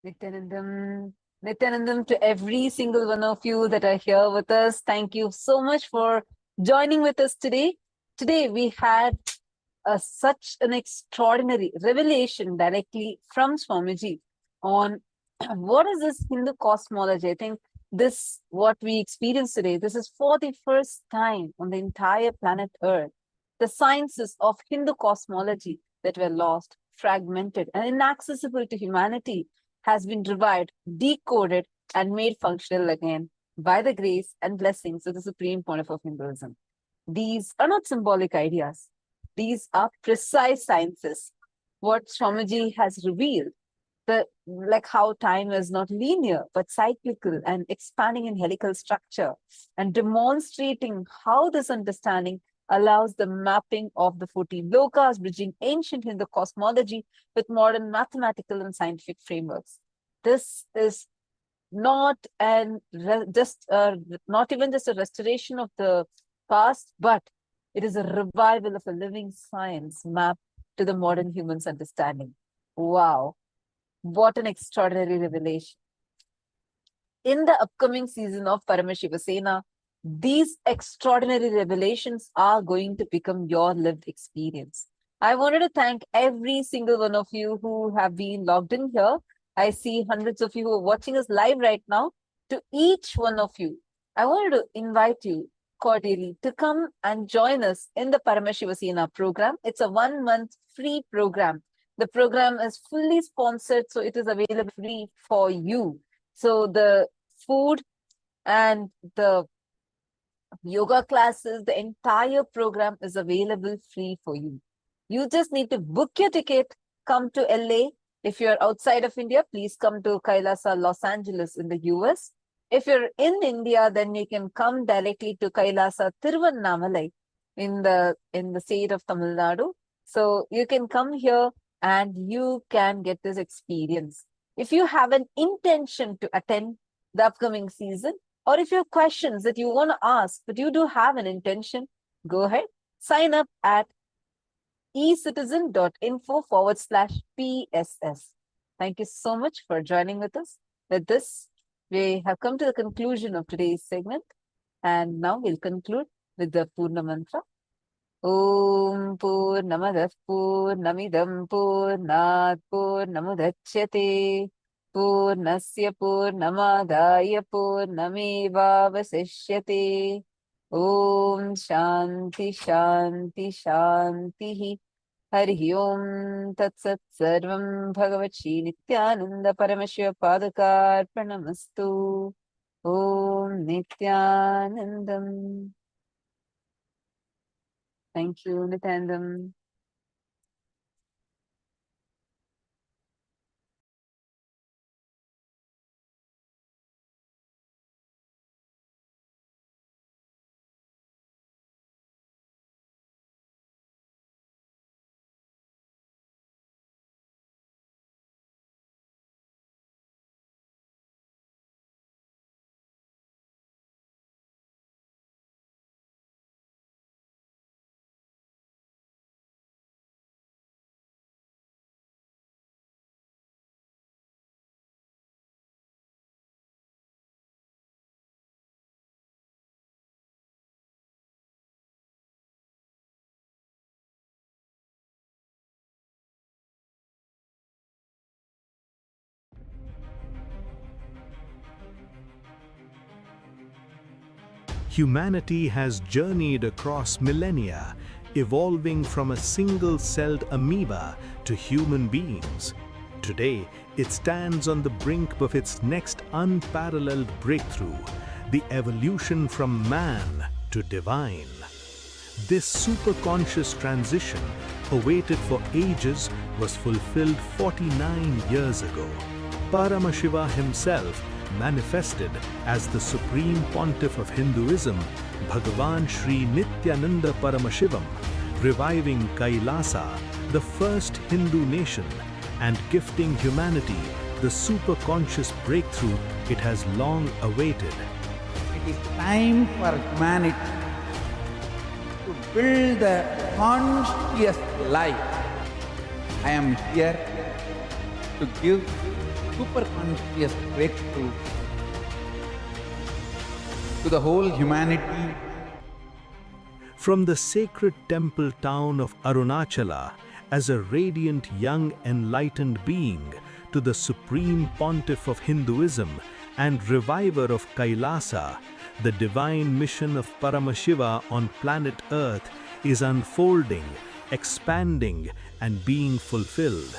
Nithyanandam, to every single one of you that are here with us, thank you so much for joining with us today. Today we had such an extraordinary revelation directly from Swamiji on what is this Hindu cosmology. I think what we experience today, this is for the first time on the entire planet Earth. The sciences of Hindu cosmology that were lost, fragmented, and inaccessible to humanity has been revived, decoded, and made functional again by the grace and blessings of the Supreme Pontiff of Hinduism. These are not symbolic ideas. These are precise sciences. What Swamiji has revealed, like how time is not linear, but cyclical and expanding in helical structure, and demonstrating how this understanding allows the mapping of the 14 lokas, bridging ancient Hindu cosmology with modern mathematical and scientific frameworks. This is not even just a restoration of the past, but it is a revival of a living science mapped to the modern human's understanding. Wow, what an extraordinary revelation. In the upcoming season of Paramashiva Sena, these extraordinary revelations are going to become your lived experience. I wanted to thank every single one of you who have been logged in here. I see hundreds of you who are watching us live right now. To each one of you, I wanted to invite you cordially to come and join us in the Paramashiva Sena program. It's a 1-month free program. The program is fully sponsored, so it is available free for you. So the food and the yoga classes, the entire program is available free for you. You just need to book your ticket, come to LA. If you're outside of India, please come to Kailasa, Los Angeles in the US. If you're in India, then you can come directly to Kailasa, Tiruvannamalai in the state of Tamil Nadu. So you can come here and you can get this experience. If you have an intention to attend the upcoming season, or if you have questions that you want to ask, but you do have an intention, go ahead, sign up at ecitizen.info/PSS. Thank you so much for joining with us. With this, we have come to the conclusion of today's segment. And now we'll conclude with the Purna Mantra. Om Purnamadah Purnamidam Purnat Purnamudachyate Purnasya Purnamadaya Purnamevavasishyate. Om Shanti Shanti Shanti. Hari Om Tat Sat Sarvam Bhagavat Shri Nityananda Paramashiva Padakar Pranamastu. Om Nithyanandam. Thank you, Nityanandam. Humanity has journeyed across millennia, evolving from a single-celled amoeba to human beings. Today, it stands on the brink of its next unparalleled breakthrough, the evolution from man to divine. This superconscious transition, awaited for ages, was fulfilled 49 years ago. Paramashiva himself manifested as the Supreme Pontiff of Hinduism, Bhagavan Sri Nithyānanda Paramashivam, reviving Kailasa, the first Hindu nation, and gifting humanity the superconscious breakthrough it has long awaited. It is time for humanity to build the conscious life. I am here to give superconscious breakthrough to the whole humanity. From the sacred temple town of Arunachala, as a radiant young enlightened being, to the Supreme Pontiff of Hinduism and reviver of Kailasa, the divine mission of Paramashiva on planet Earth is unfolding, expanding, and being fulfilled.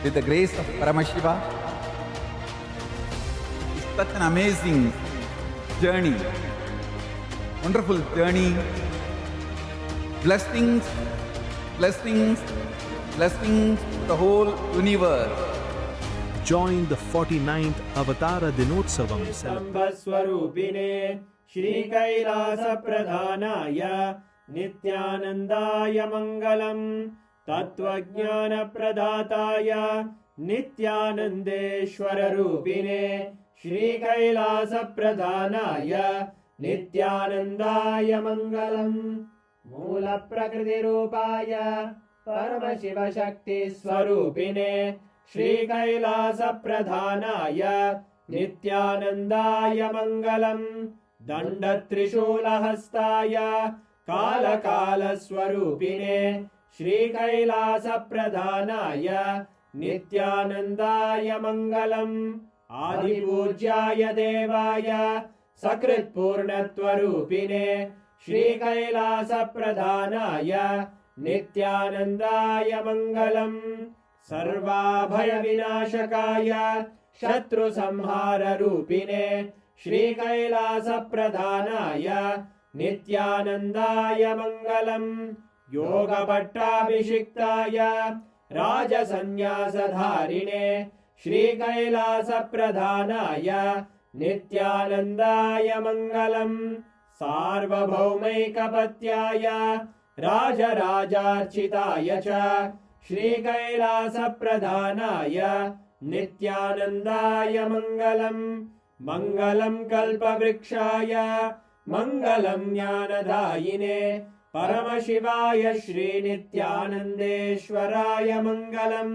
With the grace of Paramashiva, it's such an amazing journey, wonderful journey. Blessings, blessings, blessings to the whole universe. Join the 49th AVATARA DINOTSAVAM Sambhaswarupine Shri Kailasa Pradhanaya Nithyanandaya Mangalam Tattvajnana Pradhataya Nithyanandeshwara Rupine Shri Kailasa Pradhanaya Nithyanandaya Mangalam Mula Prakriti Rupaya Paramashiva Shakti Swarupine Shri Kailasa Pradhanaya Nithyanandaya Mangalam Danda Trishula Hastaya Kala Kala Swarupine Shri Kailasa Pradhanaya Nithyanandaya Mangalam Adi Pujyaya Devaya Sakrit Purnatvarupine Shri Kailasa Pradhanaya Nithyanandaya Mangalam Sarvabhaya Vinashakaya Shatru Samhara Rupine Shri Kailasa Pradhanaya Nithyanandaya Mangalam Yoga Pattabhishiktaya Raja Sannyasa Dharine Shri Kailasa Pradhanaya Nithyanandaya Mangalam Sarvabhaumaikapatyaya Raja Rajarchitaya Cha Shri Kailasa Pradhanaya Nithyanandaya Mangalam Mangalam Kalpavrikshaya Mangalam Jnanadayine Paramashivaya Shri Nithyanandeshwaraya Mangalam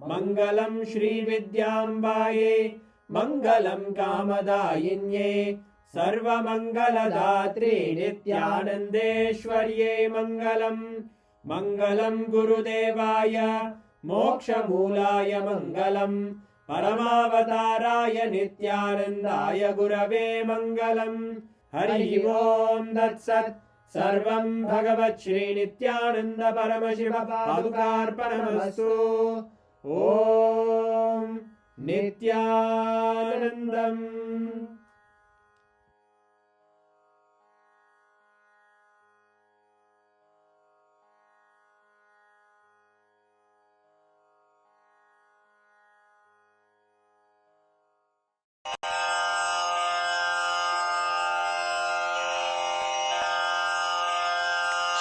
Mangalam Shri Vidyambaye Mangalam Kamadayinye Sarva Mangala Dhatri Nithyanandeshwarye Mangalam Mangalam Gurudevaya Moksha Mulaya Mangalam Paramavatāraya Nithyanandaya Gurave Mangalam Hari ओम तत्सत्। सर्वं भगवत् श्री नित्यानंद परमशिव पादुकार्पणमस्तु। ओम नित्यानंदम्।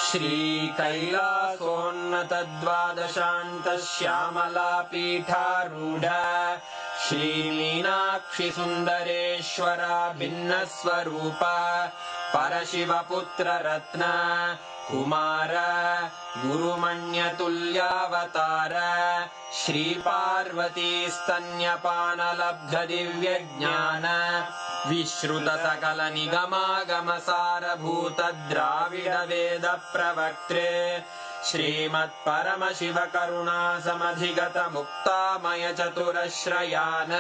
श्री कैलासोन्नतद्वादशान्त श्यामला पीठारूढ श्री मीनाक्षि सुन्दरेश्वरा भिन्नस्वरूप परशिवपुत्र रत्न कुमार गुरुमण्यतुल्यावतार श्री पार्वती स्तन्यपानलब्ध दिव्यज्ञान विश्रुत सकल निगमागम सारभूत द्राविड वेद प्रवक्त्रे श्रीमत् परमशिव करुणा समधिगत मुक्तामय चतुरश्रयान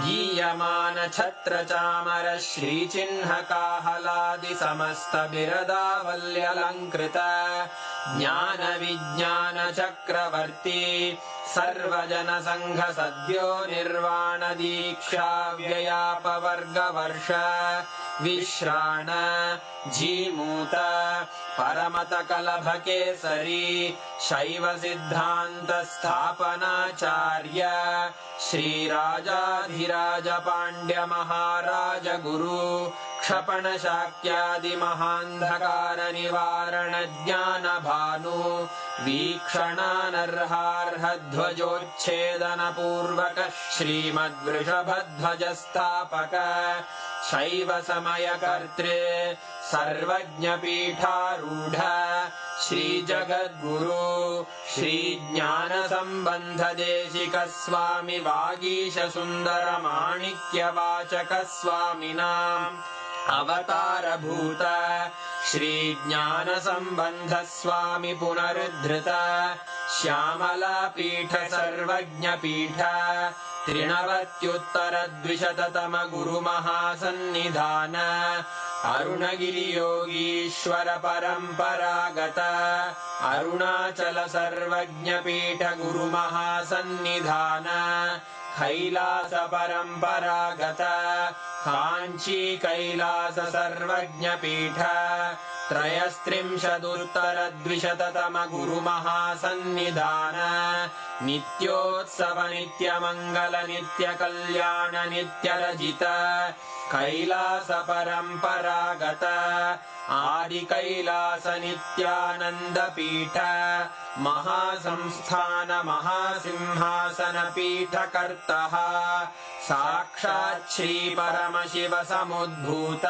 गीयमान छत्र चामर श्री चिह्न काहलादि समस्त बिरदावल्यलंकृत ज्ञान विज्ञान चक्रवर्ती सर्वजन संघ सद्यो निर्वाण दीक्षा व्ययापवर्ग वर्ष विश्राण जीमूत परमत कलभ केसरी शैव सिद्धांत स्थापनाचार्य श्री राजाधिराज पांड्य महाराज गुरु क्षपण शाक्यादि महांधकार निवारण ज्ञान भानु वीक्षणानर्हार्ह ध्वजोच्छेदन पूर्वक श्रीमद्वृषभध्वज स्थापक शैव समय कर्त्रे सर्वज्ञ पीठारूढ़ श्री जगद्गुरु श्री ज्ञान संबंध देशिक स्वामी वागीश सुंदर माणिक्य वाचक स्वामिनाम् अवतार भूत श्री ज्ञान संबंध स्वामी पुनरुद्धृत श्यामला पीठ सर्वज्ञ पीठ त्रिनवत्युत्तर द्विशततम गुरु महासन्निधान अरुणगिरि योगीश्वर परंपरागत अरुणाचल सर्वज्ञ पीठ गुरु महासन्निधान कैलास परंपरागत कांची कैलास सर्वज्ञ पीठ त्रयस्त्रिंशदुत्तर द्विशततम गुरु महासन्निधान नित्योत्सव नित्य मंगल नित्य कल्याण नित्य रजित कैलास परंपरागत आदि कैलास नित्यानंद पीठ महासंस्थान महासिंहासन पीठ कर्तः साक्षात् श्री परमशिव समुद्भूत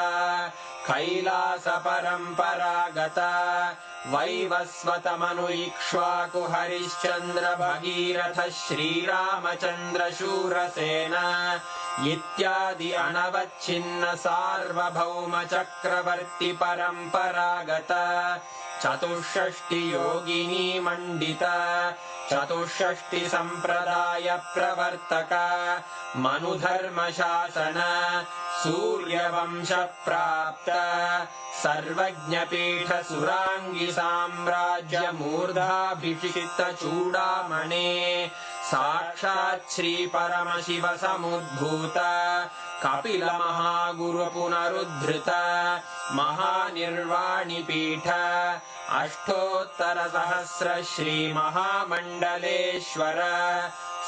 कैलास परंपरागत वैवस्वत मनु इक्ष्वाकु हरिश्चंद्र भगीरथ श्रीरामचंद्र शूरसेन इत्यादि अनवच्छिन्न सार्वभौम चक्रवर्ती परंपरागत चतुष्षष्टि योगिनी मंडित चतुष्षष्टि संप्रदाय प्रवर्तक मनुधर्म शासन सूर्यवंश प्राप्त सर्वज्ञ पीठ सुरांगी साम्राज्य मूर्धाभिषिक्त चूड़ामणे साक्षात् श्री परमशिव समुद्भूत कपिल महागुरु पुनरुद्धृत महानिर्वाणि पीठ अष्टोत्तर सहस्र श्री महामंडलेश्वर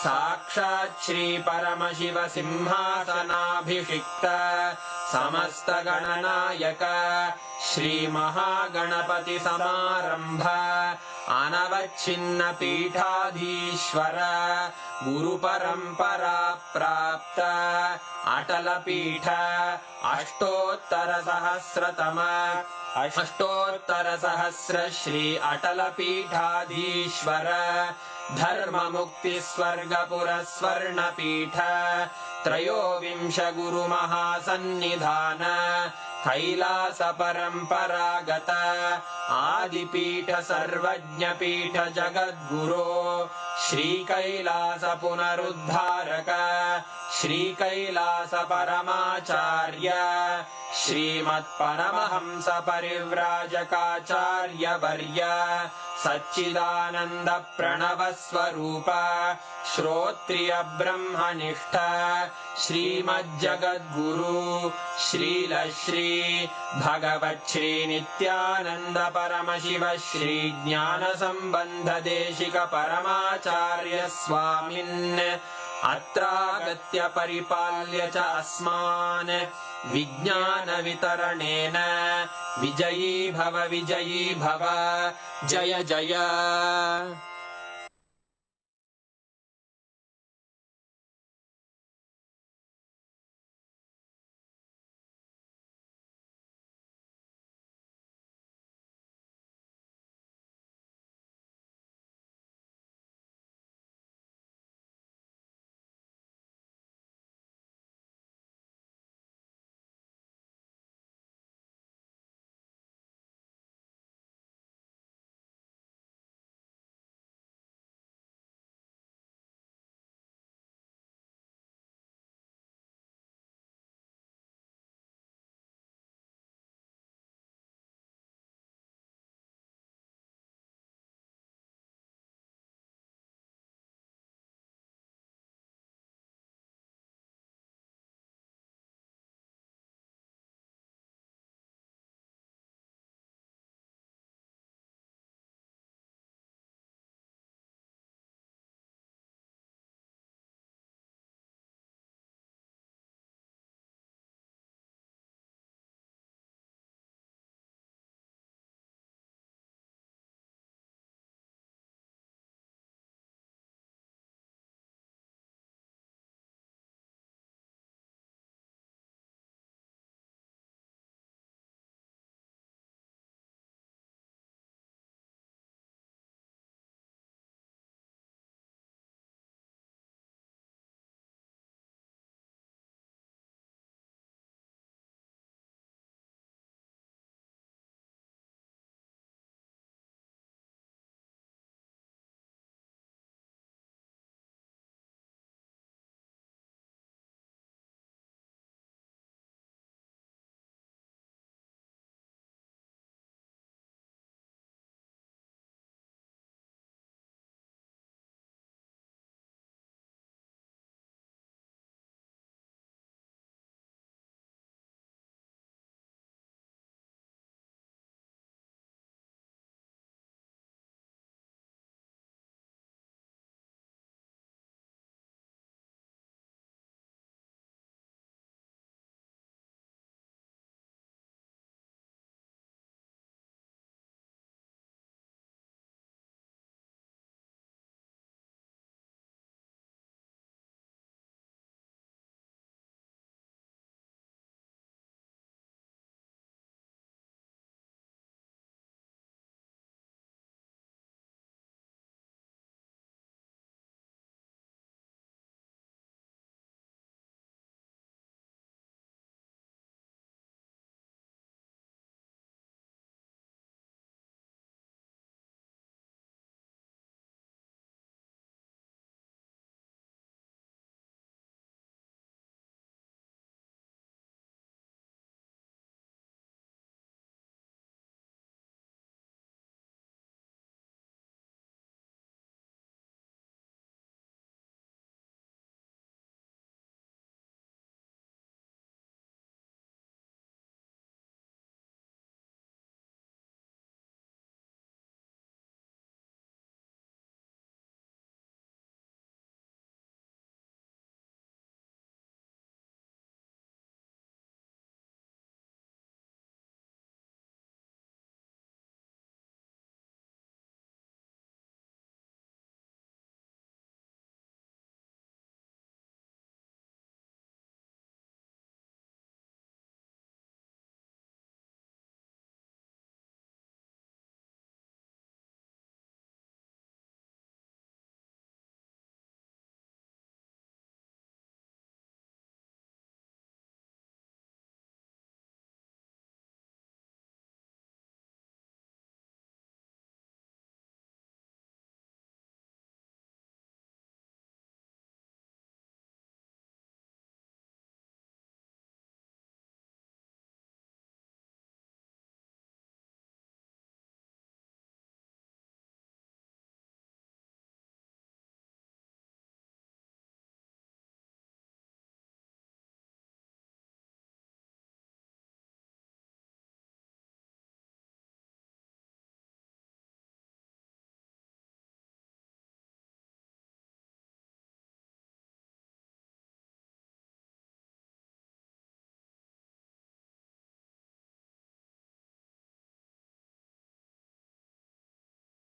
साक्षात् श्री परमशिव सिंहासनाभिषिक्त समस्त गणनायक श्री महागणपति समारंभ अनवच्छिन्न पीठाधीश्वर गुरु परंपरा प्राप्त अटल पीठ अष्टोत्तर सहस्र श्री अटल पीठाधीश्वर धर्म मुक्ति स्वर्गपुर स्वर्ण पीठ त्रयोविंश गुरु महासन्निधान कैलास परम्परागत आदिपीठ सर्वज्ञपीठ जगद्गुरो श्री कैलास पुनरुद्धारक श्री कैलास परमाचार्य श्रीमत्परमहंस परिव्राजकाचार्य वर्य सच्चिदानंद प्रणव स्वरूप श्रोत्रिय ब्रह्मनिष्ठ श्रीमज्जगद्गुरु श्रील श्री भगवत् श्री नित्यानंद परमशिव श्री ज्ञान संबंध देशिक परमाचार्य स्वामिन् अत्रागत्य परिपाल्य च अस्मान् विज्ञान वितरणेन विजयी भव जय जय